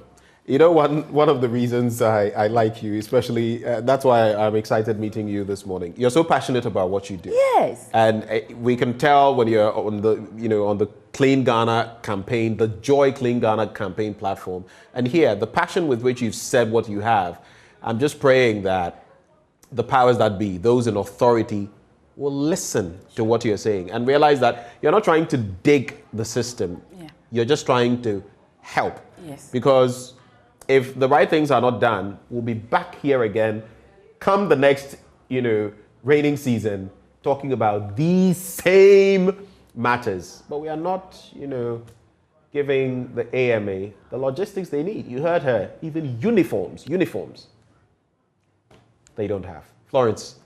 You know, one of the reasons I like you, especially, that's why I'm excited meeting you this morning. You're so passionate about what you do. Yes. And we can tell when you're on the Clean Ghana campaign, the Joy Clean Ghana campaign platform. And here, the passion with which you've said what you have, I'm just praying that the powers that be, those in authority, will listen to what you're saying and realize that you're not trying to dig the system. Yeah. You're just trying to help. Yes. Because if the right things are not done, we'll be back here again come the next, raining season talking about these same matters. But we are not, giving the AMA the logistics they need. You heard her, even uniforms, they don't have. Florence,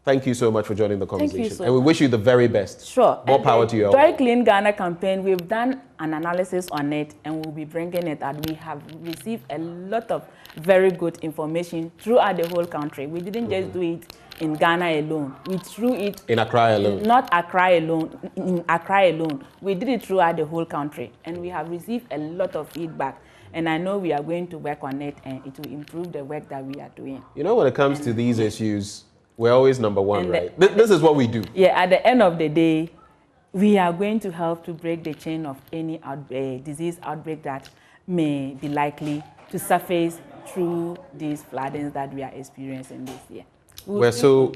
thank you so much for joining the conversation. Thank you so and we wish you the very best. Sure. More power to you. Joy Clean Ghana campaign, we've done an analysis on it and we'll be bringing it out. We have received a lot of very good information throughout the whole country. We didn't just do it in Ghana alone. We threw it in Accra alone. Not Accra alone, in Accra alone. We did it throughout the whole country and we have received a lot of feedback. And I know we are going to work on it and it will improve the work that we are doing. When it comes to these issues, we're always number one, right? This is what we do. Yeah, at the end of the day, we are going to help to break the chain of any disease outbreak that may be likely to surface through these floodings that we are experiencing this year. We're so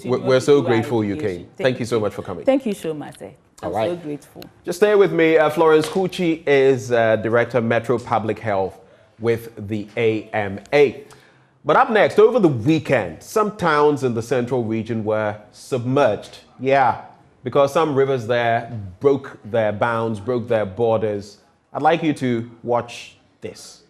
grateful you came. Thank you so much for coming. Thank you so much. I'm so grateful. Just stay with me. Florence Kuchi is Director Metro Public Health with the AMA. But up next, over the weekend, some towns in the central region were submerged. Yeah, because some rivers there broke their bounds, broke their borders. I'd like you to watch this.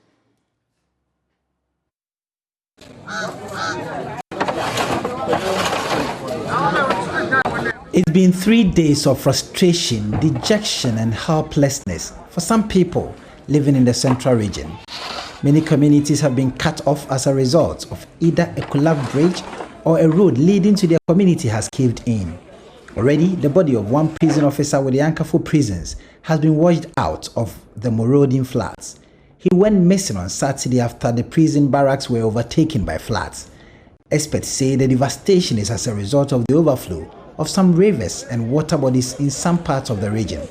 It's been 3 days of frustration, dejection, and helplessness for some people living in the central region. Many communities have been cut off as a result of either a collapsed bridge or a road leading to their community has caved in. Already, the body of one prison officer with the Ankafo prisons has been washed out of the marauding floods. He went missing on Saturday after the prison barracks were overtaken by floods. Experts say the devastation is as a result of the overflow of some rivers and water bodies in some parts of the region.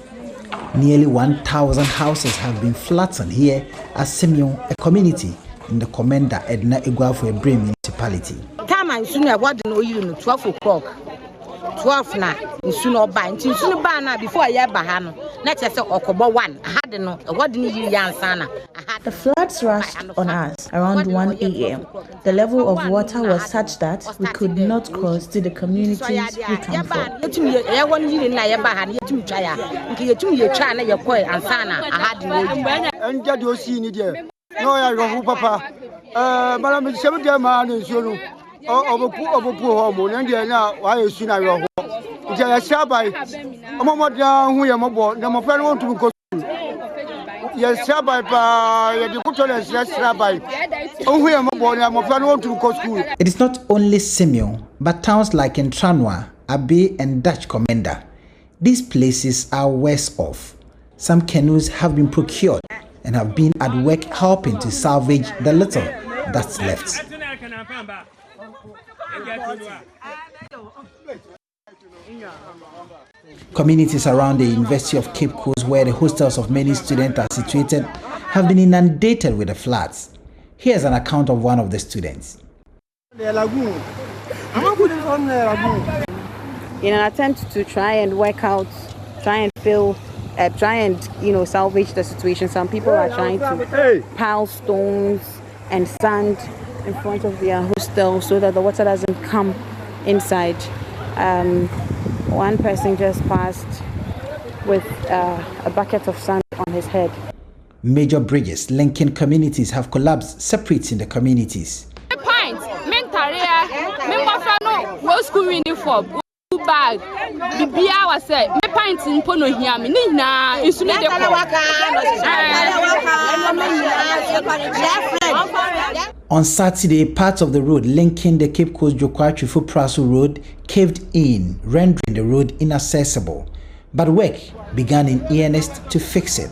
Nearly 1,000 houses have been flattened here at Simeon, a community in the Commander Edna Iguafo Ebre municipality. Time and sooner, what do you know, 12 o'clock? 12 now, sooner by until sooner by now before I ever had. Let's say Okobo 1. I had no, what didn't you, Yansana? The floods rushed on us around 1 a.m. The level of water was such that we could not cross to the communities we come from. It is not only Simeon, but towns like Entranwa, Abe, and Dutch Commander. These places are worse off. Some canoes have been procured and have been at work helping to salvage the little that's left. Communities around the University of Cape Coast, where the hostels of many students are situated, have been inundated with the floods. Here's an account of one of the students. In an attempt to try and work out, try and salvage the situation, some people are trying to pile stones and sand in front of their hostel so that the water doesn't come inside. One person just passed with a bucket of sand on his head. Major bridges linking communities have collapsed, separating the communities. School uniform, bag, On Saturday, parts of the road linking the Cape Coast Jokwachifu Praso Road caved in, rendering the road inaccessible. But work began in earnest to fix it.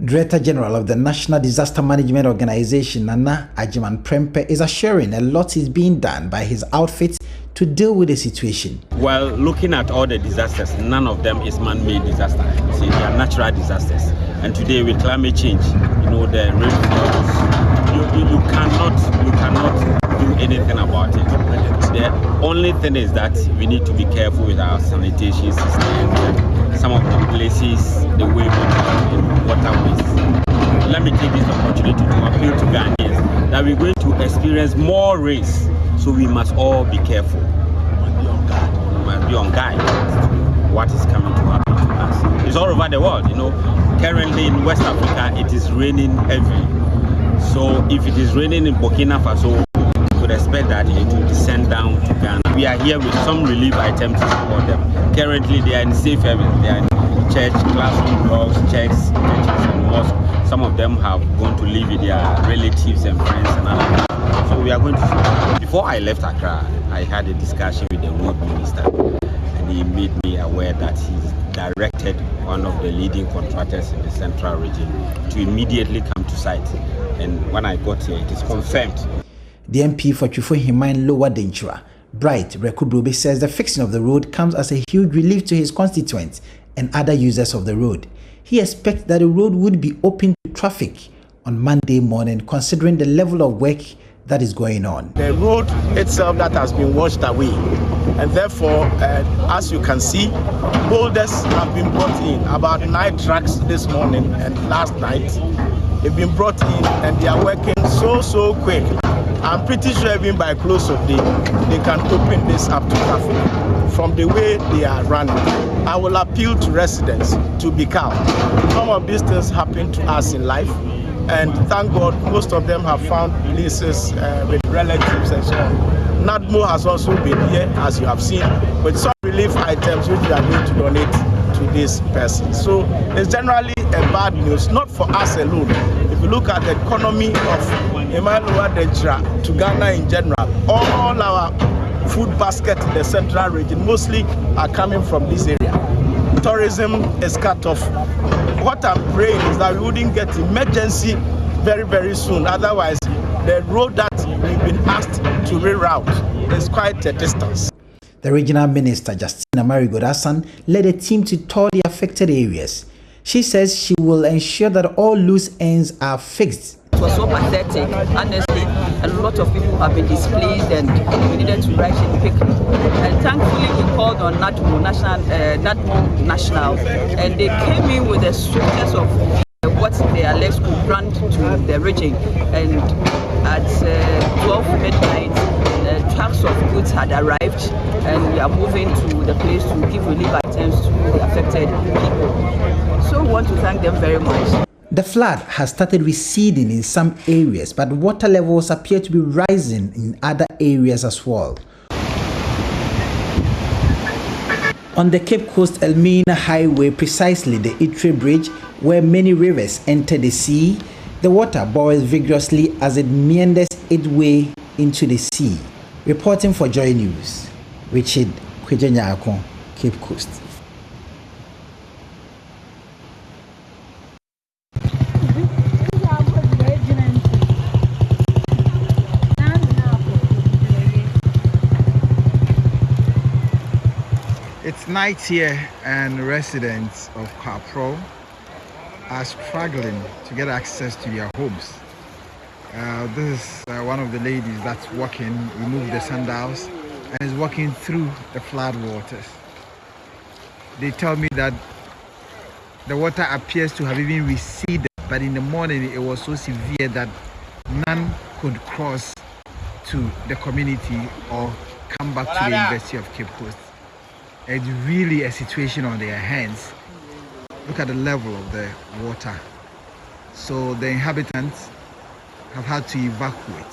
Director General of the National Disaster Management Organization, Nana Ajiman Prempe, is assuring a lot is being done by his outfit to deal with the situation. Well, looking at all the disasters, none of them is man-made disaster. See, they are natural disasters. And today with climate change, the rainfalls, you cannot do anything about it. The only thing is that we need to be careful with our sanitation system. Some of the places, the way we do waterways. Let me take this opportunity to appeal to Ghanaians that we're going to experience more rains, so we must all be careful. We must be on guard what is coming to happen to us. It's all over the world, Currently in West Africa, it is raining heavily. So if it is raining in Burkina Faso, we could expect that it will descend down to Ghana. We are here with some relief items to support them. Currently, they are in safe haven. They are in church, classroom blocks, churches, and mosques. Some of them have gone to live with their relatives and friends and others. So we are going to. Before I left Accra, I had a discussion with the road minister, and he made me aware that he's directed one of the leading contractors in the central region to immediately come to site. And when I got here, it is confirmed. The MP for Chufo Himan Lower Denchura, Bright Rekubrobe, says the fixing of the road comes as a huge relief to his constituents and other users of the road. he expects that the road would be open to traffic on Monday morning, considering the level of work that is going on. The road itself that has been washed away, and therefore, as you can see, boulders have been brought in. About 9 trucks this morning and last night, they've been brought in, and they are working so quick. I'm pretty sure even by close of day, they can open this up to traffic from the way they are running. I will appeal to residents to be calm. Some of these things happen to us in life, and thank God most of them have found places with relatives and so on. NADMO has also been here, as you have seen, with some relief items which we are going to donate to this person. So it's generally a bad news, not for us alone. If you look at the economy of Emmanuel Dejra to Ghana in general, all our food basket in the central region mostly are coming from this area. Tourism is cut off. What I'm praying is that we wouldn't get emergency very soon. Otherwise, the road that we've been asked to reroute is quite a distance. The regional minister, Justina Marigodasan, led a team to tour the affected areas. She says she will ensure that all loose ends are fixed. It was so pathetic, honestly. A lot of people have been displaced and we needed to rush it quickly. And thankfully we called on NADMO National, and they came in with the swiftness of what they alleged could grant to the region. And at 12 midnight, trucks of goods had arrived, and we are moving to the place to give relief items to the affected people. So we want to thank them very much. The flood has started receding in some areas, but water levels appear to be rising in other areas as well. On the Cape Coast Elmina Highway, precisely the Itre Bridge, where many rivers enter the sea, the water boils vigorously as it meanders its way into the sea. Reporting for Joy News, Richard Kwejenyako, Cape Coast. It's night here, and residents of Kapro are struggling to get access to their homes. This is one of the ladies that's walking, removed the sandals, and is walking through the flood waters. They tell me that the water appears to have even receded, but in the morning it was so severe that none could cross to the community or come back to the University of Cape Coast. It's really a situation on their hands. Look at the level of the water. So the inhabitants have had to evacuate,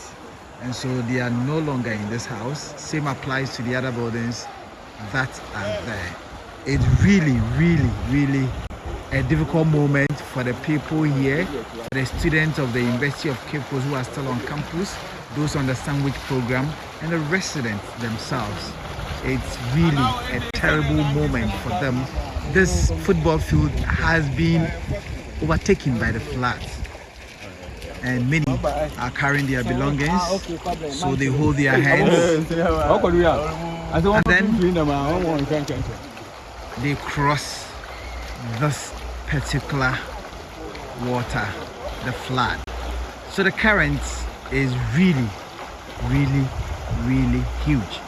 and so they are no longer in this house. Same applies to the other buildings that are there. It's really a difficult moment for the people here, for the students of the University of Cape Coast who are still on campus, those on the sandwich program, and the residents themselves. It's really a terrible moment for them. This football field has been overtaken by the floods, and many are carrying their belongings, so they hold their hands, and then they cross this particular water, the flood. So the current is really huge.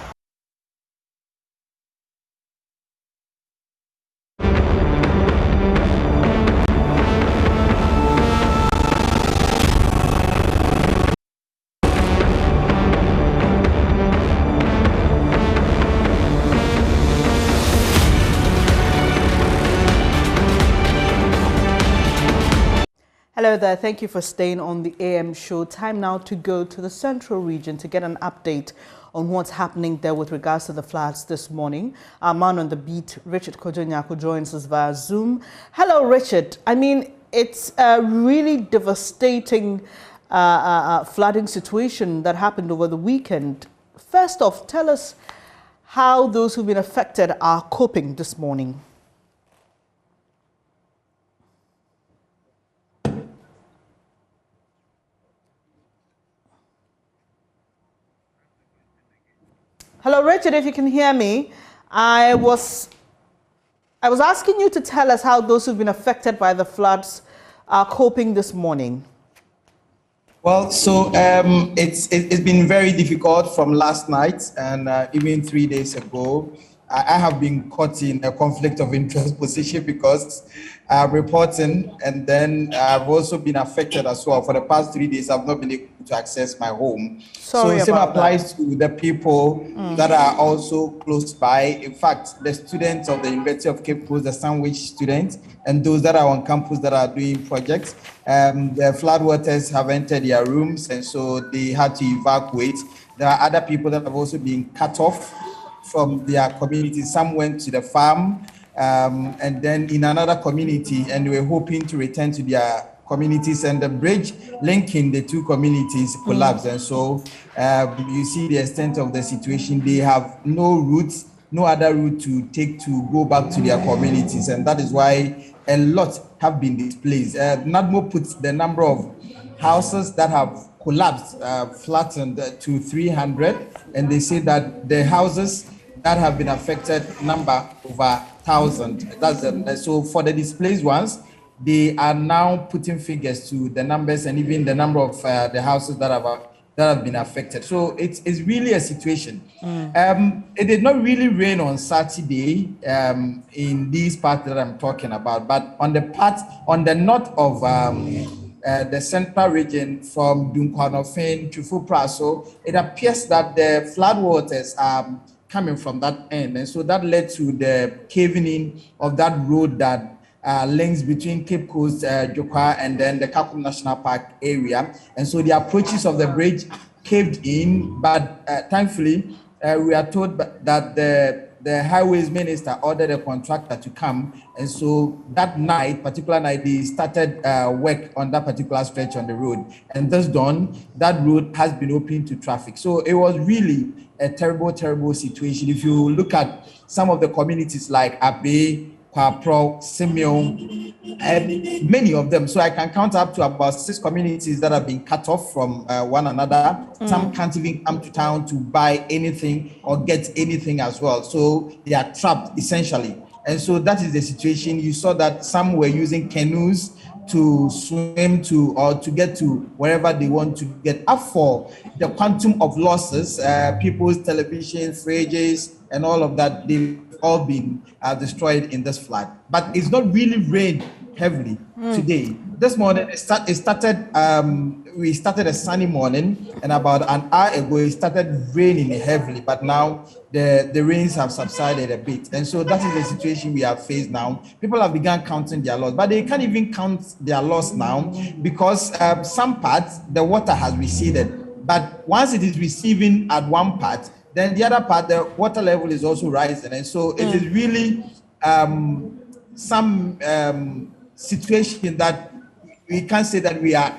Hello there, thank you for staying on the AM show. Time now to go to the central region to get an update on what's happening there with regards to the floods this morning. Our man on the beat, Richard Kwejenyako, joins us via Zoom. Hello, Richard. I mean, it's a really devastating flooding situation that happened over the weekend. First off, tell us how those who've been affected are coping this morning. Hello, Richard, if you can hear me. I was I was asking you to tell us how those who've been affected by the floods are coping this morning. Well, so it's been very difficult from last night and even 3 days ago. I have been caught in a conflict of interest position because I'm reporting, and then I've also been affected as well. For the past 3 days, I've not been able to access my home. Sorry so same about applies to the people that are also close by. In fact, the students of the University of Cape Coast, the Sandwich students, and those that are on campus that are doing projects, the floodwaters have entered their rooms, and so they had to evacuate. There are other people that have also been cut off from their community. Some went to the farm, and then in another community, and they were hoping to return to their communities, and the bridge linking the two communities collapsed. And so you see the extent of the situation. They have no routes, no other route to take to go back to their communities, and that is why a lot have been displaced. NADMO puts the number of houses that have collapsed, flattened to 300, and they say that the houses that have been affected number over 1,000. So for the displaced ones, they are now putting figures to the numbers and even the number of the houses that have been affected. So it's really a situation. It did not really rain on Saturday in these parts that I'm talking about, but on the north of the central region from Dunkwanofen to Fupraso, it appears that the floodwaters are coming from that end. And so that led to the caving in of that road that links between Cape Coast, Jokwa, and then the Kakum National Park area. And so the approaches of the bridge caved in, but thankfully, we are told that the highways minister ordered a contractor to come. And so that night, particular night, they started work on that particular stretch on the road. And thus done, that road has been open to traffic. So it was really a terrible, terrible situation. If you look at some of the communities like Abe, Kwapro, Simeon, and many of them. So I can count up to about 6 communities that have been cut off from one another. Some can't even come to town to buy anything or get anything as well. So they are trapped essentially. And so that is the situation. You saw that some were using canoes to swim to or to get to wherever they want to get. Up for the quantum of losses, people's television, fridges, and all of that, they've all been destroyed in this flood. But it's not really rained heavily today. This morning, we started a sunny morning, and about an hour ago, it started raining heavily, but now the rains have subsided a bit. And so that is the situation we have faced now. People have begun counting their loss, but they can't even count their loss now because some parts, the water has receded. But once it is receiving at one part, then the other part, the water level is also rising. And so it is really some situation that we can't say that we are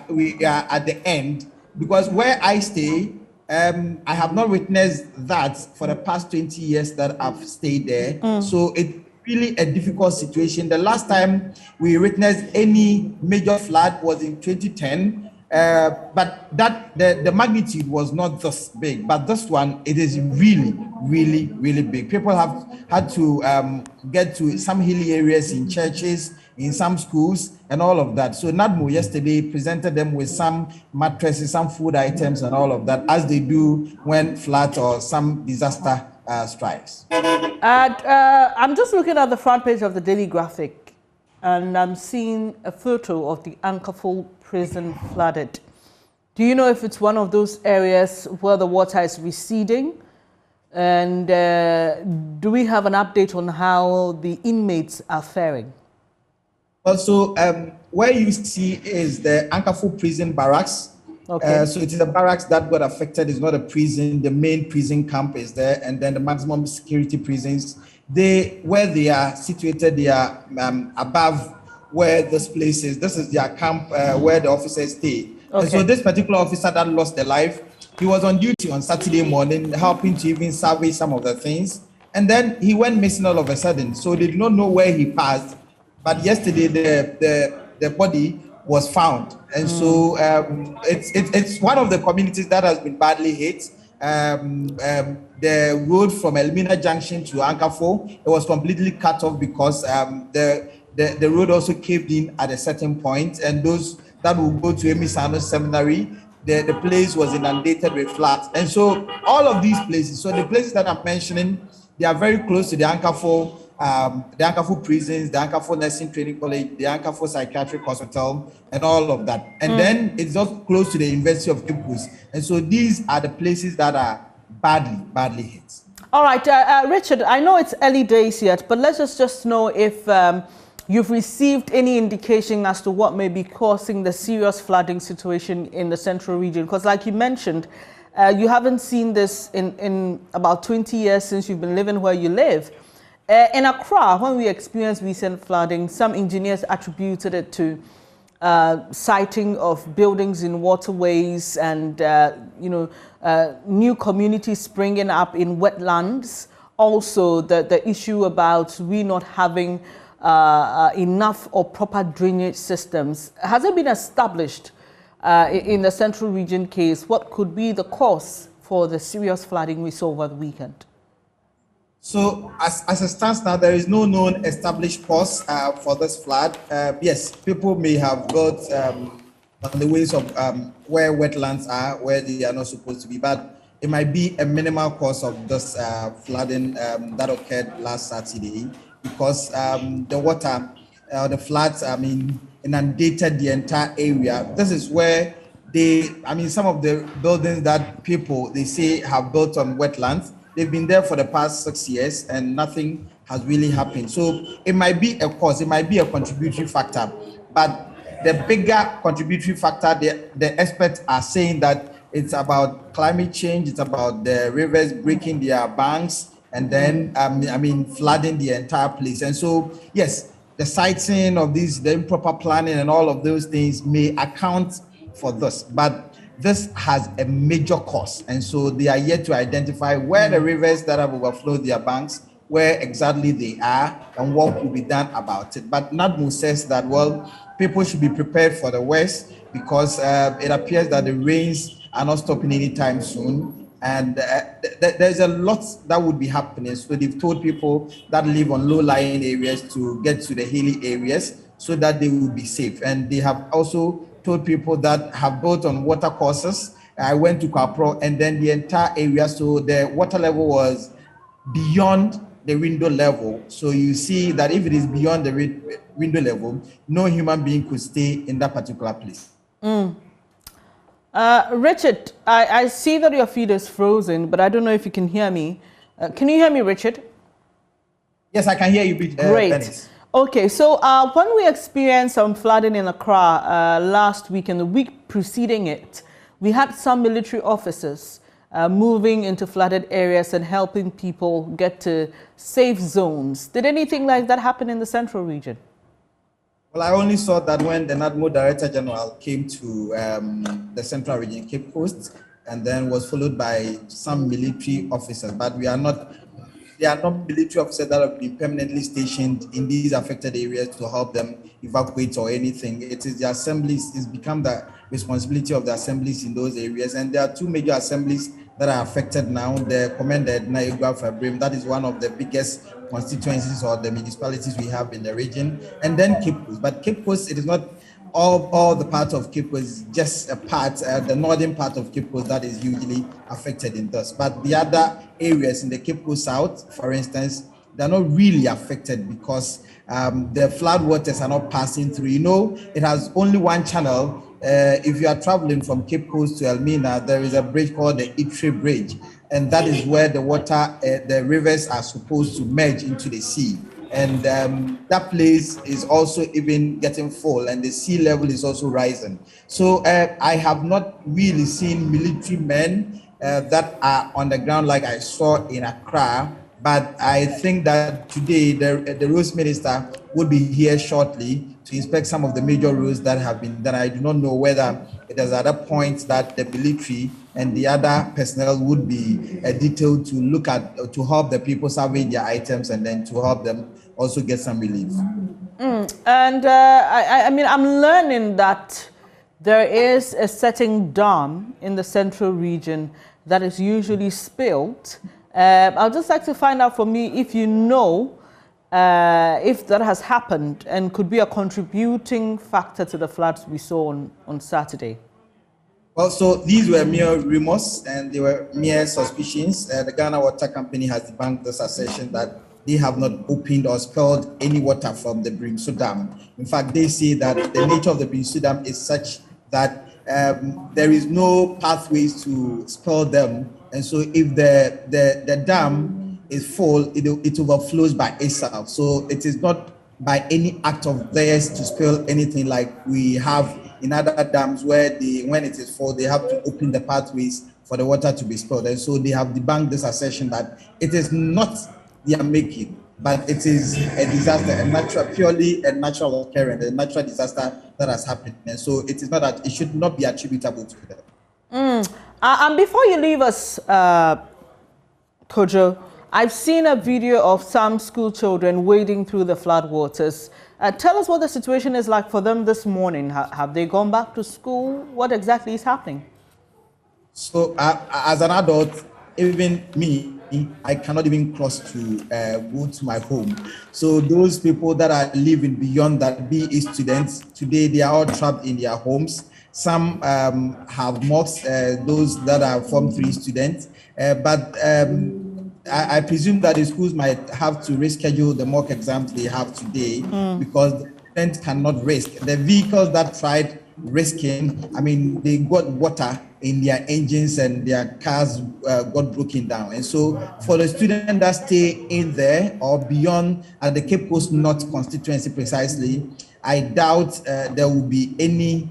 at the end, because where I stay, I have not witnessed that for the past 20 years that I've stayed there. So it's really a difficult situation. The last time we witnessed any major flood was in 2010. But that the magnitude was not this big, but this one, it is really, really, really big. People have had to get to some hilly areas in churches, in some schools, and all of that. So NADMO yesterday presented them with some mattresses, some food items, and all of that, as they do when flood or some disaster strikes. I'm just looking at the front page of the Daily Graphic, and I'm seeing a photo of the Ankaful prison flooded. Do you know if it's one of those areas where the water is receding? And do we have an update on how the inmates are faring? Also, where you see is the Ankaful prison barracks. Okay. So it is a barracks that got affected. It's not a prison. The main prison camp is there, and then the maximum security prisons. Where they are situated, they are above where this place is. This is their camp where the officers stay. Okay. And so this particular officer that lost their life, he was on duty on Saturday morning, helping to even salvage some of the things. And then he went missing all of a sudden. So they did not know where he passed. But yesterday, the body was found. And so it's one of the communities that has been badly hit. the road from Elmina Junction to Ankafo, it was completely cut off because the road also caved in at a certain point, and those that will go to Emisano Seminary, the place was inundated with floods. And so all of these places, so the places that I'm mentioning, they are very close to the Ankafo prisons, the Ankafo Nursing Training College, the Ankafo Psychiatric Hospital, and all of that. And then it's also close to the University of Cape Coast. And so these are the places that are badly hit. All right, Richard, I know it's early days yet, but let's just know if you've received any indication as to what may be causing the serious flooding situation in the central region. Because like you mentioned, you haven't seen this in about 20 years since you've been living where you live. In Accra, when we experienced recent flooding, some engineers attributed it to siting of buildings in waterways and new communities springing up in wetlands. Also, the issue about we not having enough or proper drainage systems. Has it been established in the central region case what could be the cause for the serious flooding we saw over the weekend? So as it stands now, there is no known established cause for this flood. Yes, people may have built on the ways of where wetlands are, where they are not supposed to be, but it might be a minimal cause of this flooding that occurred last Saturday, because the water, the floods, inundated the entire area. This is where some of the buildings that people, they say, have built on wetlands, they've been there for the past 6 years and nothing has really happened. So it might be a cause, it might be a contributory factor, but the bigger contributory factor, the experts are saying that it's about climate change, it's about the rivers breaking their banks and then, flooding the entire place. And so, yes, the siting of these, the improper planning and all of those things may account for this, but this has a major cause. And so they are yet to identify where the rivers that have overflowed their banks, where exactly they are and what will be done about it. But NADMO says that, well, people should be prepared for the worst because it appears that the rains are not stopping anytime soon. And there's a lot that would be happening. So they've told people that live on low-lying areas to get to the hilly areas so that they will be safe. And they have also told people that have built on water courses. I went to Kapro and then the entire area, so the water level was beyond the window level. So you see that if it is beyond the window level, no human being could stay in that particular place. Richard, I see that your feed is frozen, but I don't know if you can hear me. Can you hear me, Richard? Yes, I can hear you. Great. Dennis. Okay, so when we experienced some flooding in Accra last week and the week preceding it, we had some military officers moving into flooded areas and helping people get to safe zones. Did anything like that happen in the central region? Well, I only saw that when the NADMO Director General came to the central region, Cape Coast, and then was followed by some military officers, but they are not military officers that have been permanently stationed in these affected areas to help them evacuate or anything. It is the assemblies, it's become the responsibility of the assemblies in those areas. And there are two major assemblies that are affected now. The Commander Naigwa Fabrim, that is one of the biggest constituencies or the municipalities we have in the region. And then Cape Coast. But Cape Coast, it is not all the parts of Cape Coast, just a part, the northern part of Cape Coast that is usually affected in this. But the other areas in the Cape Coast South, for instance, they're not really affected because the flood waters are not passing through. You know, it has only one channel. If you are traveling from Cape Coast to Elmina, there is a bridge called the Itre Bridge, and that is where the water, the rivers are supposed to merge into the sea. And that place is also even getting full, and the sea level is also rising. So I have not really seen military men that are on the ground like I saw in Accra, but I think that today the roads minister will be here shortly to inspect some of the major roads that have been done. I do not know whether there's other points that the military and the other personnel would be detailed to look at, to help the people salvage their items and then to help them also get some relief. And I mean, I'm learning that there is a certain dam in the central region that is usually spilled. I'd just like to find out from you if you know if that has happened and could be a contributing factor to the floods we saw on Saturday. Well, so these were mere rumors and they were mere suspicions. The Ghana Water Company has debunked this assertion that they have not opened or spilled any water from the Brimsu Dam. In fact, they say that the nature of the Brimsu Dam is such that there is no pathways to spill them. And so if the dam is full, it overflows by itself. So it is not by any act of theirs to spill anything like we have in other dams where when it is full, they have to open the pathways for the water to be spilled. And so they have debunked this assertion that it is not their making, but it is a disaster, purely a natural occurrence, a natural disaster that has happened. And so it is not that it should not be attributable to them. And before you leave us, Kojo, I've seen a video of some school children wading through the flood waters. Tell us what the situation is like for them this morning. Have they gone back to school? What exactly is happening? So as an adult, even me, I cannot even cross to go to my home. So those people that are living beyond that, be it students, today they are all trapped in their homes. Some have mocks, those that are Form 3 students, but I presume that the schools might have to reschedule the mock exams they have today because the students cannot risk. The vehicles that tried risking, I mean, they got water in their engines and their cars got broken down. And so for the students that stay in there or beyond at the Cape Coast North constituency precisely, I doubt there will be any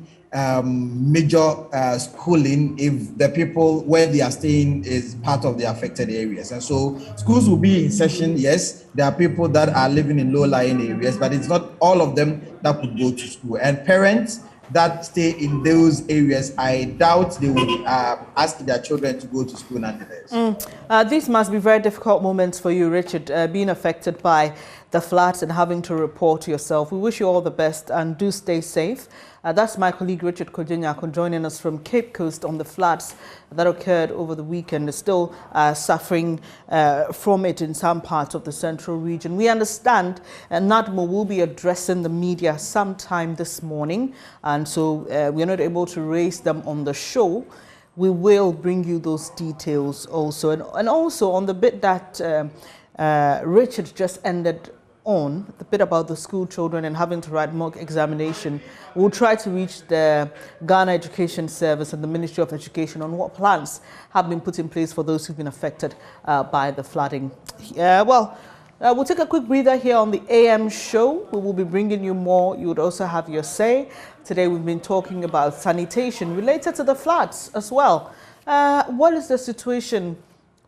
major schooling if the people where they are staying is part of the affected areas. And so schools will be in session. Yes, there are people that are living in low-lying areas, but it's not all of them that could go to school. And parents that stay in those areas, I doubt they will ask their children to go to school nonetheless. These must be very difficult moments for you, Richard, being affected by the floods and having to report yourself. We wish you all the best and do stay safe. That's my colleague Richard Kojinyako joining us from Cape Coast on the floods that occurred over the weekend. They're still suffering from it in some parts of the central region. We understand NADMO will be addressing the media sometime this morning, and so we're not able to raise them on the show. We will bring you those details also. And also on the bit that Richard just ended on, the bit about the school children and having to write mock examination, we'll try to reach the Ghana Education Service and the Ministry of Education on what plans have been put in place for those who've been affected by the flooding. We'll take a quick breather here on the AM show. We will be bringing you more. You would also have your say. Today we've been talking about sanitation related to the floods as well. What is the situation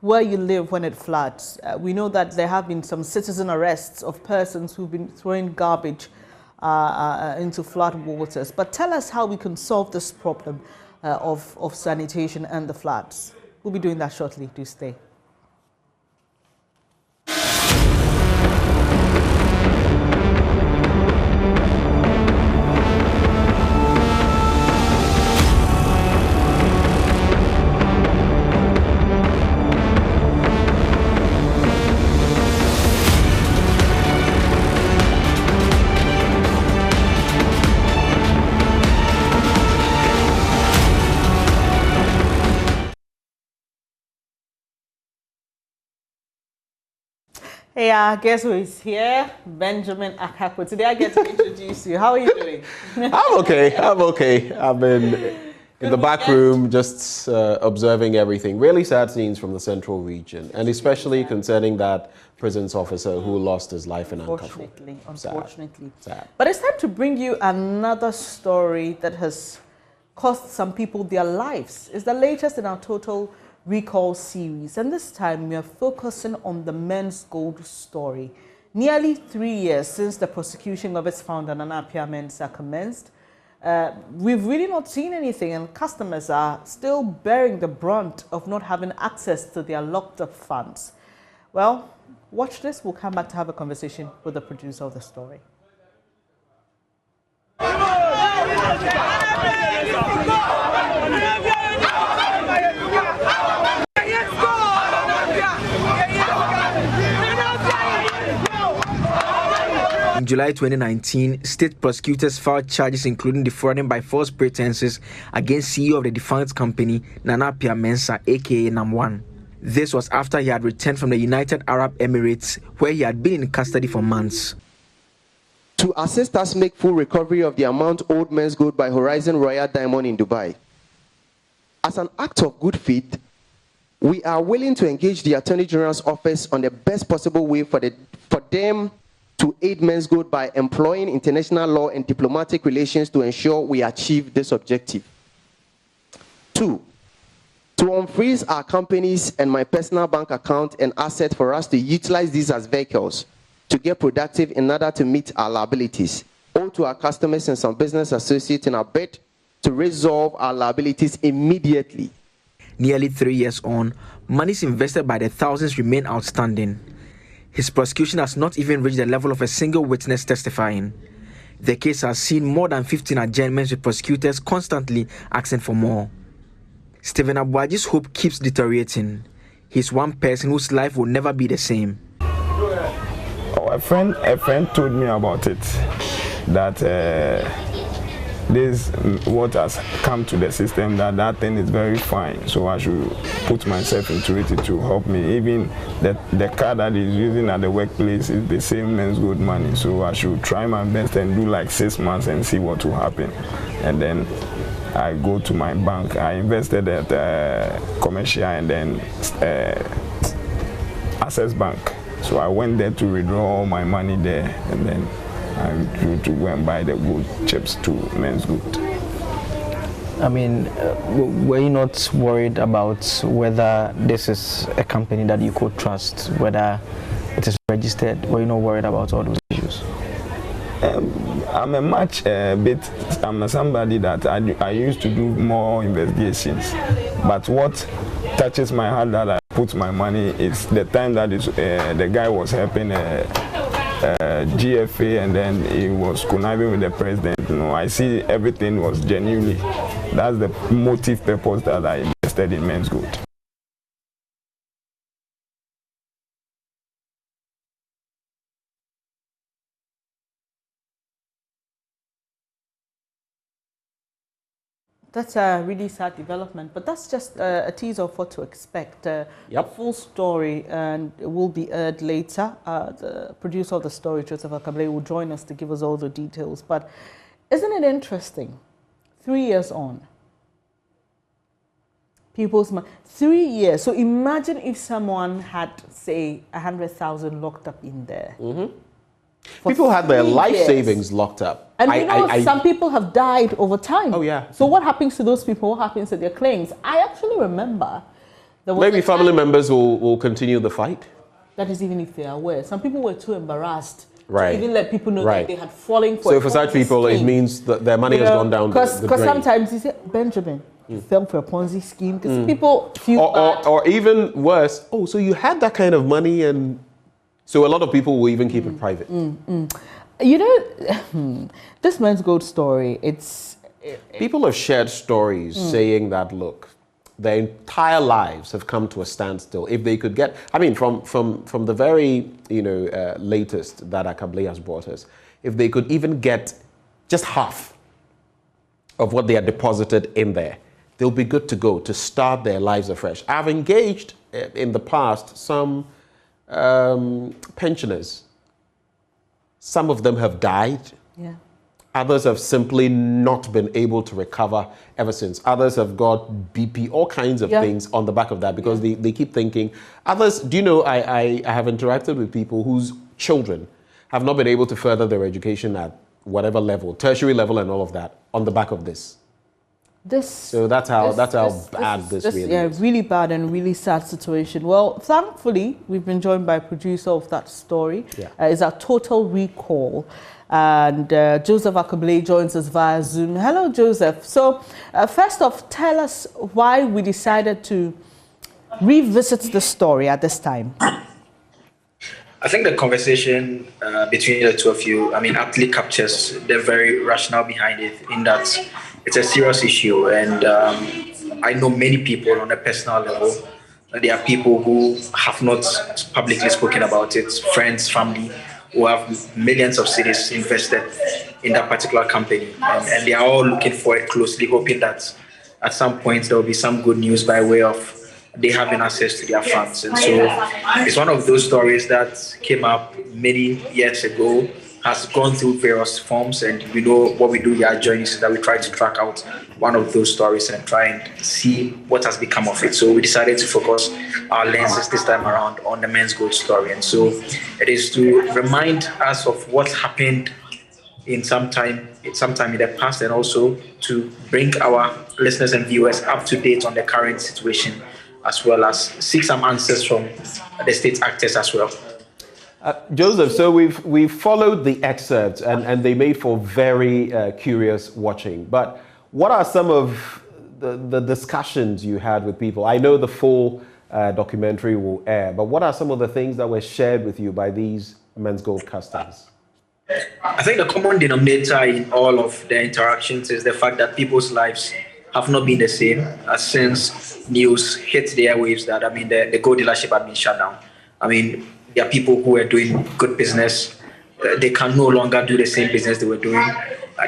where you live when it floods? We know that there have been some citizen arrests of persons who've been throwing garbage into flood waters. But tell us how we can solve this problem of sanitation and the floods. We'll be doing that shortly. Do stay. Hey, guess who is here? Benjamin Akakwo. Today I get to introduce you. How are you doing? I'm okay. I've been in the back room just observing everything. Really sad scenes from the central region, and especially concerning that prisons officer who lost his life in Ankara. Unfortunately. Sad. But it's time to bring you another story that has cost some people their lives. It's the latest in our Total Recall series, and this time we are focusing on the Menzgold story. Nearly 3 years since the prosecution of its founder, Nana Mensah, commenced, we've really not seen anything, and customers are still bearing the brunt of not having access to their locked up funds. Well, watch this. We'll come back to have a conversation with the producer of the story. In July 2019, state prosecutors filed charges including defrauding by false pretenses against CEO of the defunct company, Nana Mensah, aka Nam1. This was after he had returned from the United Arab Emirates, where he had been in custody for months. To assist us make full recovery of the amount owed Menzgold by Horizon Royal Diamond in Dubai. As an act of good faith, we are willing to engage the Attorney General's office on the best possible way for them to aid Menzgold by employing international law and diplomatic relations to ensure we achieve this objective. 2, to unfreeze our companies and my personal bank account and asset for us to utilize these as vehicles to get productive in order to meet our liabilities, or to our customers and some business associates in our bid to resolve our liabilities immediately. Nearly 3 years on, monies invested by the thousands remain outstanding. His prosecution has not even reached the level of a single witness testifying. The case has seen more than 15 adjournments, with prosecutors constantly asking for more. Stephen Abuaji's hope keeps deteriorating. He's one person whose life will never be the same. A friend told me about it, that this what has come to the system, that thing is very fine, so I should put myself into it to help me. Even the car that is using at the workplace is the same Menzgold money, so I should try my best and do like 6 months and see what will happen. And then I go to my bank. I invested at Commercial and then Access Bank, so I went there to withdraw all my money there, and then I withdrew to go and buy the gold chips to Menzgold. I mean, were you not worried about whether this is a company that you could trust, whether it is registered? Were you not worried about all those issues? I'm somebody that I used to do more investigations, but what touches my heart that I put my money is the time that the guy was helping GFA, and then he was conniving with the president. You know, I see everything was genuinely. That's the motive purpose that I invested in Menzgold. That's a really sad development, but that's just a teaser of what to expect. The full story and it will be aired later. The producer of the story, Joseph Akable, will join us to give us all the details. But isn't it interesting? 3 years on, people's money. 3 years. So imagine if someone had, say, 100,000 locked up in there. People had their life savings locked up. And some people have died over time. Oh, yeah. So what happens to those people? What happens to their claims? I actually remember... Maybe family members will continue the fight. That is, even if they are aware. Some people were too embarrassed to even let people know that they had fallen for So for such people, scheme. It means that their money has gone down the drain. Because sometimes you say, Benjamin, you fell for a Ponzi scheme. Because people feel bad. Or even worse, oh, so you had that kind of money and... So a lot of people will even keep it private. You know, this Menzgold story, people have shared stories saying that, look, their entire lives have come to a standstill. If they could get, I mean, from the very, latest that Akable has brought us, if they could even get just half of what they had deposited in there, they'll be good to go to start their lives afresh. I've engaged in the past some pensioners. Some of them have died. Yeah. Others have simply not been able to recover ever since. Others have got BP, all kinds of things on the back of that because they keep thinking. Others, do you know, I have interacted with people whose children have not been able to further their education at whatever level, tertiary level and all of that, on the back of this. So that's how bad this really is. Yeah, really bad and really sad situation. Well, thankfully, we've been joined by a producer of that story. It's our Total Recall. And Joseph Akable joins us via Zoom. Hello, Joseph. So first off, tell us why we decided to revisit the story at this time. I think the conversation between the two of you, aptly captures the very rationale behind it, in that it's a serious issue. And I know many people on a personal level. There are people who have not publicly spoken about it, friends, family, who have millions of cedis invested in that particular company. And they are all looking for it closely, hoping that at some point there will be some good news by way of they having access to their funds. And so it's one of those stories that came up many years ago, has gone through various forms, and we know what we do here at JoyNews is that we try to track out one of those stories and try and see what has become of it. So we decided to focus our lenses this time around on the Menzgold story. And so it is to remind us of what happened in sometime in the past, and also to bring our listeners and viewers up to date on the current situation, as well as seek some answers from the state actors as well. Joseph, so we've followed the excerpts, and they made for very curious watching. But what are some of the discussions you had with people? I know the full documentary will air, but what are some of the things that were shared with you by these Menzgold customers? I think the common denominator in all of the interactions is the fact that people's lives have not been the same since news hit the airwaves that the gold dealership had been shut down. There are people who are doing good business. They can no longer do the same business they were doing.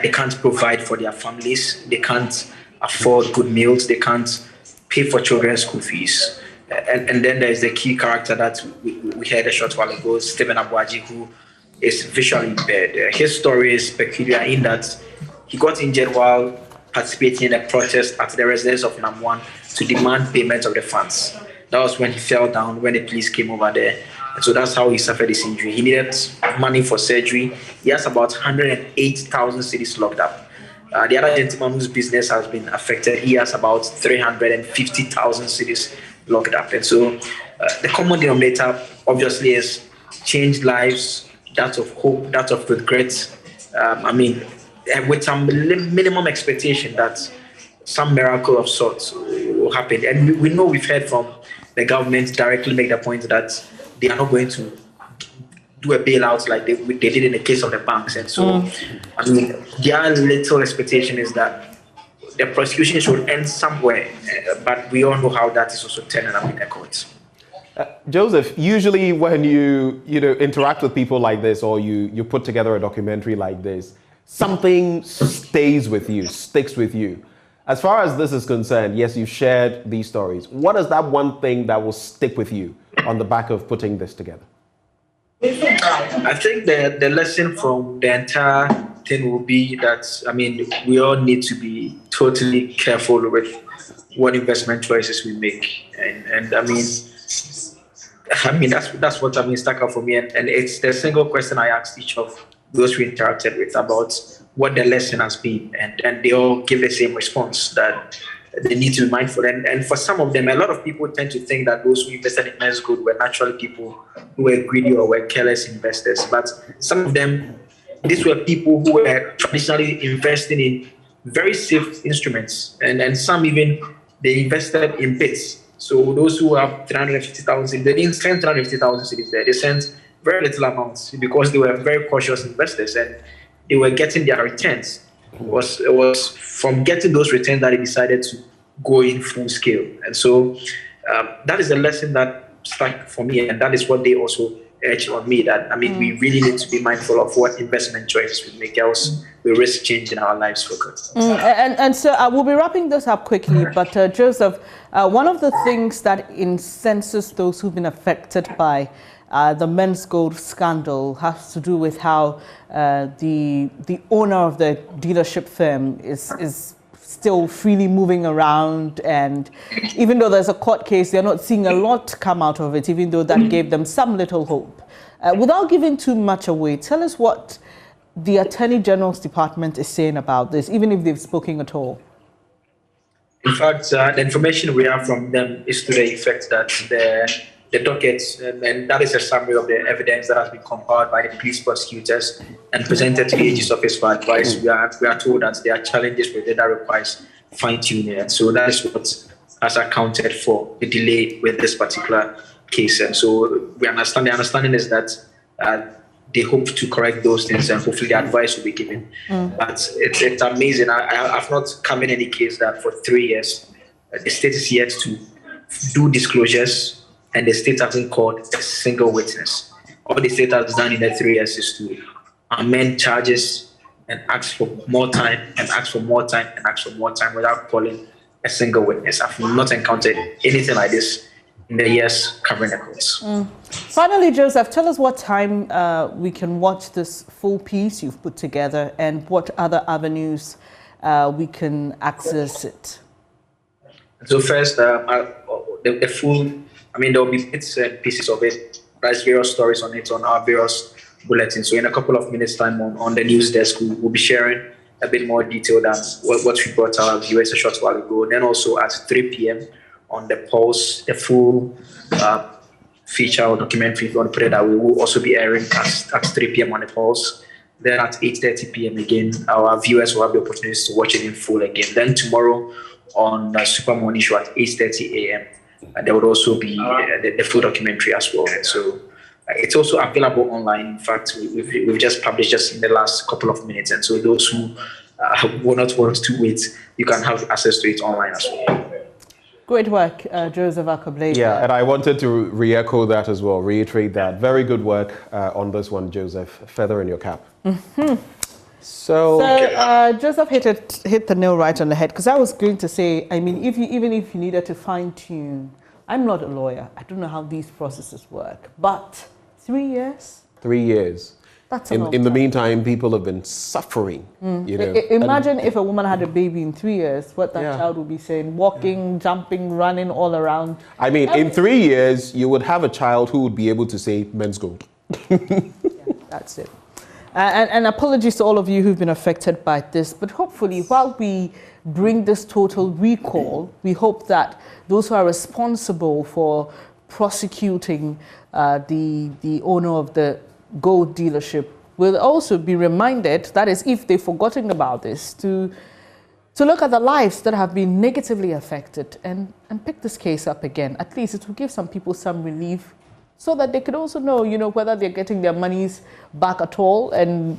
They can't provide for their families. They can't afford good meals. They can't pay for children's school fees. And then there's the key character that we heard a short while ago, Stephen Abuaji, who is visually impaired. His story is peculiar in that he got injured while participating in a protest at the residence of Namwan to demand payment of the funds. That was when he fell down, when the police came over there. And so that's how he suffered this injury. He needed money for surgery. He has about 108,000 cedis locked up. The other gentleman whose business has been affected, he has about 350,000 cedis locked up. And so the common denominator obviously is changed lives, that of hope, that of regret. With some minimum expectation that some miracle of sorts will happen. And we know, we've heard from the government directly make the point that they are not going to do a bailout like they did in the case of the banks. And so, their little expectation is that the prosecution should end somewhere, but we all know how that is also turning up in the courts. Joseph, usually when you interact with people like this, or you put together a documentary like this, something stays with you, sticks with you. As far as this is concerned, yes, you've shared these stories. What is that one thing that will stick with you on the back of putting this together? I think the lesson from the entire thing will be that, we all need to be totally careful with what investment choices we make. And that's what stuck out for me. And it's the single question I asked each of those we interacted with about what the lesson has been. And they all give the same response, that they need to be mindful. And for some of them, a lot of people tend to think that those who invested in Menzgold were naturally people who were greedy or were careless investors. But some of them, these were people who were traditionally investing in very safe instruments. And some even, they invested in bits. So those who have 350,000, they didn't send 350,000 cedis there. They sent very little amounts because they were very cautious investors and they were getting their returns. It was from getting those returns that they decided to go in full scale. And so that is a lesson that stuck for me, and that is what they also urged on me, that we really need to be mindful of what investment choices we make, else we risk changing our lives for good. And so I will be wrapping this up quickly, but Joseph, one of the things that incenses those who've been affected by the Menzgold scandal has to do with how the owner of the dealership firm is still freely moving around, and even though there's a court case, they're not seeing a lot come out of it, even though that gave them some little hope. Without giving too much away, tell us what the Attorney General's Department is saying about this, even if they've spoken at all. In fact, the information we have from them is to the effect that the dockets, and that is a summary of the evidence that has been compiled by the police prosecutors and presented to the AG's office for advice. We are told that there are challenges with it that requires fine-tuning, and so that is what has accounted for the delay with this particular case. And so the understanding is that they hope to correct those things, and hopefully the advice will be given. But it's amazing. I've not come in any case that for 3 years, the state is yet to do disclosures, and the state hasn't called a single witness. All the state has done in the 3 years is to amend charges and ask for more time, and ask for more time, and ask for more time without calling a single witness. I've not encountered anything like this in the years covering the courts. Finally, Joseph, tell us what time we can watch this full piece you've put together, and what other avenues we can access it. So first, the full, there will be bits and pieces of it. There's various stories on it on our various bulletins. So in a couple of minutes' time on the news desk, we'll be sharing a bit more detail than what we brought our viewers a short while ago. Then also at 3 p.m. on the Pulse, the full feature or documentary, if you want to put it that way, will also be airing at 3 p.m. on the Pulse. Then at 8:30 p.m. again, our viewers will have the opportunity to watch it in full again. Then tomorrow on Super Morning Show at 8:30 a.m., there would also be the full documentary as well. So it's also available online. In fact, we've just published just in the last couple of minutes. And so those who will not want to wait, you can have access to it online as well. Great work, Joseph Akablade. Yeah, and I wanted to re-echo that as well, reiterate that. Very good work on this one, Joseph. Feather in your cap. So Joseph hit the nail right on the head, because I was going to say, even if you needed to fine-tune, I'm not a lawyer. I don't know how these processes work, but 3 years? 3 years. That's in the meantime, people have been suffering. You know. Imagine if a woman had a baby in 3 years, what that child would be saying, walking, jumping, running all around. In 3 years, you would have a child who would be able to say Menzgold. That's it. And apologies to all of you who've been affected by this, but hopefully while we bring this total recall, we hope that those who are responsible for prosecuting the owner of the gold dealership will also be reminded, that is, if they've forgotten about this, to look at the lives that have been negatively affected and pick this case up again. At least it will give some people some relief, so that they could also know, whether they're getting their monies back at all, and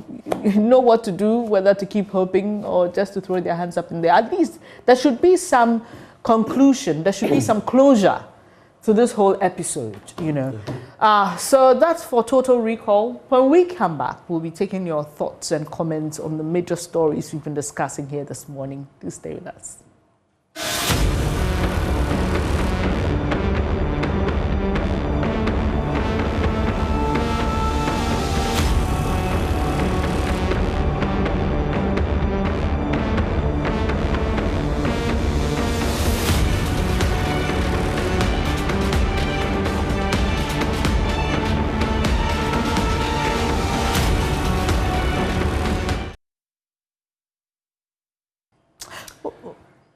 know what to do, whether to keep hoping or just to throw their hands up in there. At least there should be some conclusion, there should be some closure to this whole episode, So that's for Total Recall. When we come back, we'll be taking your thoughts and comments on the major stories we've been discussing here this morning. Do stay with us.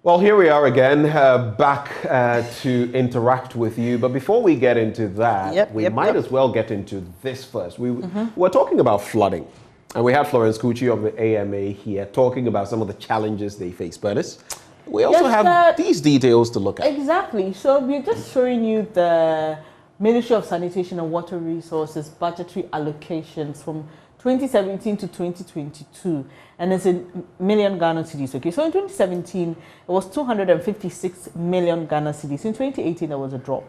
Well, here we are again, back to interact with you. But before we get into that, we might as well get into this first. We're talking about flooding. And we had Florence Kuchi of the AMA here talking about some of the challenges they face. Bernice, we also have these details to look at. Exactly. So we're just showing you the Ministry of Sanitation and Water Resources budgetary allocations from 2017 to 2022, and it's in million Ghana cedis. Okay, so in 2017 it was 256 million Ghana cedis. In 2018 there was a drop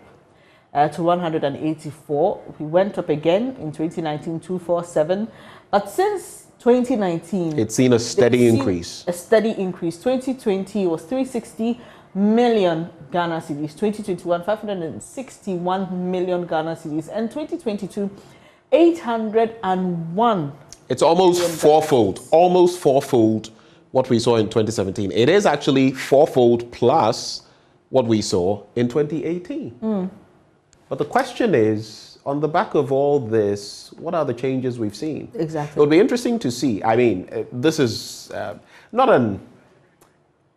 to 184. We went up again in 2019, 247, but since 2019 it's seen a steady increase. A steady increase. 2020 was 360 million Ghana cedis. 2021 561 million Ghana cedis, and 2022 801. It's almost fourfold what we saw in 2017. It is actually fourfold plus what we saw in 2018. But the question is, on the back of all this, what are the changes we've seen? Exactly. It would be interesting to see. This is not an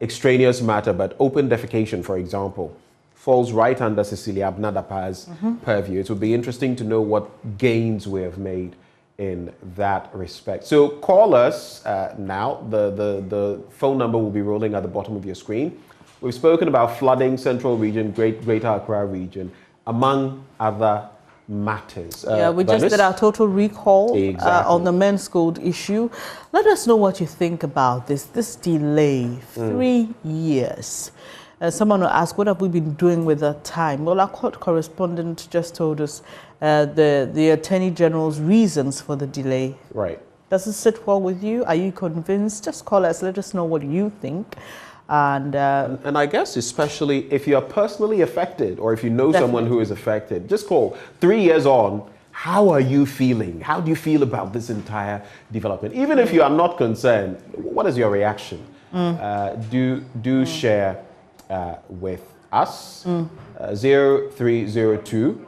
extraneous matter, but open defecation, for example, falls right under Cecilia Abnadapa's purview. It would be interesting to know what gains we have made in that respect. So call us now. The phone number will be rolling at the bottom of your screen. We've spoken about flooding, Central Region, Greater Accra Region, among other matters. Yeah, we just did our total recall on the Menzgold issue. Let us know what you think about this delay, 3 years. Someone will ask, what have we been doing with that time? Well, our court correspondent just told us the Attorney General's reasons for the delay. Right. Does it sit well with you? Are you convinced? Just call us, let us know what you think. And I guess especially if you are personally affected or if you know someone who is affected, just call. 3 years on, how are you feeling? How do you feel about this entire development? Even if you are not concerned, what is your reaction? Do share with us. 0302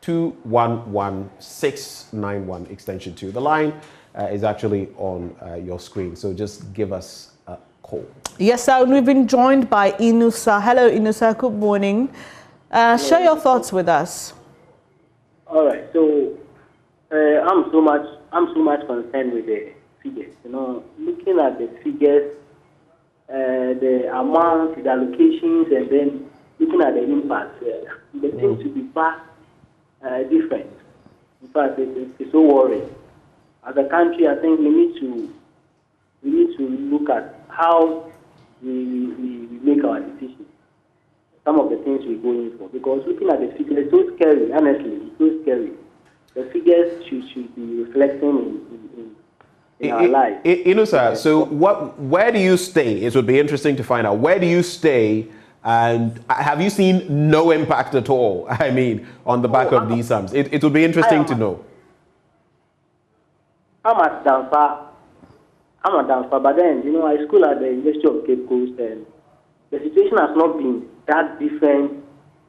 211 691 extension 2. The line is actually on your screen, so just give us a call. Yes, sir. We've been joined by Inusa. Hello, Inusa. Good morning. Share your thoughts with us. All right. So I'm so much concerned with the figures. You know, looking at the figures, the amount, the allocations, and then looking at the impact, they seem to be far different. In fact, it's so worrying. As a country, I think we need to look at how we make our decisions. Some of the things we go in for, because looking at the figures, it's so scary. Honestly, it's so scary. The figures should be reflecting in our lives. Inusa, so where do you stay? It would be interesting to find out. Where do you stay, and have you seen no impact at all? I mean, on the back of these sums, it would be interesting to know. I'm at Danfa, but then, you know, I school at the University of Cape Coast, and the situation has not been that different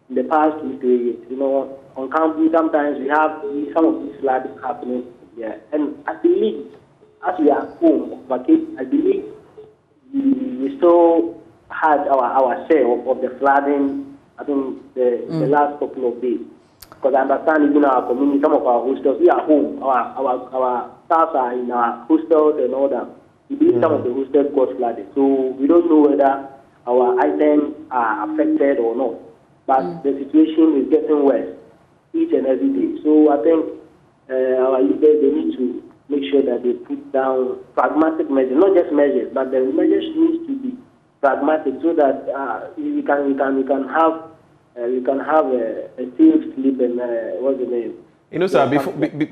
in the past 2-3 years. You know, on campus, sometimes we have some of these floods happening here. And I believe, as we are home, I believe we still had our share of the flooding, I think, the last couple of days. Because I understand even our community, some of our hostels, we are home. Our staff are in our hostels and all that. We believe some of the hostels got flooded. So we don't know whether our items are affected or not. But the situation is getting worse each and every day. So I think our leaders, they need to make sure that they put down pragmatic measures, not just measures, but the measures need to be pragmatic so that we can have a safe sleep and what's the name? You know, sir,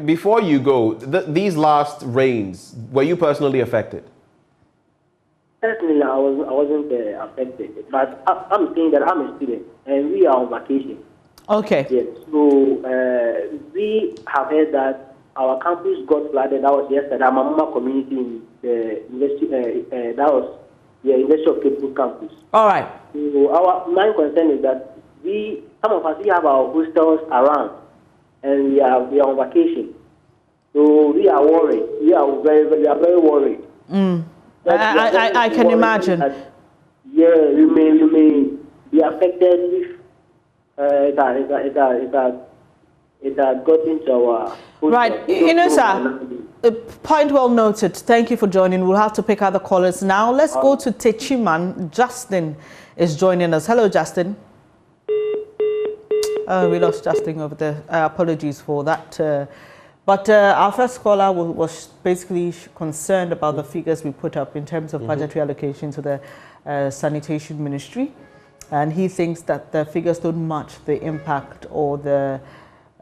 before you go, these last rains, were you personally affected? Personally, I wasn't affected, but I'm saying that I'm a student and we are on vacation. Okay. Yes. So we have heard that our campus got flooded. That was yesterday. Our Mama community in the university. That was the University of Cape Coast campus. All right. So our main concern is that some of us, we have our hostels around, and we are on vacation. So we are worried. We are very worried. I can imagine. We may be affected if it had got into our hostel. Right, Inusa, point well noted. Thank you for joining. We'll have to pick other callers now. Let's go to Techiman. Justin is joining us. Hello, Justin. We lost Justin over there. Apologies for that. But our first caller was basically concerned about the figures we put up in terms of budgetary allocation to the Sanitation Ministry. And he thinks that the figures don't match the impact or the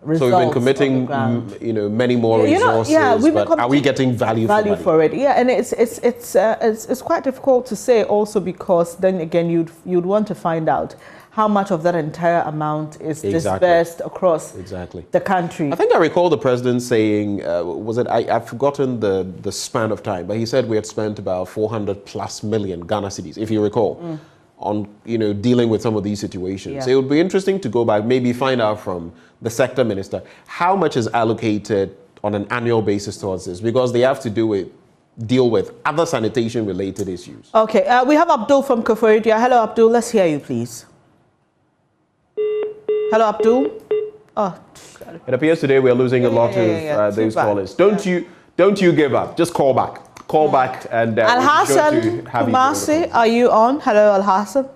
results. So we've been committing, many more resources, but are we getting value for it? Yeah, and it's quite difficult to say also because then again you'd want to find out how much of that entire amount is dispersed across the country. I think I recall the president saying, I've forgotten the span of time, but he said we had spent about 400+ million Ghana cedis, if you recall, on dealing with some of these situations. Yeah. So it would be interesting to go back, maybe find out from the sector minister how much is allocated on an annual basis towards this, because they have to deal with other sanitation related issues. Okay, we have Abdul from Koforidua. Hello, Abdul. Let's hear you, please. Hello, Abdul. Oh, it appears today we are losing a lot of those callers. Don't you give up. Just call back. Call back and Al Hassan Kumasi, are you on? Hello, Al Hassan.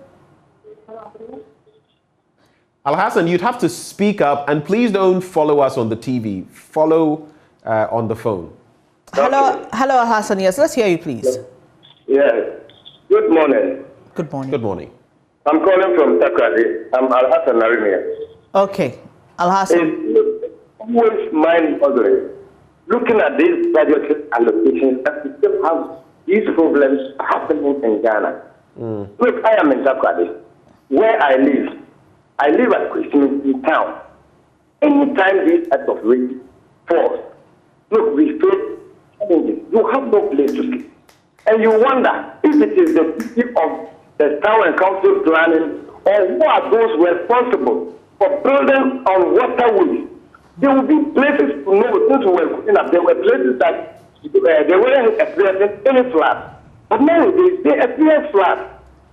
Al-Hassan, you'd have to speak up, and please don't follow us on the TV. Follow on the phone. Hello, Al-Hassan. Yes, let's hear you, please. Yes. Good morning. Good morning. Good morning. I'm calling from Takrady. I'm Al-Hassan Narimia. Okay. Al-Hassan. It's always mind-boggling looking at these budgetary allocations that we still have these problems happening in Ghana. Look, I am in Takrady, where I live at Christmas in town. Anytime this act of rape falls, look, we face challenges. You have no place to sleep. And you wonder if it is the duty of the town and council planning, or who are those responsible for building on waterways. There will be places to know since we were putting up. There were places that they weren't experiencing any flood. But nowadays, they experience flood,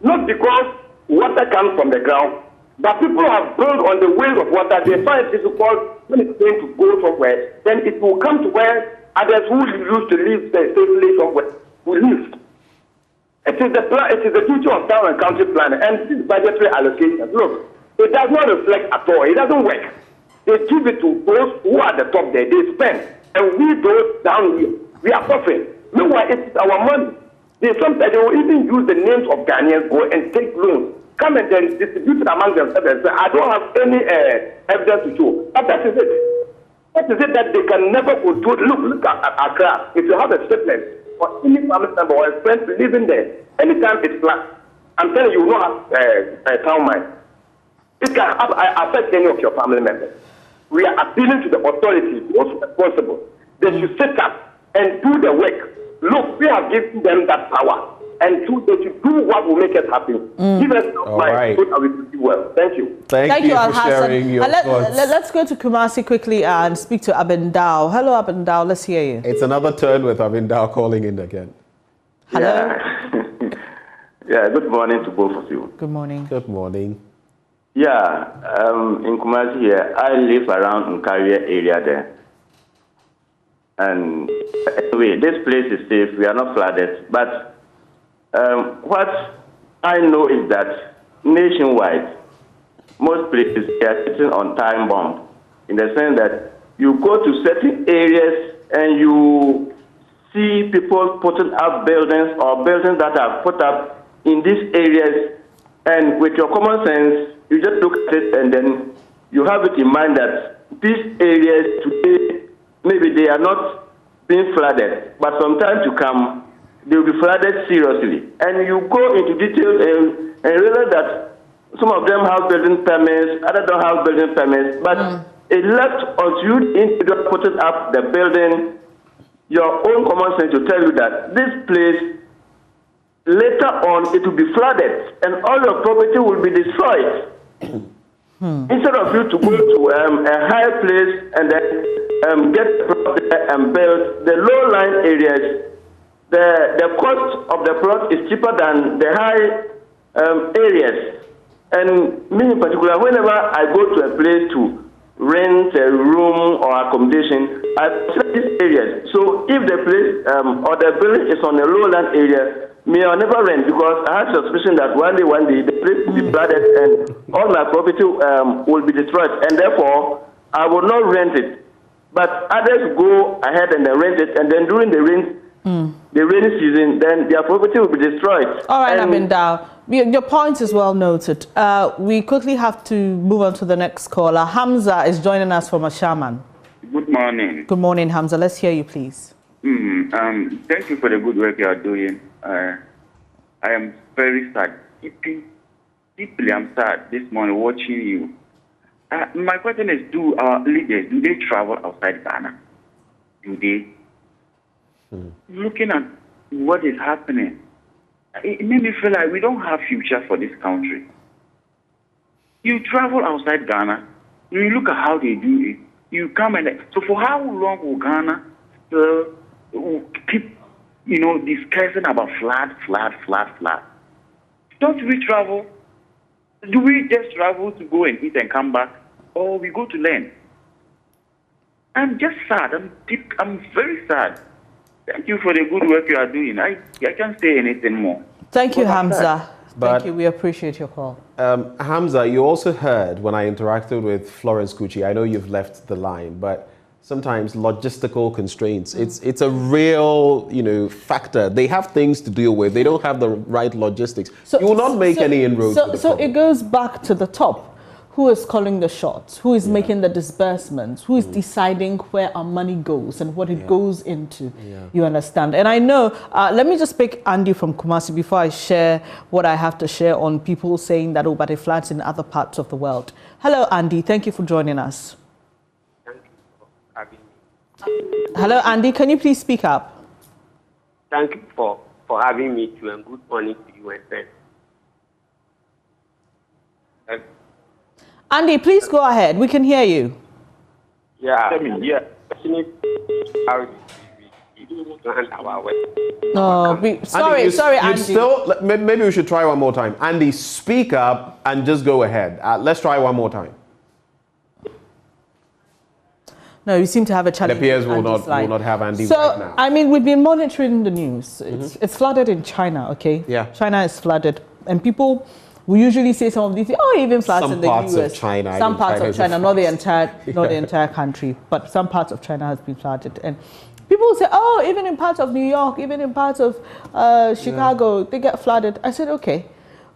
not because water comes from the ground, but people have built on the ways of water. They find it difficult when it's going to go somewhere. Then it will come to where others who used to live safely somewhere will live. It is the duty of town and county planning, and this budgetary allocation. Look, it does not reflect at all. It doesn't work. They give it to those who are at the top there. They spend, and we those down here, we are suffering. Meanwhile, it's our money. Sometimes they will even use the names of Ghanaians, go and take loans, come and then distribute it among themselves and say, I don't have any evidence to show. But that is it. That is it that they can never control. Look at Accra. If you have a statement for any family member or a friend living there, anytime it's flat, I'm telling you, you will not have a town mind. It can affect any of your family members. We are appealing to the authorities, those responsible. They should sit up and do the work. Look, we have given them that power, and they should do what will make it happen. Give us some mind, so that we will do well. Thank you. Thank you for sharing your thoughts. Let's go to Kumasi quickly and speak to Abendao. Hello, Abendao. Let's hear you. It's another turn with Abendao calling in again. Hello. Yeah, good morning to both of you. Good morning. Good morning. Yeah, in Kumasi here, I live around Nkaria area there. And anyway, this place is safe. We are not flooded. But what I know is that nationwide, most places they are sitting on time bomb, in the sense that you go to certain areas and you see people putting up buildings or buildings that are put up in these areas, and with your common sense, you just look at it and then you have it in mind that these areas today, maybe they are not being flooded, but from time to come, they will be flooded seriously. And you go into detail and realize that some of them have building permits, others don't have building permits, but it left unto you individual putting up the building, your own common sense to tell you that this place, later on, it will be flooded and all your property will be destroyed. Instead of you to go to a higher place and then get property and build the low-lying areas, the cost of the plot is cheaper than the high areas. And me in particular, whenever I go to a place to rent a room or accommodation, I select these areas. So if the place or the building is on a lowland area, I'll never rent, because I have suspicion that one day the place will be flooded and all my property will be destroyed, and therefore I will not rent it. But others go ahead and then rent it, and then during the rainy season, then their property will be destroyed. All right, Abendao, your point is well noted. We quickly have to move on to the next caller. Hamza is joining us from Ashaman. Good morning. Good morning, Hamza. Let's hear you, please. Thank you for the good work you are doing. I am very sad. Deeply, I'm sad this morning watching you. My question is, do our leaders, do they travel outside Ghana? Do they? Looking at what is happening, it made me feel like we don't have future for this country. You travel outside Ghana, you look at how they do it, you come and... So for how long will Ghana keep, discussing about flood? Don't we travel? Do we just travel to go and eat and come back? Or we go to learn? I'm just sad. I'm very sad. Thank you for the good work you are doing. I can't say anything more. Thank you, Hamza. But, thank you. We appreciate your call. Hamza, you also heard when I interacted with Florence Kuchi, I know you've left the line, but sometimes logistical constraints, it's a real, factor. They have things to deal with. They don't have the right logistics. So, you will not make any inroads. So it goes back to the top. Who is calling the shots? Who is making the disbursements? Who is deciding where our money goes and what it goes into? You understand? And I know, let me just pick Andy from Kumasi before I share what I have to share on people saying that, but it floods in other parts of the world. Hello, Andy. Thank you for joining us. Thank you for having me. Hello, Andy. Can you please speak up? Thank you for having me too, and good morning to you and friends. Andy, please go ahead. We can hear you. Yeah. No, sorry, Andy. Maybe we should try one more time. Andy, speak up and just go ahead. Let's try one more time. No, you seem to have a challenge. The peers will not have Andy right now. I mean, we've been monitoring the news. It's flooded in China, okay? Yeah. China is flooded. And people will usually say some of these things, even floods in the US. Some parts of China. Some parts of China, not the entire country, but some parts of China has been flooded. And people will say, even in parts of New York, even in parts of Chicago, they get flooded. I said, okay.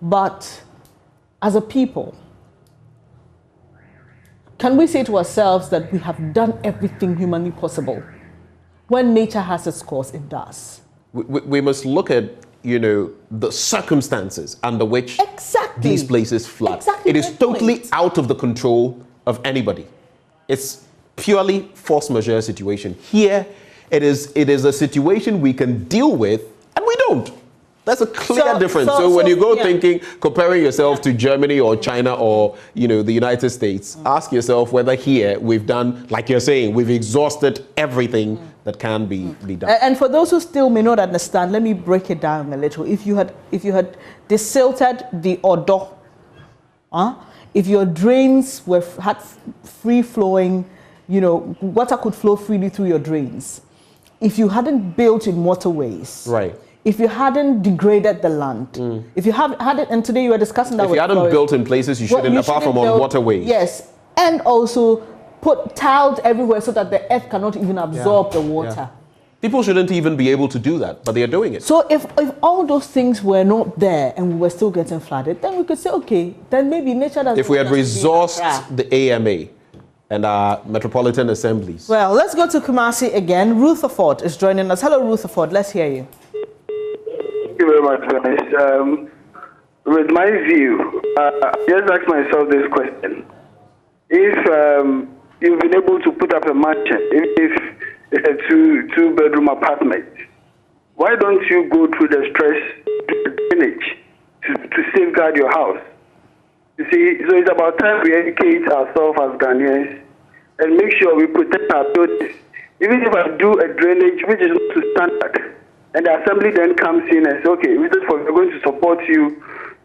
But as a people, can we say to ourselves that we have done everything humanly possible? When nature has its course, it does. We must look at, the circumstances under which these places flood. It is totally out of the control of anybody. It's purely force majeure situation. Here, it is a situation we can deal with, and we don't. That's a clear difference. So when you go comparing yourself to Germany or China or, the United States, ask yourself whether here we've done, like you're saying, we've exhausted everything that can be done. And for those who still may not understand, let me break it down a little. If you had desilted the Odo, if your drains had free flowing, water could flow freely through your drains. If you hadn't built in waterways, right? If you hadn't degraded the land, if you hadn't, and today you were discussing that. If you hadn't built in places you shouldn't, apart from on waterways. Yes, and also put tiled everywhere so that the earth cannot even absorb the water. Yeah. People shouldn't even be able to do that, but they are doing it. So if all those things were not there and we were still getting flooded, then we could say, okay, then maybe nature doesn't. If we had resourced the AMA and our metropolitan assemblies. Well, let's go to Kumasi again. Rutherford is joining us. Hello, Rutherford. Let's hear you. Thank you very much, Dennis. With my view, I just ask myself this question. If you've been able to put up a mansion, if it's a two-bedroom apartment, why don't you go through the stress drainage to safeguard your house? You see, so it's about time we educate ourselves as Ghanaians and make sure we protect our buildings. Even if I do a drainage which is not to standard, and the assembly then comes in and says, okay, we're going to support you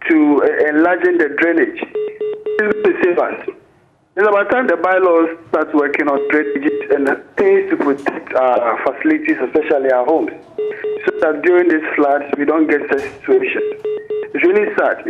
to enlarging the drainage. It's to save us. It's about time the bylaws start working on drainages and things to protect our facilities, especially our homes, so that during these floods we don't get such situations. It's really sad,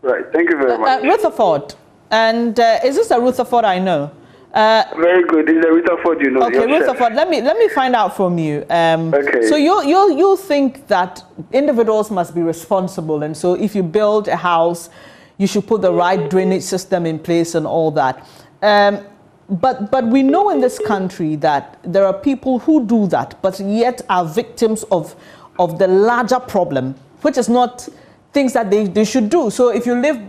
Right. Thank you very much. Rutherford, and is this a Rutherford I know? Very good. It's a Rutherford, Okay, Rutherford. Let me find out from you. Okay. So you think that individuals must be responsible, and so if you build a house, you should put the right drainage system in place and all that. But we know in this country that there are people who do that, but yet are victims of the larger problem, which is not things that they should do. So if you live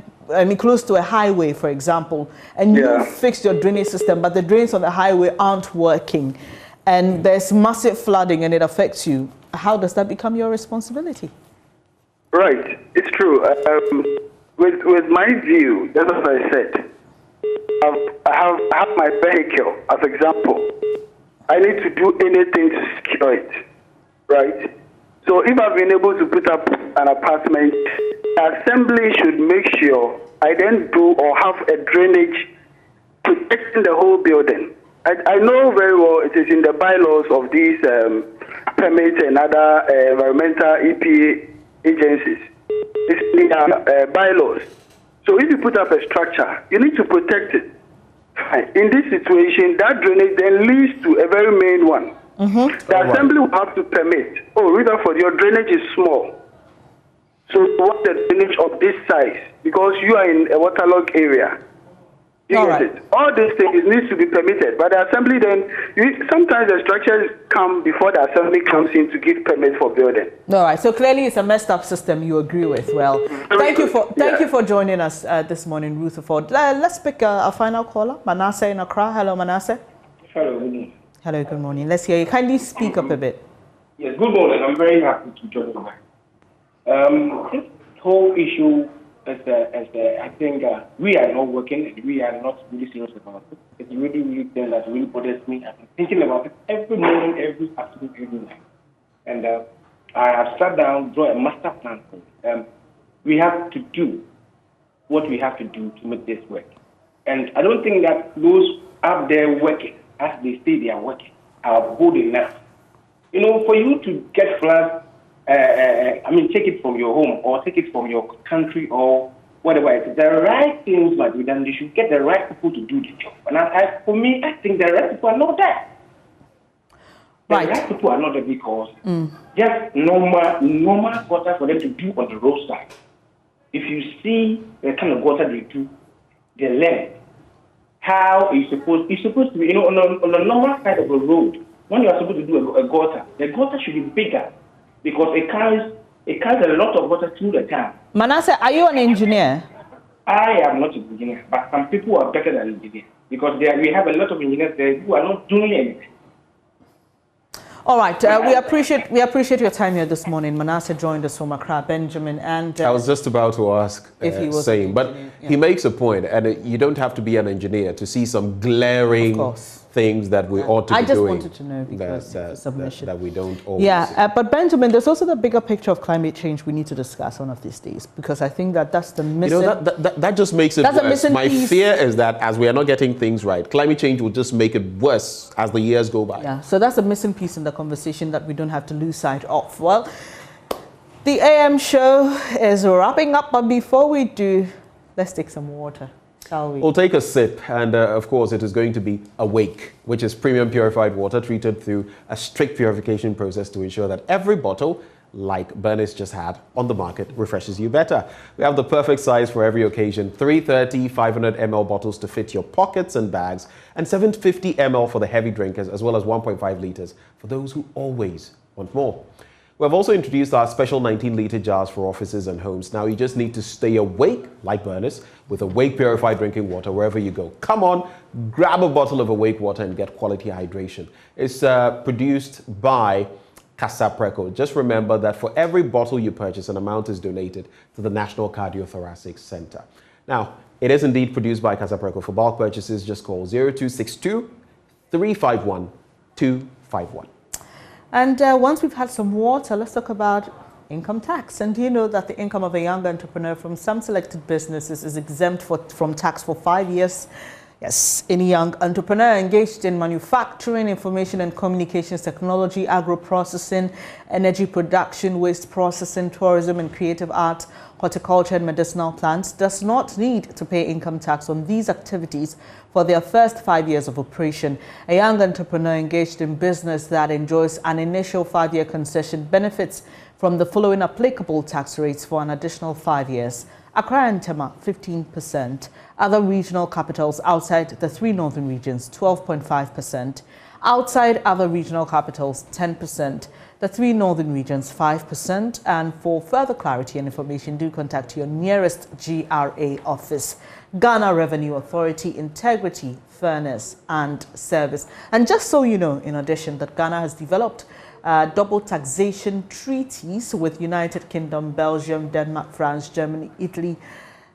close to a highway, for example, and you fix your drainage system, but the drains on the highway aren't working, and there's massive flooding and it affects you, how does that become your responsibility? Right. It's true. With my view, that's what I said. I have my vehicle, as example. I need to do anything to secure it, right? So if I've been able to put up an apartment, the assembly should make sure I then do or have a drainage protecting the whole building. I know very well it is in the bylaws of these permits and other environmental EPA agencies. It's in the bylaws. So if you put up a structure, you need to protect it. In this situation, that drainage then leads to a very main one. The assembly will have to permit, Rutherford, your drainage is small. So what the drainage of this size? Because you are in a waterlogged area. You get it? All these things needs to be permitted. But the assembly then, sometimes the structures come before the assembly comes in to give permit for building. All right. So clearly it's a messed up system you agree with. Well, thank you for joining us this morning, Rutherford. Let's pick a final caller, Manasseh in Accra. Hello, Manasseh. Hello, good morning. Hello, good morning. Let's hear you. Kindly speak up a bit. Yes, good morning. I'm very happy to join you. This whole issue I think we are not working and we are not really serious about it. It's really, really thing that really bothers me. I've been thinking about it every morning, every afternoon, every night. And I have sat down, draw a master plan for it. We have to do what we have to do to make this work. And I don't think that those up there working, as they say they are working, are good enough. You know, for you to get floods, take it from your home or take it from your country or whatever it is. The right things might be done. They should get the right people to do the job. And for me, I think the right people are not there. The right people are not there because just normal water for them to do on the roadside. If you see the kind of water they do, the length, how it's supposed to be, on the normal side of a road, when you are supposed to do a gutter, the gutter should be bigger because it carries a lot of water through the town. Manasseh, are you an engineer? I am not an engineer, but some people are better than engineers because we have a lot of engineers there who are not doing anything. All right, we appreciate your time here this morning. Manasseh joined us from Accra, Benjamin, and I was just about to ask if he was saying, but he makes a point, and you don't have to be an engineer to see some glaring things that we ought to be doing. I just wanted to know because submission that we don't always see. But Benjamin, there's also the bigger picture of climate change we need to discuss one of these days because I think that's the missing. That just makes it worse. My fear is that as we are not getting things right, climate change will just make it worse as the years go by. Yeah, so that's a missing piece in the conversation that we don't have to lose sight of. Well, the AM show is wrapping up, but before we do, let's take some water. We'll take a sip, and of course it is going to be Awake, which is premium purified water treated through a strict purification process to ensure that every bottle, like Bernice just had on the market, refreshes you better. We have the perfect size for every occasion: 330 500 ml bottles to fit your pockets and bags, and 750 ml for the heavy drinkers, as well as 1.5 liters for those who always want more. We have also introduced our special 19-liter jars for offices and homes. Now you just need to stay awake, like Bernice, with Awake Purified Drinking Water wherever you go. Come on, grab a bottle of Awake water and get quality hydration. It's produced by Casapreco. Just remember that for every bottle you purchase, an amount is donated to the National Cardiothoracic Center. Now, it is indeed produced by Casapreco. For bulk purchases, just call 0262 351 251. And once we've had some water, let's talk about income tax. And do you know that the income of a young entrepreneur from some selected businesses is exempt from tax for 5 years? Yes, any young entrepreneur engaged in manufacturing, information and communications technology, agro-processing, energy production, waste processing, tourism and creative art, horticulture and medicinal plants does not need to pay income tax on these activities for their first 5 years of operation. A young entrepreneur engaged in business that enjoys an initial 5-year concession benefits from the following applicable tax rates for an additional 5 years. Accra and Tema, 15%. Other regional capitals outside the 3 northern regions, 12.5%. Outside other regional capitals, 10%. The 3 northern regions, 5%. And for further clarity and information, do contact your nearest GRA office. Ghana Revenue Authority, integrity, fairness and service. And just so you know, in addition, that Ghana has developed double taxation treaties with United Kingdom, Belgium, Denmark, France, Germany, Italy,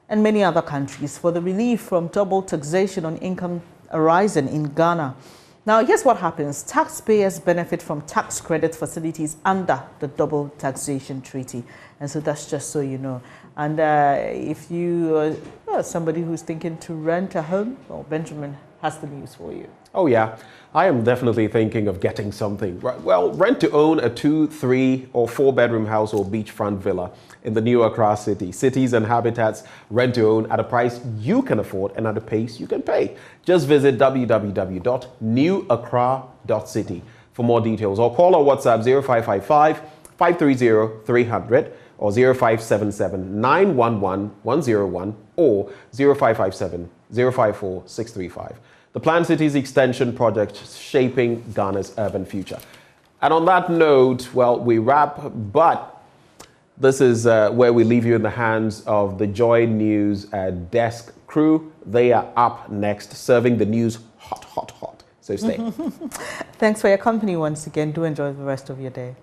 and many other countries for the relief from double taxation on income arising in Ghana. Now, here's what happens. Taxpayers benefit from tax credit facilities under the double taxation treaty. And so that's just so you know. And if you are somebody who's thinking to rent a home, well, Benjamin has the news for you. Oh yeah, I am definitely thinking of getting something. Well, rent to own a 2, 3 or 4 bedroom house or beachfront villa in the New Accra city. Cities and Habitats rent to own at a price you can afford and at a pace you can pay. Just visit www.newaccra.city for more details or call or WhatsApp 0555 530 300 or 0577 911 101 or 0557 054 635. The Planned Cities Extension Project shaping Ghana's urban future. And on that note, well, we wrap, but this is where we leave you in the hands of the Joy News desk crew. They are up next, serving the news hot, hot, hot. So stay. Thanks for your company once again. Do enjoy the rest of your day.